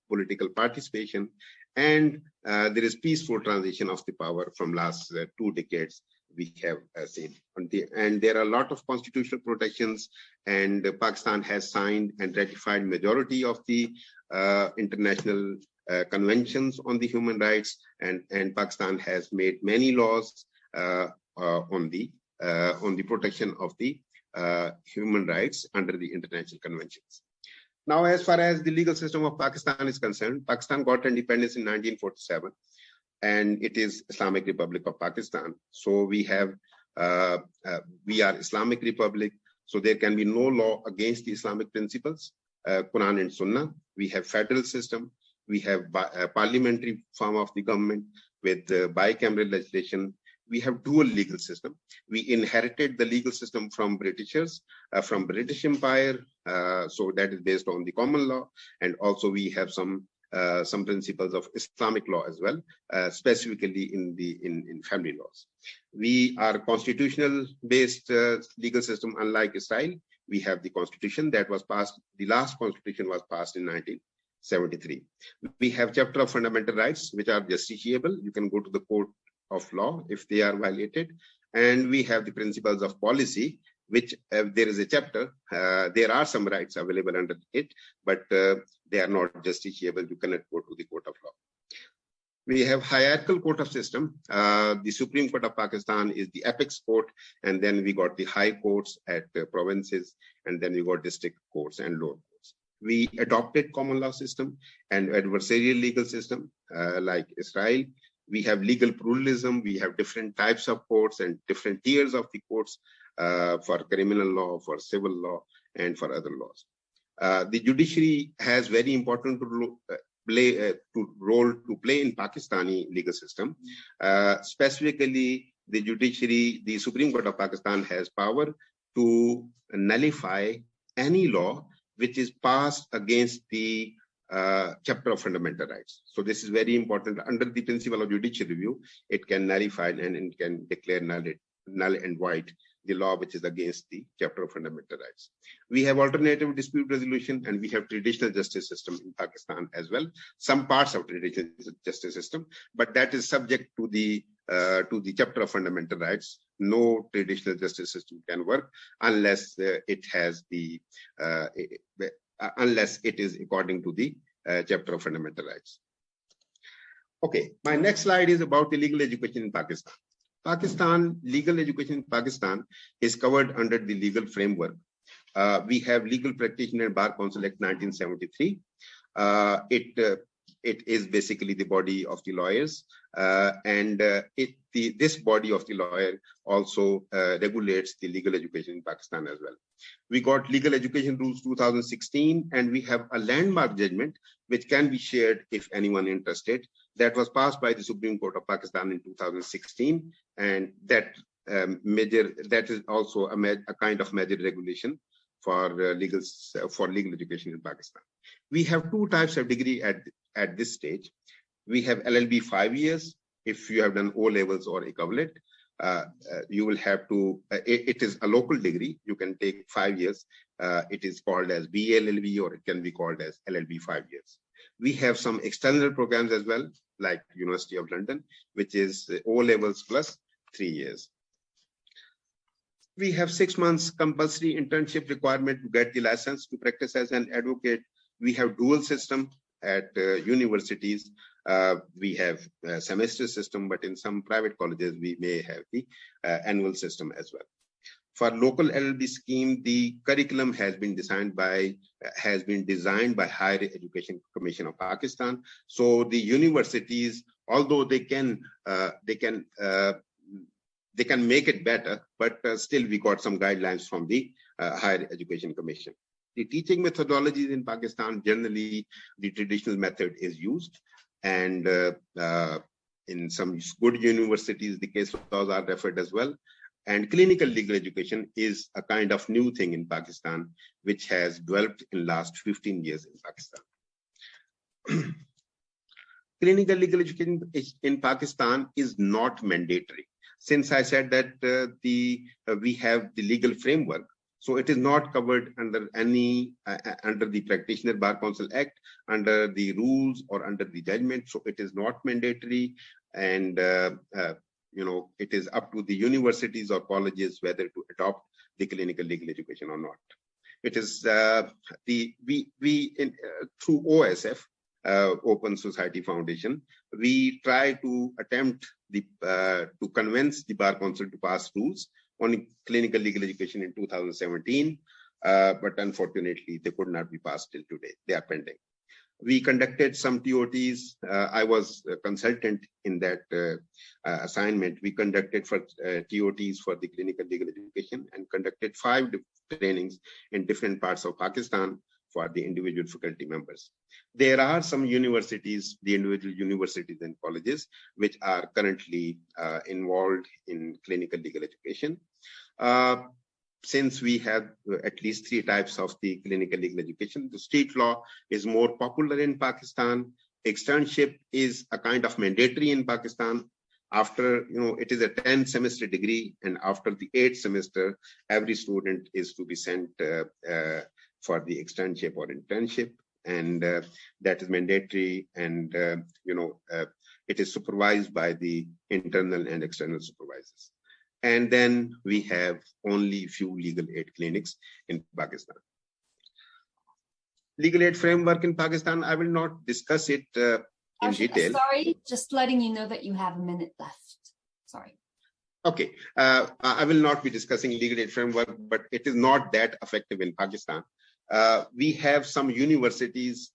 Speaker 9: political participation, and there is peaceful transition of the power from last 2 decades we have seen. And there are a lot of constitutional protections, and Pakistan has signed and ratified majority of the international conventions on the human rights, and Pakistan has made many laws on the protection of the human rights under the international conventions. Now, as far as the legal system of Pakistan is concerned, Pakistan got independence in 1947, and it is Islamic Republic of Pakistan. So we have, we are Islamic Republic, so there can be no law against the Islamic principles, Quran and Sunnah. We have federal system. We have a parliamentary form of the government with bicameral legislation. We have dual legal system. We inherited the legal system from Britishers, from British Empire, so that is based on the common law, and also we have some some principles of Islamic law as well, specifically in family laws. We are constitutional-based legal system, unlike Israel. We have the constitution that was passed. The last constitution was passed in 1973. We have chapter of fundamental rights, which are justiciable. You can go to the court of law if they are violated. And we have the principles of policy, which there is a chapter. There are some rights available under it, but they are not justiciable. You cannot go to the court of law. We have hierarchical court of system. The Supreme Court of Pakistan is the apex court, and then we got the high courts at provinces, and then we got district courts and lower courts. We adopted common law system and adversarial legal system like Israel. We have legal pluralism. We have different types of courts and different tiers of the courts for criminal law, for civil law, and for other laws. The judiciary has very important role to play in Pakistani legal system. Specifically, the judiciary, the Supreme Court of Pakistan has power to nullify any law which is passed against the chapter of fundamental rights. So this is very important. Under the principle of judicial review, it can nullify and it can declare null and void the law which is against the chapter of fundamental rights. We have alternative dispute resolution, and we have traditional justice system in Pakistan as well. Some parts of traditional justice system, but that is subject to the chapter of fundamental rights. No traditional justice system can work unless it has the unless it is according to the chapter of fundamental rights. Okay, my next slide is about the legal education in Pakistan. Legal education in Pakistan is covered under the legal framework. We have Legal Practitioner Bar Council Act 1973. It is basically the body of the lawyers, and this body of the lawyer also regulates the legal education in Pakistan as well. We got Legal Education Rules 2016, and we have a landmark judgment which can be shared if anyone interested. That was passed by the Supreme Court of Pakistan in 2016, and that is also a kind of major regulation for legal education in Pakistan. We have two types of degree at this stage. We have LLB 5 years. If you have done O levels or equivalent, you will have to. It is a local degree. You can take 5 years. It is called as BLLB, or it can be called as LLB 5 years. We have some external programs as well, like University of London, which is O levels plus 3 years. We have 6 months compulsory internship requirement to get the license to practice as an advocate. We have dual system at universities. We have a semester system, but in some private colleges, we may have the annual system as well. For local LLB scheme, the curriculum has been designed by Higher Education Commission of Pakistan. So the universities, although they can make it better, but still we got some guidelines from the Higher Education Commission. The teaching methodologies in Pakistan, generally the traditional method is used, and in some good universities, the case laws are referred as well. And clinical legal education is a kind of new thing in Pakistan, which has developed in last 15 years in Pakistan. Clinical legal education in Pakistan is not mandatory. Since I said that we have the legal framework, so it is not covered under under the Practitioner Bar Council Act, under the rules, or under the judgment. So it is not mandatory, and it is up to the universities or colleges whether to adopt the clinical legal education or not. It is through OSF, Open Society Foundation, we try to attempt to convince the Bar Council to pass rules on clinical legal education in 2017, but unfortunately they could not be passed till today. They are pending. We conducted some TOTs. I was a consultant in that assignment. We conducted for TOTs for the clinical legal education and conducted 5 trainings in different parts of Pakistan for the individual faculty members. There are some universities, the individual universities and colleges, which are currently involved in clinical legal education. since we have at least 3 types of the clinical legal education, the state law is more popular in Pakistan. Externship is a kind of mandatory in Pakistan. After, it is a 10 semester degree, and after the 8th semester, every student is to be sent for the externship or internship, and that is mandatory, and it is supervised by the internal and external supervisors. And then we have only few legal aid clinics in Pakistan. Legal aid framework in Pakistan, I will not discuss it in detail.
Speaker 10: Sorry, just letting you know that you have a minute left. Sorry.
Speaker 9: Okay, I will not be discussing legal aid framework, but it is not that effective in Pakistan. We have some universities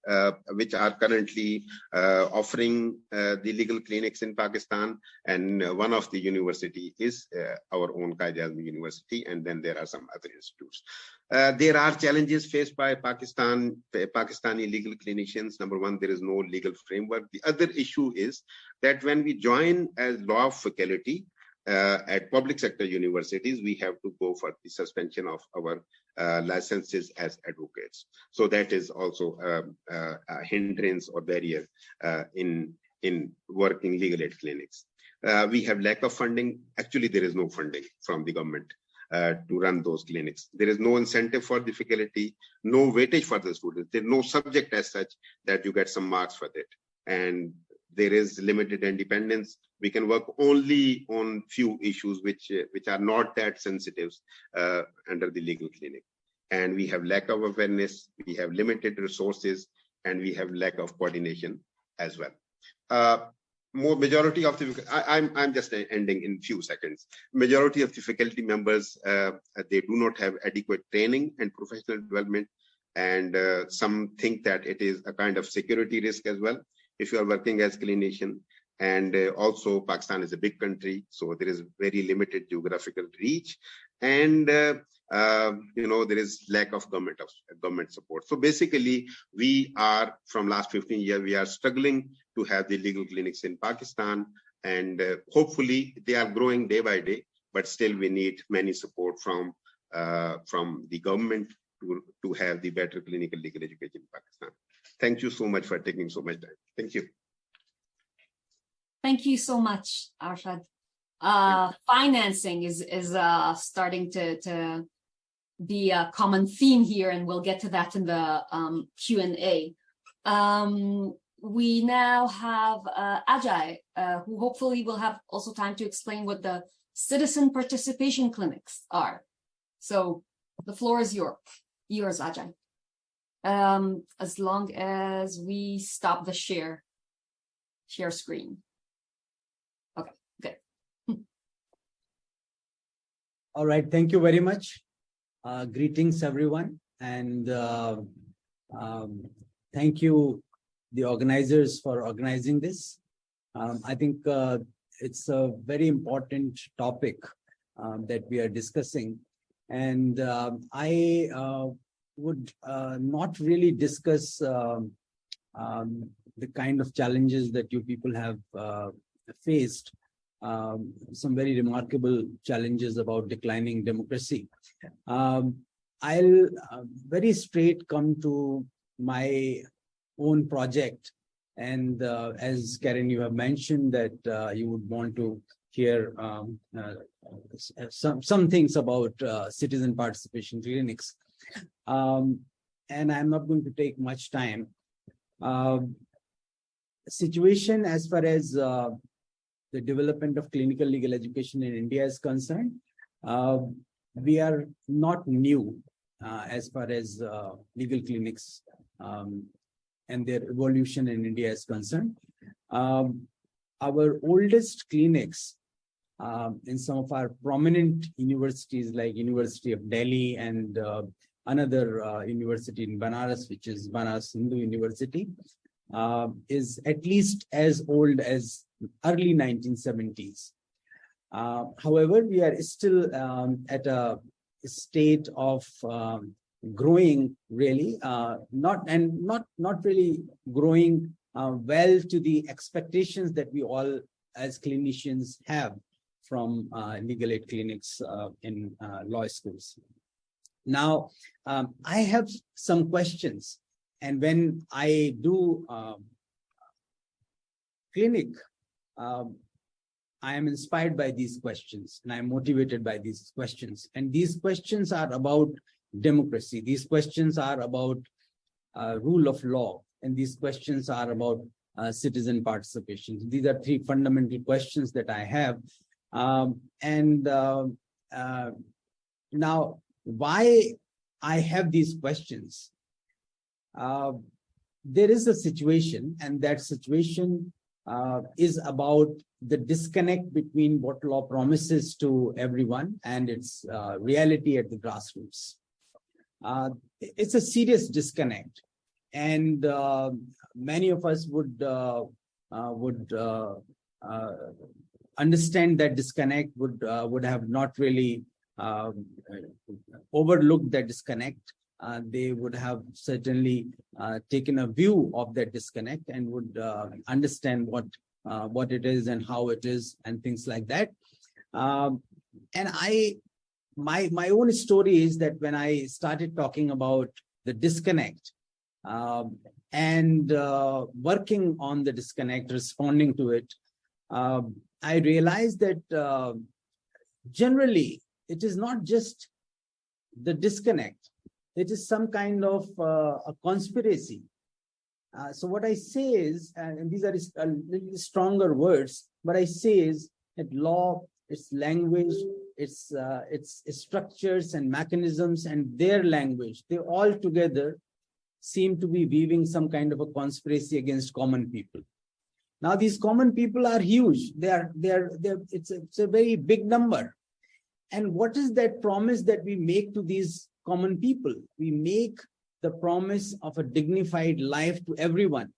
Speaker 9: which are currently offering the legal clinics in Pakistan, and one of the university is our own Quaid-i-Azam University, and then there are some other institutes. There are challenges faced by Pakistani legal clinicians. Number one, there is no legal framework. The other issue is that when we join as law faculty at public sector universities, we have to go for the suspension of our licenses as advocates. So that is also a hindrance or barrier in working legal aid clinics. We have lack of funding. Actually, there is no funding from the government to run those clinics. There is no incentive for the faculty, no weightage for the students. There's no subject as such that you get some marks for that. And there is limited independence. We can work only on few issues which are not that sensitive under the legal clinic. And we have lack of awareness, we have limited resources, and we have lack of coordination as well. Majority of the, I'm just ending in few seconds. Majority of the faculty members, they do not have adequate training and professional development, and some think that it is a kind of security risk as well if you are working as clinician. And also Pakistan is a big country, so there is very limited geographical reach, and there is lack of government support. So basically, we are, from last 15 years, we are struggling to have the legal clinics in Pakistan, and hopefully they are growing day by day, but still we need many support from the government to have the better clinical legal education in Pakistan. Thank you so much for taking so much time. Thank you.
Speaker 10: Thank you so much, Arshad. Financing is starting to be a common theme here, and we'll get to that in the Q&A. We now have Ajay, who hopefully will have also time to explain what the citizen participation clinics are. So the floor is yours, Ajay. As long as we stop the share screen. Okay, good.
Speaker 11: All right, thank you very much. Greetings, everyone, and thank you, the organizers, for organizing this. I think it's a very important topic that we are discussing, and I would not really discuss the kind of challenges that you people have faced, some very remarkable challenges about declining democracy. I'll very straight come to my own project, and as Keren, you have mentioned that you would want to hear some things about citizen participation clinics, and I'm not going to take much time. Situation as far as the development of clinical legal education in India is concerned, we are not new as far as legal clinics and their evolution in India is concerned. Our oldest clinics in some of our prominent universities like University of Delhi and another university in Banaras, which is Banaras Hindu University, is at least as old as early 1970s. However, we are still at a state of growing, really, not really growing well to the expectations that we all as clinicians have from legal aid clinics in law schools. Now, I have some questions, and when I do clinic, I am inspired by these questions, and I'm motivated by these questions. And these questions are about democracy. These questions are about rule of law, and these questions are about citizen participation. These are three fundamental questions that I have. Now, why I have these questions? There is a situation, and that situation is about the disconnect between what law promises to everyone and its reality at the grassroots. It's a serious disconnect, and many of us would understand that disconnect, would have not really overlooked that disconnect. They would have certainly taken a view of that disconnect and would understand what it is and how it is and things like that. And my own story is that when I started talking about the disconnect and working on the disconnect, responding to it, I realized that generally it is not just the disconnect. It is some kind of a conspiracy. So what I say is, and these are a little stronger words, what I say is that law, its language, its structures and mechanisms and their language, they all together seem to be weaving some kind of a conspiracy against common people. Now these common people are huge. It's a very big number. And what is that promise that we make to these common people? We make the promise of a dignified life to everyone.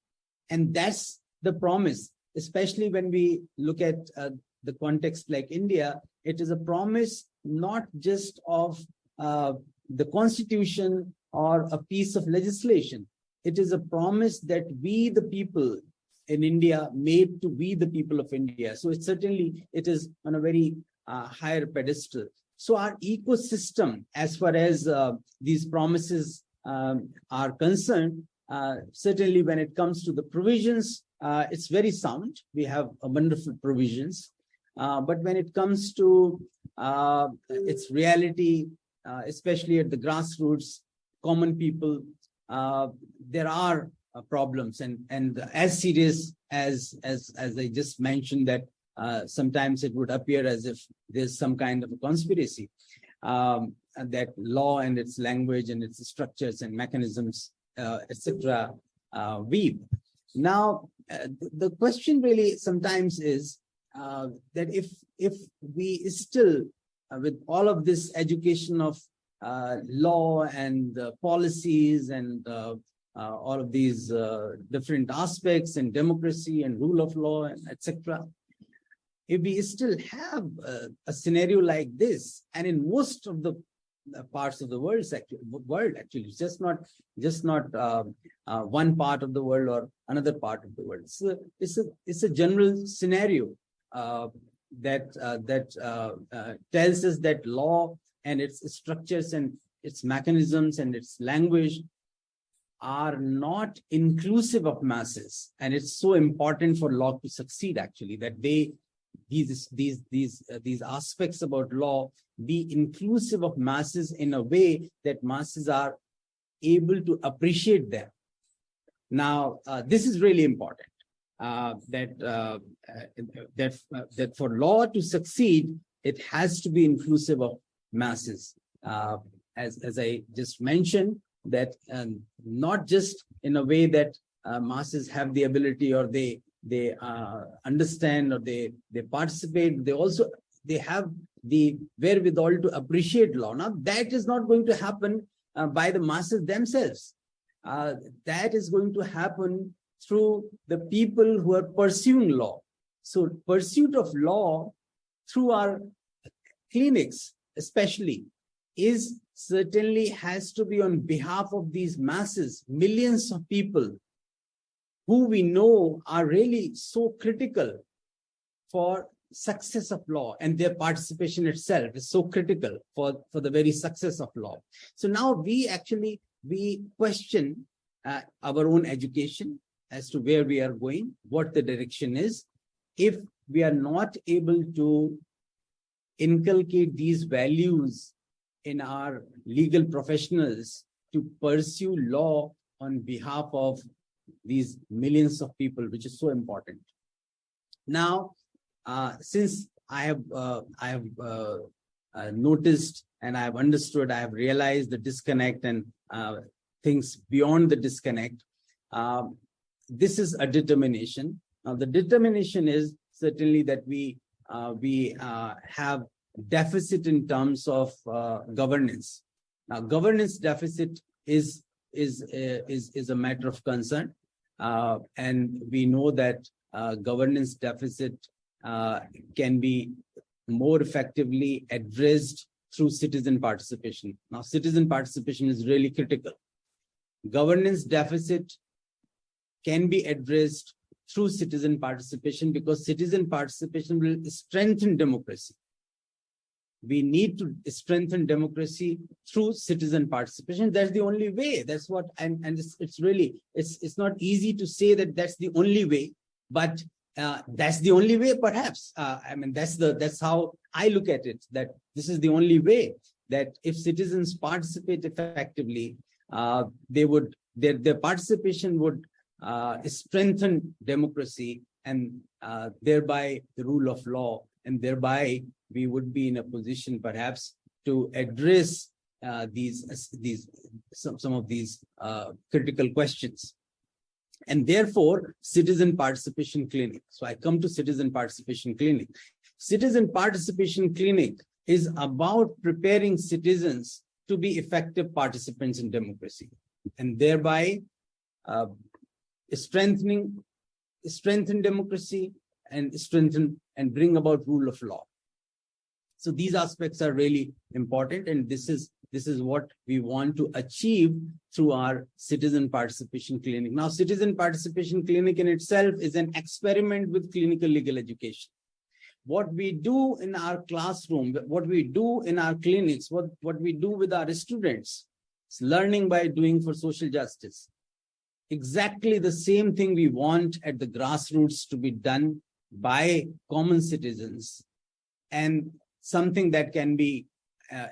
Speaker 11: And that's the promise, especially when we look at the context like India. It is a promise not just of the constitution or a piece of legislation. It is a promise that we, the people in India, made to we, the people of India. So it is on a very higher pedestal. So our ecosystem, as far as these promises are concerned, certainly when it comes to the provisions, it's very sound. We have wonderful provisions. But when it comes to its reality, especially at the grassroots, common people, there are problems. And as serious as I just mentioned, that sometimes it would appear as if there's some kind of a conspiracy that law and its language and its structures and mechanisms, etc., weave. Now, the question really sometimes is that if we still, with all of this education of law and policies and all of these different aspects and democracy and rule of law, and etc., if we still have a scenario like this, and in most of the parts of the world, actually, it's just not one part of the world or another part of the world. So it's a general scenario that tells us that law and its structures and its mechanisms and its language are not inclusive of masses. And it's so important for law to succeed, actually, that these aspects about law be inclusive of masses in a way that masses are able to appreciate them. Now, this is really important. That for law to succeed, it has to be inclusive of masses. As I just mentioned, that not just in a way that masses have the ability or they understand or they participate, they have the wherewithal to appreciate law. Now, that is not going to happen by the masses themselves. That is going to happen through the people who are pursuing law. So pursuit of law through our clinics especially certainly has to be on behalf of these masses, millions of people who we know are really so critical for success of law and their participation itself is so critical for the very success of law. So now we question our own education as to where we are going, what the direction is. If we are not able to inculcate these values in our legal professionals to pursue law on behalf of these millions of people, which is so important. Now, since I have noticed and I have understood, I have realized the disconnect and things beyond the disconnect, this is a determination. Now, the determination is certainly that we have deficit in terms of governance. Now, governance deficit is a matter of concern, and we know that governance deficit can be more effectively addressed through citizen participation. Now, citizen participation is really critical. Governance deficit can be addressed through citizen participation because citizen participation will strengthen democracy. We need to strengthen democracy through citizen participation. That's the only way. That's what, and it's really, it's not easy to say that that's the only way, but that's the only way, perhaps. I mean, that's how I look at it, that this is the only way, that if citizens participate effectively, their participation would strengthen democracy and thereby the rule of law, and thereby we would be in a position perhaps to address some of these critical questions. And therefore, citizen participation clinic. So I come to citizen participation clinic. Citizen participation clinic is about preparing citizens to be effective participants in democracy, and thereby strengthen democracy and bring about rule of law. So these aspects are really important, and this is what we want to achieve through our citizen participation clinic. Now, citizen participation clinic in itself is an experiment with clinical legal education. What we do in our classroom, what we do in our clinics, what we do with our students, it's learning by doing for social justice. Exactly the same thing we want at the grassroots to be done by common citizens, and something that can be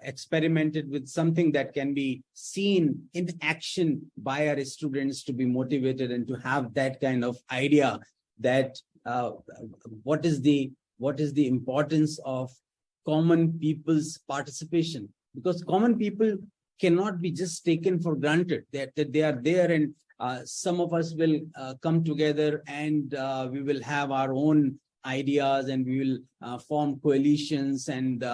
Speaker 11: experimented with, something that can be seen in action by our students to be motivated and to have that kind of idea that what is the importance of common people's participation, because common people cannot be just taken for granted, that they are there, and some of us will come together and we will have our own ideas, and we will form coalitions, and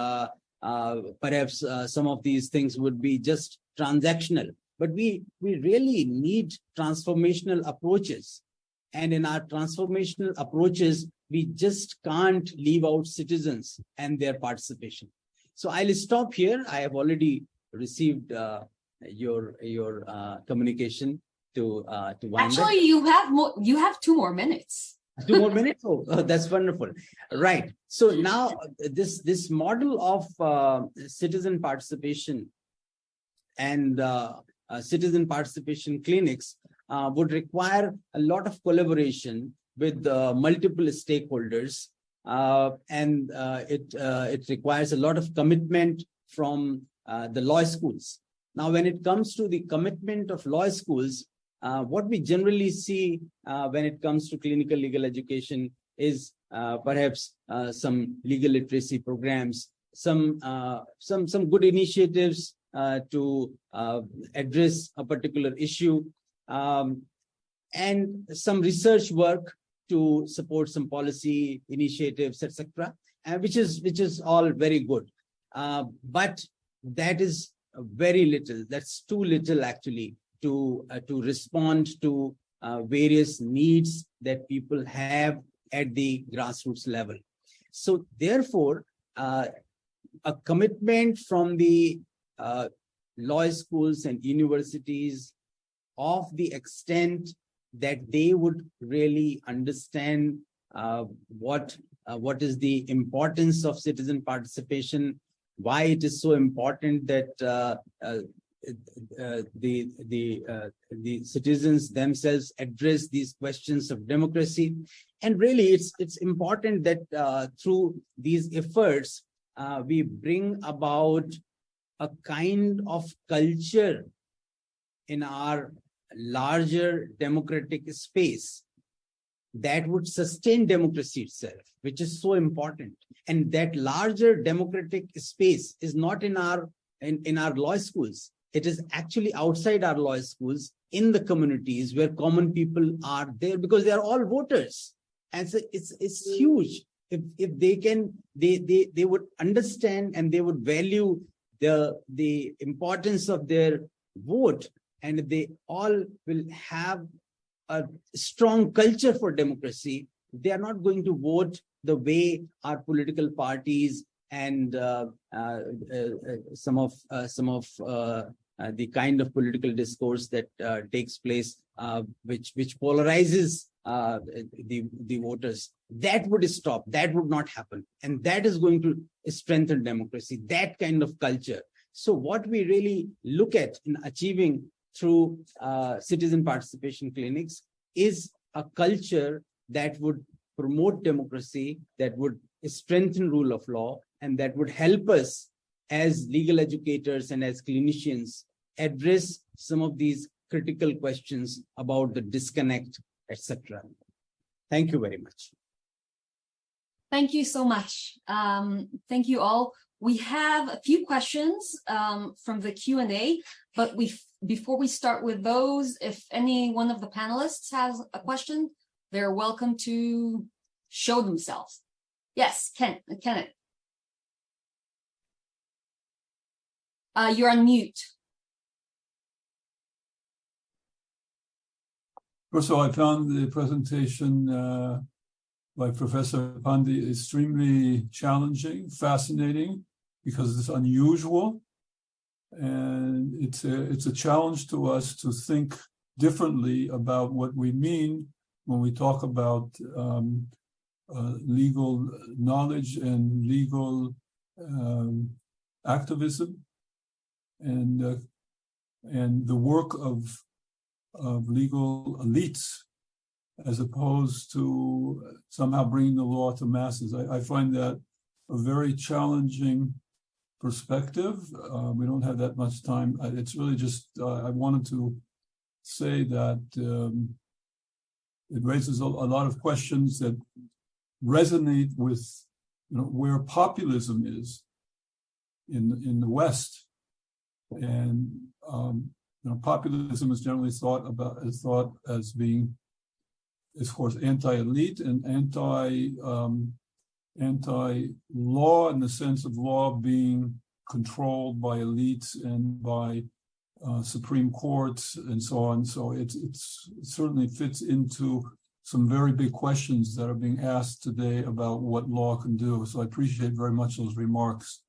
Speaker 11: perhaps some of these things would be just transactional. But we really need transformational approaches. And in our transformational approaches, we just can't leave out citizens and their participation. So I'll stop here. I have already received your communication to wind
Speaker 10: Actually,
Speaker 11: up.
Speaker 10: you have 2 more minutes.
Speaker 11: 2 more minutes? Oh, that's wonderful. Right. So now this model of citizen participation and citizen participation clinics would require a lot of collaboration with multiple stakeholders, and it requires a lot of commitment from the law schools. Now, when it comes to the commitment of law schools, what we generally see when it comes to clinical legal education is perhaps some legal literacy programs, some good initiatives to address a particular issue, and some research work to support some policy initiatives, etc., which is all very good. But that is very little. That's too little, actually, to respond to various needs that people have at the grassroots level. So therefore, a commitment from the law schools and universities of the extent that they would really understand what is the importance of citizen participation, why it is so important that the citizens themselves address these questions of democracy. And really, it's important that through these efforts, we bring about a kind of culture in our larger democratic space that would sustain democracy itself, which is so important. And that larger democratic space is not in our law schools. It is actually outside our law schools, in the communities where common people are there, because they are all voters. And so it's huge. If they can, they would understand and they would value the importance of their vote, and they all will have a strong culture for democracy. They are not going to vote the way our political parties and some of the kind of political discourse that takes place, which polarizes the voters. That would stop. That would not happen, and that is going to strengthen democracy. That kind of culture. So, what we really look at in achieving through citizen participation clinics is a culture that would promote democracy, that would strengthen rule of law, and that would help us as legal educators and as clinicians address some of these critical questions about the disconnect, etc. Thank you very much.
Speaker 10: Thank you so much. Thank you all. We have a few questions from the Q&A, but before we start with those, if any one of the panelists has a question, they're welcome to show themselves. Yes, Kenneth. You're on mute.
Speaker 3: First of all, I found the presentation by Professor Pandey extremely challenging, fascinating, because it's unusual. And it's a challenge to us to think differently about what we mean when we talk about legal knowledge and legal activism, and the work of legal elites, as opposed to somehow bringing the law to masses. I find that a very challenging perspective. We don't have that much time. It's really just, I wanted to say that it raises a lot of questions that resonate with where populism is in the West. And populism is generally thought as being, of course, anti-elite and anti-law, in the sense of law being controlled by elites and by Supreme Courts and so on. So it certainly fits into some very big questions that are being asked today about what law can do. So I appreciate very much those remarks.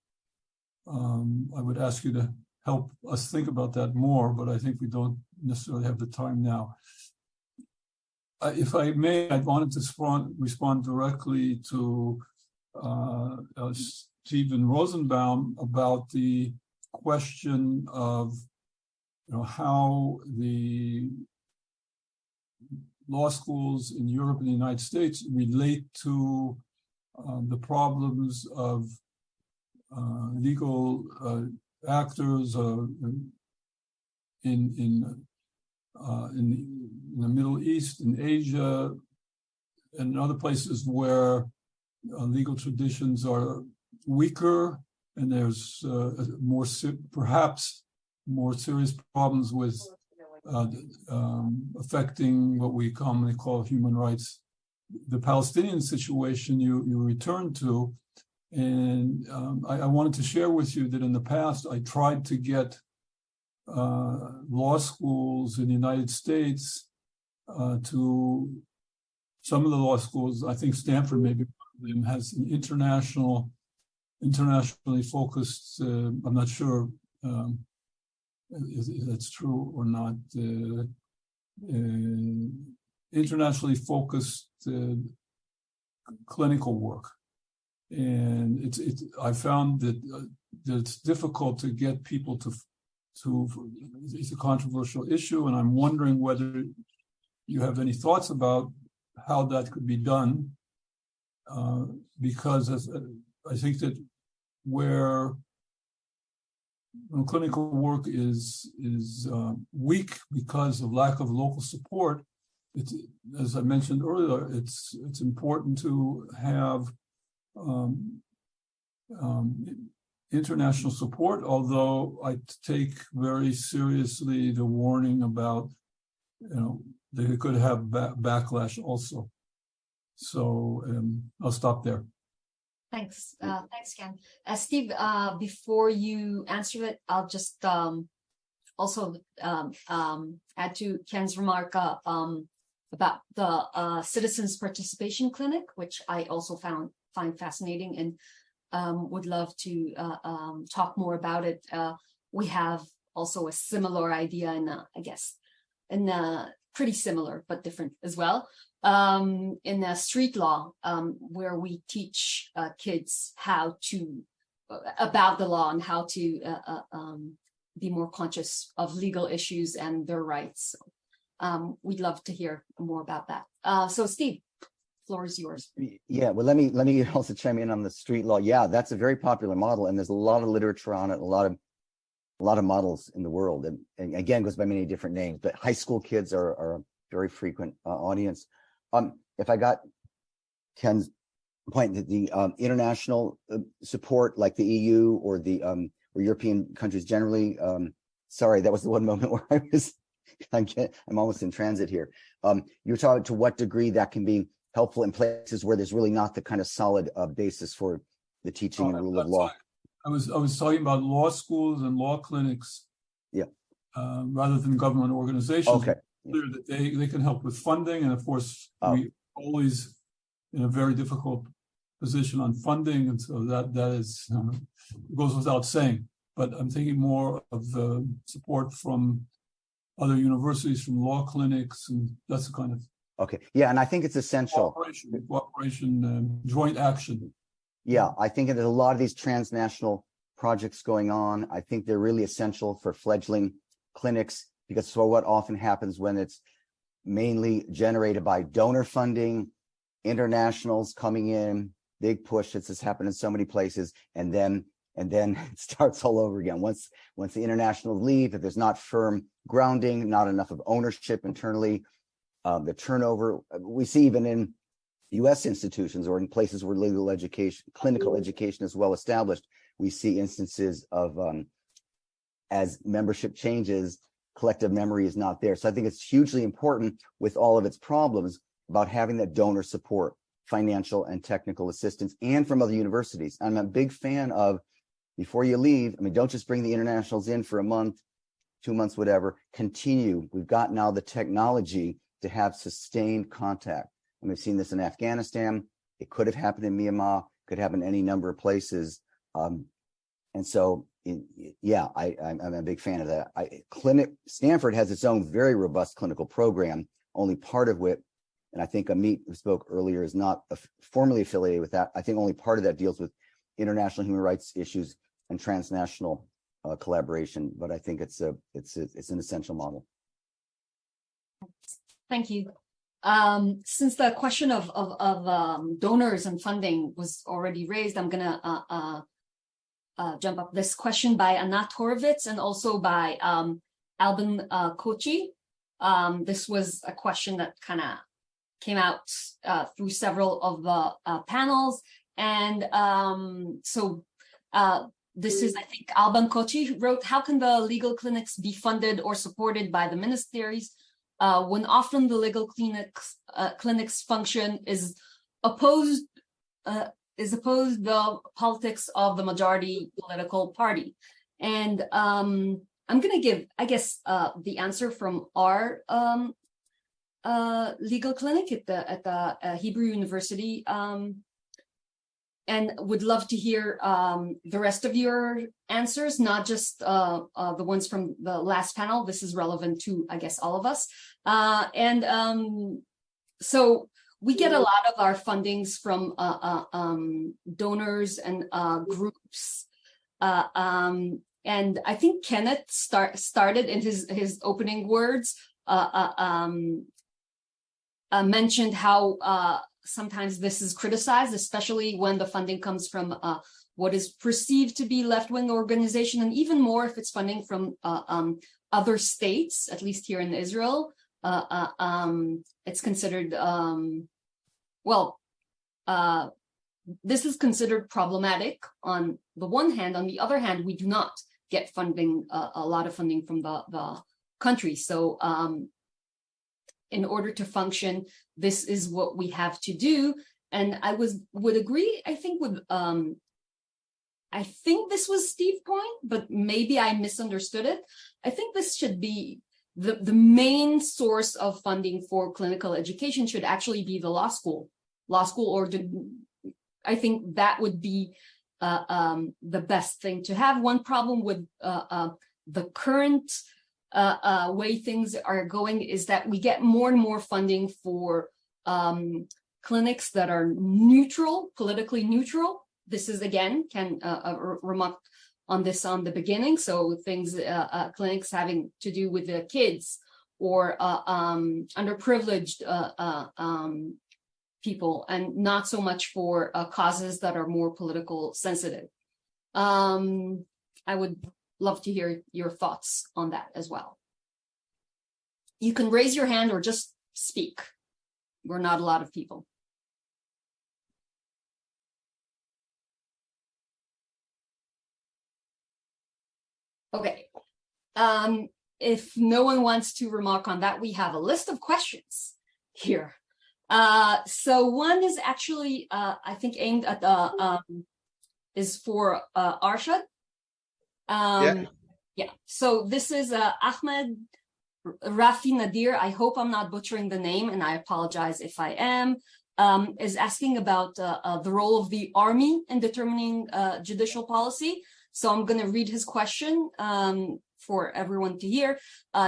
Speaker 3: I would ask you to help us think about that more, but I think we don't necessarily have the time now. If I may, I wanted to respond directly to Stephen Rosenbaum about the question of how the law schools in Europe and the United States relate to the problems of legal actors in the Middle East, in Asia, and other places where legal traditions are weaker, and there's perhaps more serious problems with affecting what we commonly call human rights. The Palestinian situation you returned to, and I wanted to share with you that in the past I tried to get law schools in the United States to some of the law schools. I think Stanford maybe has an internationally focused. I'm not sure if that's true or not. Internationally focused clinical work. And I found that it's difficult to get people to it's a controversial issue, and I'm wondering whether you have any thoughts about how that could be done, because I think that where clinical work is weak because of lack of local support, as I mentioned earlier, it's important to have international support, although I take very seriously the warning about, they could have backlash also. So I'll stop there.
Speaker 10: Thanks. Thanks, Ken. Steve, before you answer it, I'll just also add to Ken's remark about the Citizens Participation Clinic, which I also find fascinating and would love to talk more about it. We have also a similar idea, and pretty similar but different as well, in street law, where we teach kids about the law and how to be more conscious of legal issues and their rights. We'd love to hear more about that. So Steve, floor is yours.
Speaker 5: Yeah, well, let me also chime in on the street law. Yeah, that's a very popular model, and there's a lot of literature on it, a lot of models in the world, and again, goes by many different names. But high school kids are a very frequent audience. If I got Ken's point, that the international support, like the EU or the or European countries generally. Sorry, that was the one moment where I'm almost in transit here. You're talking to what degree that can be helpful in places where there's really not the kind of solid basis for the teaching and rule of law.
Speaker 3: I was talking about law schools and law clinics, rather than government organizations.
Speaker 5: Okay,
Speaker 3: clear that they can help with funding, and of course we always in a very difficult position on funding, and so that is goes without saying. But I'm thinking more of the support from other universities, from law clinics, and that's the kind of.
Speaker 5: Okay, yeah, and I think it's essential.
Speaker 3: Cooperation, joint action.
Speaker 5: Yeah, I think there's a lot of these transnational projects going on. I think they're really essential for fledgling clinics, because so what often happens when it's mainly generated by donor funding, internationals coming in, big push. It's just happened in so many places, and then it starts all over again. Once the internationals leave, if there's not firm grounding, not enough of ownership internally, the turnover we see even in U.S. institutions or in places where legal education, clinical education is well established, we see instances of as membership changes, collective memory is not there. So I think it's hugely important, with all of its problems, about having that donor support, financial and technical assistance, and from other universities. I'm a big fan of, before you leave, don't just bring the internationals in for a month, 2 months, whatever, continue. We've got now the technology to have sustained contact. And we've seen this in Afghanistan. It could have happened in Myanmar, could happen in any number of places. And so, yeah, I'm a big fan of that. Stanford has its own very robust clinical program, only part of which, and I think Amit, who spoke earlier, is not formally affiliated with that. I think only part of that deals with international human rights issues and transnational collaboration. But I think it's an essential model.
Speaker 10: Thank you. Since the question of donors and funding was already raised, I'm gonna jump up this question by Anat Horovitz and also by Alban Kochi. This was a question that kind of came out through several of the panels. And this is, I think, Alban Kochi who wrote, how can the legal clinics be funded or supported by the ministries when often the legal clinics function is opposed the politics of the majority political party? And I'm going to give, I guess, the answer from our legal clinic at the Hebrew University, and would love to hear the rest of your answers, not just the ones from the last panel. This is relevant to, I guess, all of us. So we get a lot of our fundings from donors and groups. And I think Kenneth started in his opening words, mentioned how sometimes this is criticized, especially when the funding comes from what is perceived to be left-wing organization, and even more if it's funding from other states, at least here in Israel. It's considered, this is considered problematic on the one hand. On the other hand, we do not get funding, a lot of funding from the country. So in order to function, this is what we have to do. And I would agree, I think, with, I think this was Steve's point, but maybe I misunderstood it. I think this should be the main source of funding for clinical education should actually be the law school, or I think that would be the best thing to have. One problem with the current way things are going is that we get more and more funding for clinics that are neutral, politically neutral. This is, again, can remark on this on the beginning. So things, clinics having to do with the kids or underprivileged people, and not so much for causes that are more political sensitive. I would love to hear your thoughts on that as well. You can raise your hand or just speak. We're not a lot of people. Okay. If no one wants to remark on that, we have a list of questions here. So one is actually, I think, aimed at the, is for Arshad. Yeah. So this is Ahmed Rafi Nadir. I hope I'm not butchering the name, and I apologize if I am. Is asking about the role of the army in determining judicial policy. So I'm going to read his question for everyone to hear.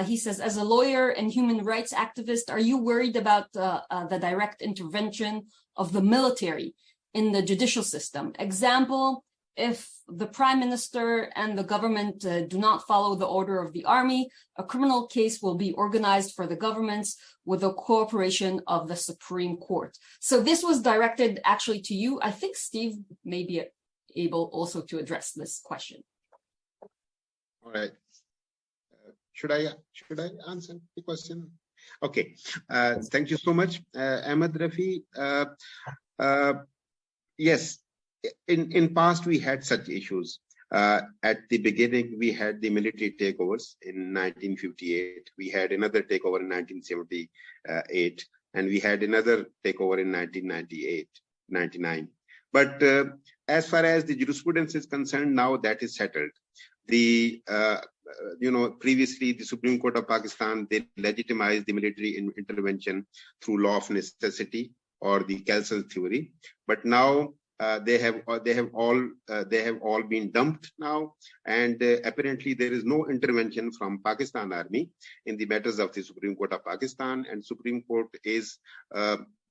Speaker 10: He says, as a lawyer and human rights activist, are you worried about the direct intervention of the military in the judicial system? Example, if the prime minister and the government do not follow the order of the army, a criminal case will be organized for the governments with the cooperation of the Supreme Court. So this was directed actually to you. I think Steve may be able also to address this question.
Speaker 9: All right. Should I answer the question? Okay. Thank you so much, Ahmed Rafi. Yes, in past we had such issues. At the beginning, we had the military takeovers in 1958. We had another takeover in 1978, and we had another takeover in 1999. But as far as the jurisprudence is concerned, now that is settled. The previously the Supreme Court of Pakistan, they legitimized the military intervention through law of necessity or the Kelsen theory. But now they have all been dumped now, and apparently there is no intervention from Pakistan Army in the matters of the Supreme Court of Pakistan, and Supreme Court is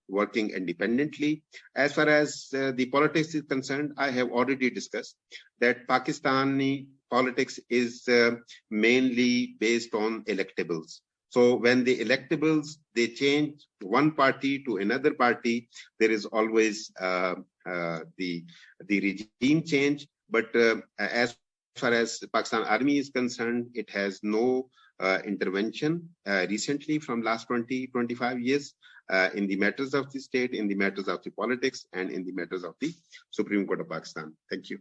Speaker 9: working independently. As far as the politics is concerned, I have already discussed that Pakistani politics is mainly based on electables. So when the electables, they change one party to another party, there is always the regime change. But as far as the Pakistan Army is concerned, it has no intervention recently from last 20-25 years in the matters of the state, in the matters of the politics, and in the matters of the Supreme Court of Pakistan. Thank you.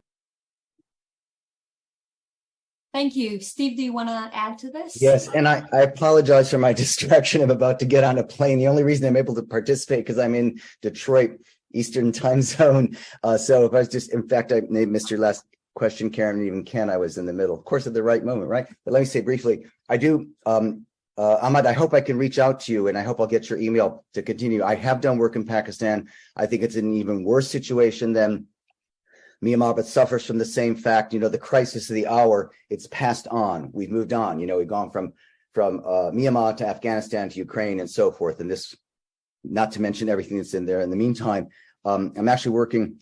Speaker 10: Thank you. Steve, do you want to add to this?
Speaker 5: Yes, and I apologize for my distraction. I'm about to get on a plane. The only reason I'm able to participate because I'm in Detroit, Eastern time zone. So if I was just, in fact, I missed your last question, Keren, and even Ken, I was in the middle, of course, at the right moment, right? But let me say briefly, I do, Ahmad, I hope I can reach out to you, and I hope I'll get your email to continue. I have done work in Pakistan. I think it's an even worse situation than Myanmar, but suffers from the same fact, the crisis of the hour, it's passed on. We've moved on. We've gone from Myanmar to Afghanistan to Ukraine and so forth. And this not to mention everything that's in there. In the meantime, I'm actually working,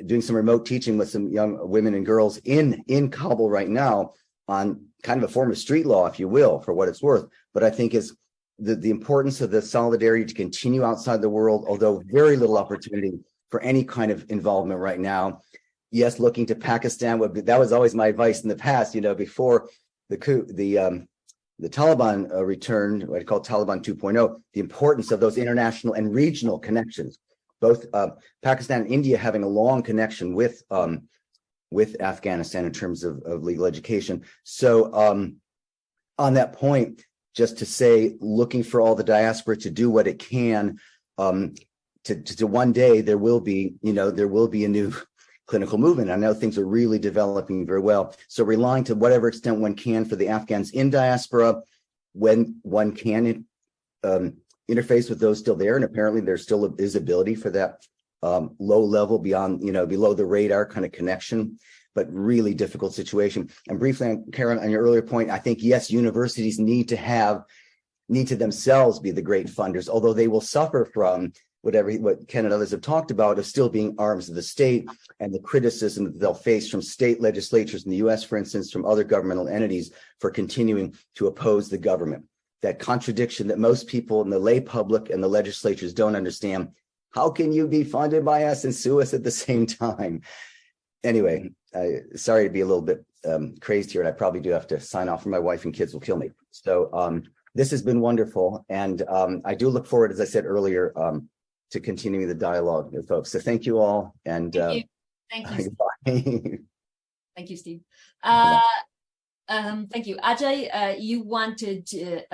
Speaker 5: doing some remote teaching with some young women and girls in Kabul right now on kind of a form of street law, if you will, for what it's worth. But I think is the importance of the solidarity to continue outside the world, although very little opportunity for any kind of involvement right now. Yes, looking to Pakistan that was always my advice in the past, before the coup, the Taliban returned, what I call Taliban 2.0, the importance of those international and regional connections, both Pakistan and India having a long connection with Afghanistan in terms of legal education. So on that point, just to say, looking for all the diaspora to do what it can to one day there will be a new clinical movement. I know things are really developing very well. So relying to whatever extent one can for the Afghans in diaspora, when one can interface with those still there, and apparently there still is ability for that low level beyond, below the radar kind of connection, but really difficult situation. And briefly, Keren, on your earlier point, I think, yes, universities need to themselves be the great funders, although they will suffer from what Ken and others have talked about of still being arms of the state and the criticism that they'll face from state legislatures in the US, for instance, from other governmental entities for continuing to oppose the government. That contradiction that most people in the lay public and the legislatures don't understand. How can you be funded by us and sue us at the same time? Anyway, sorry to be a little bit crazed here, and I probably do have to sign off, or my wife and kids will kill me. So this has been wonderful, and I do look forward, as I said earlier, to continuing the dialogue with folks. So thank you all, and
Speaker 10: thank you. Thank you, Steve. Thank you, Ajay. You wanted to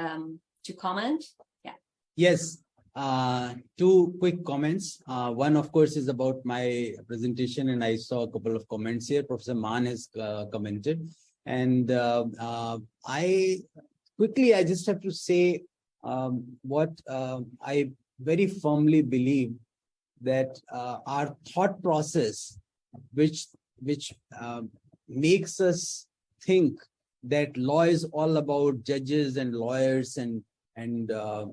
Speaker 10: comment? Yeah.
Speaker 11: Yes. Two quick comments. One, of course, is about my presentation, and I saw a couple of comments here. Professor Mann has commented, and I just have to say what I very firmly believe, that our thought process, which makes us think that law is all about judges and lawyers and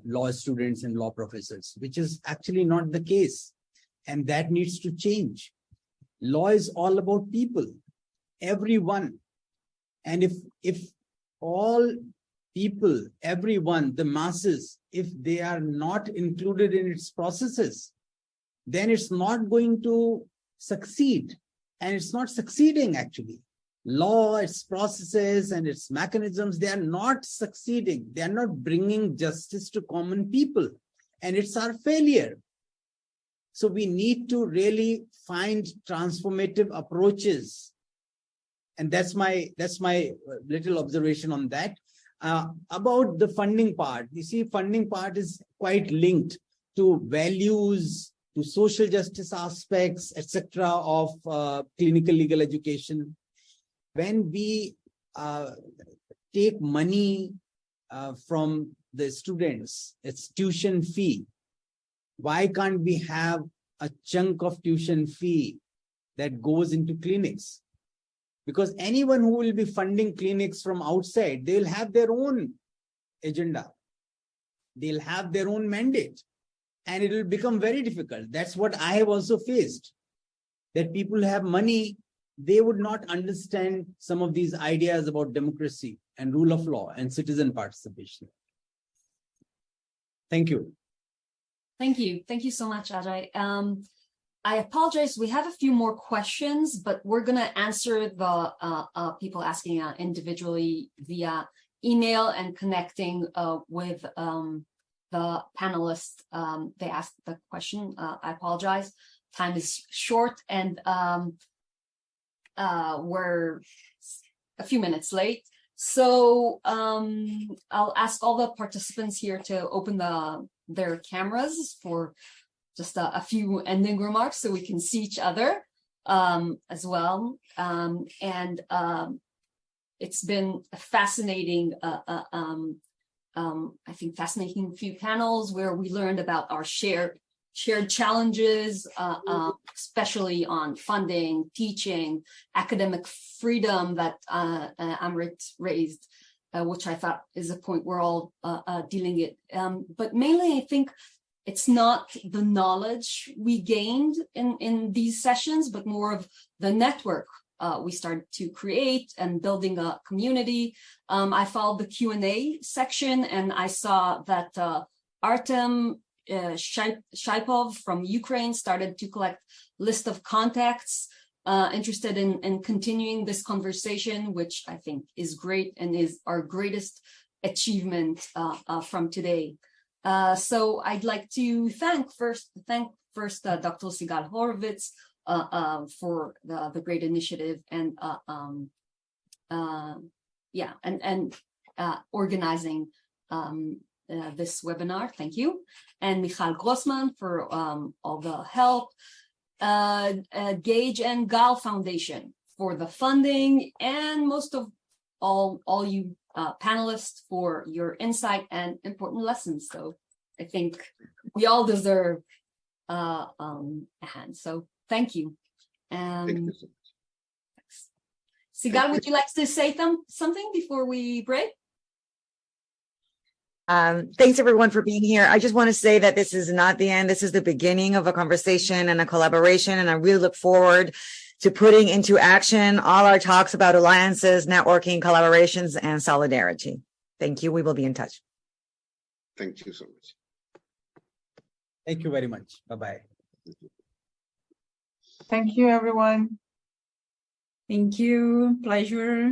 Speaker 11: law students and law professors, which is actually not the case. And that needs to change. Law is all about people, everyone. And if all people, everyone, the masses, if they are not included in its processes, then it's not going to succeed. And it's not succeeding, actually. Law, its processes and its mechanisms, they are not succeeding. They are not bringing justice to common people. And it's our failure. So we need to really find transformative approaches. And that's my little observation on that. About the funding part, you see, funding part is quite linked to values, to social justice aspects, etc., of clinical legal education. When we take money from the students, it's tuition fee. Why can't we have a chunk of tuition fee that goes into clinics? Because anyone who will be funding clinics from outside, they will have their own agenda. They'll have their own mandate. And it will become very difficult. That's what I have also faced. That people have money, they would not understand some of these ideas about democracy and rule of law and citizen participation. Thank you.
Speaker 10: Thank you. Thank you so much, Ajay. I apologize. We have a few more questions, but we're going to answer the people asking individually via email and connecting with the panelists. They asked the question. I apologize. Time is short, and we're a few minutes late. So I'll ask all the participants here to open their cameras for just a few ending remarks so we can see each other as well. It's been a fascinating, I think, fascinating few panels where we learned about our shared challenges, especially on funding, teaching, academic freedom that Amrit raised, which I thought is a point we're all dealing with. But mainly, I think it's not the knowledge we gained in these sessions, but more of the network we started to create and building a community. I followed the Q&A section, and I saw that Artem Shaipov from Ukraine started to collect list of contacts interested in continuing this conversation, which I think is great and is our greatest achievement from today. So I'd like to thank first Dr. Sigall Horovitz for the great initiative and organizing this webinar. Thank you. And Michal Grossman for all the help. GAJE and GAL Foundation for the funding, and most of all you panelists for your insight and important lessons. So I think we all deserve a hand. So thank you.
Speaker 9: Thank you so much.
Speaker 10: Sigall, would you like to say something before we break?
Speaker 2: Thanks everyone for being here. I just want to say that this is not the end. This is the beginning of a conversation and a collaboration. And I really look forward to putting into action all our talks about alliances, networking, collaborations, and solidarity. Thank you. We will be in touch.
Speaker 9: Thank you so much.
Speaker 11: Thank you very much. Bye-bye.
Speaker 1: Thank you, everyone.
Speaker 8: Thank you. Pleasure.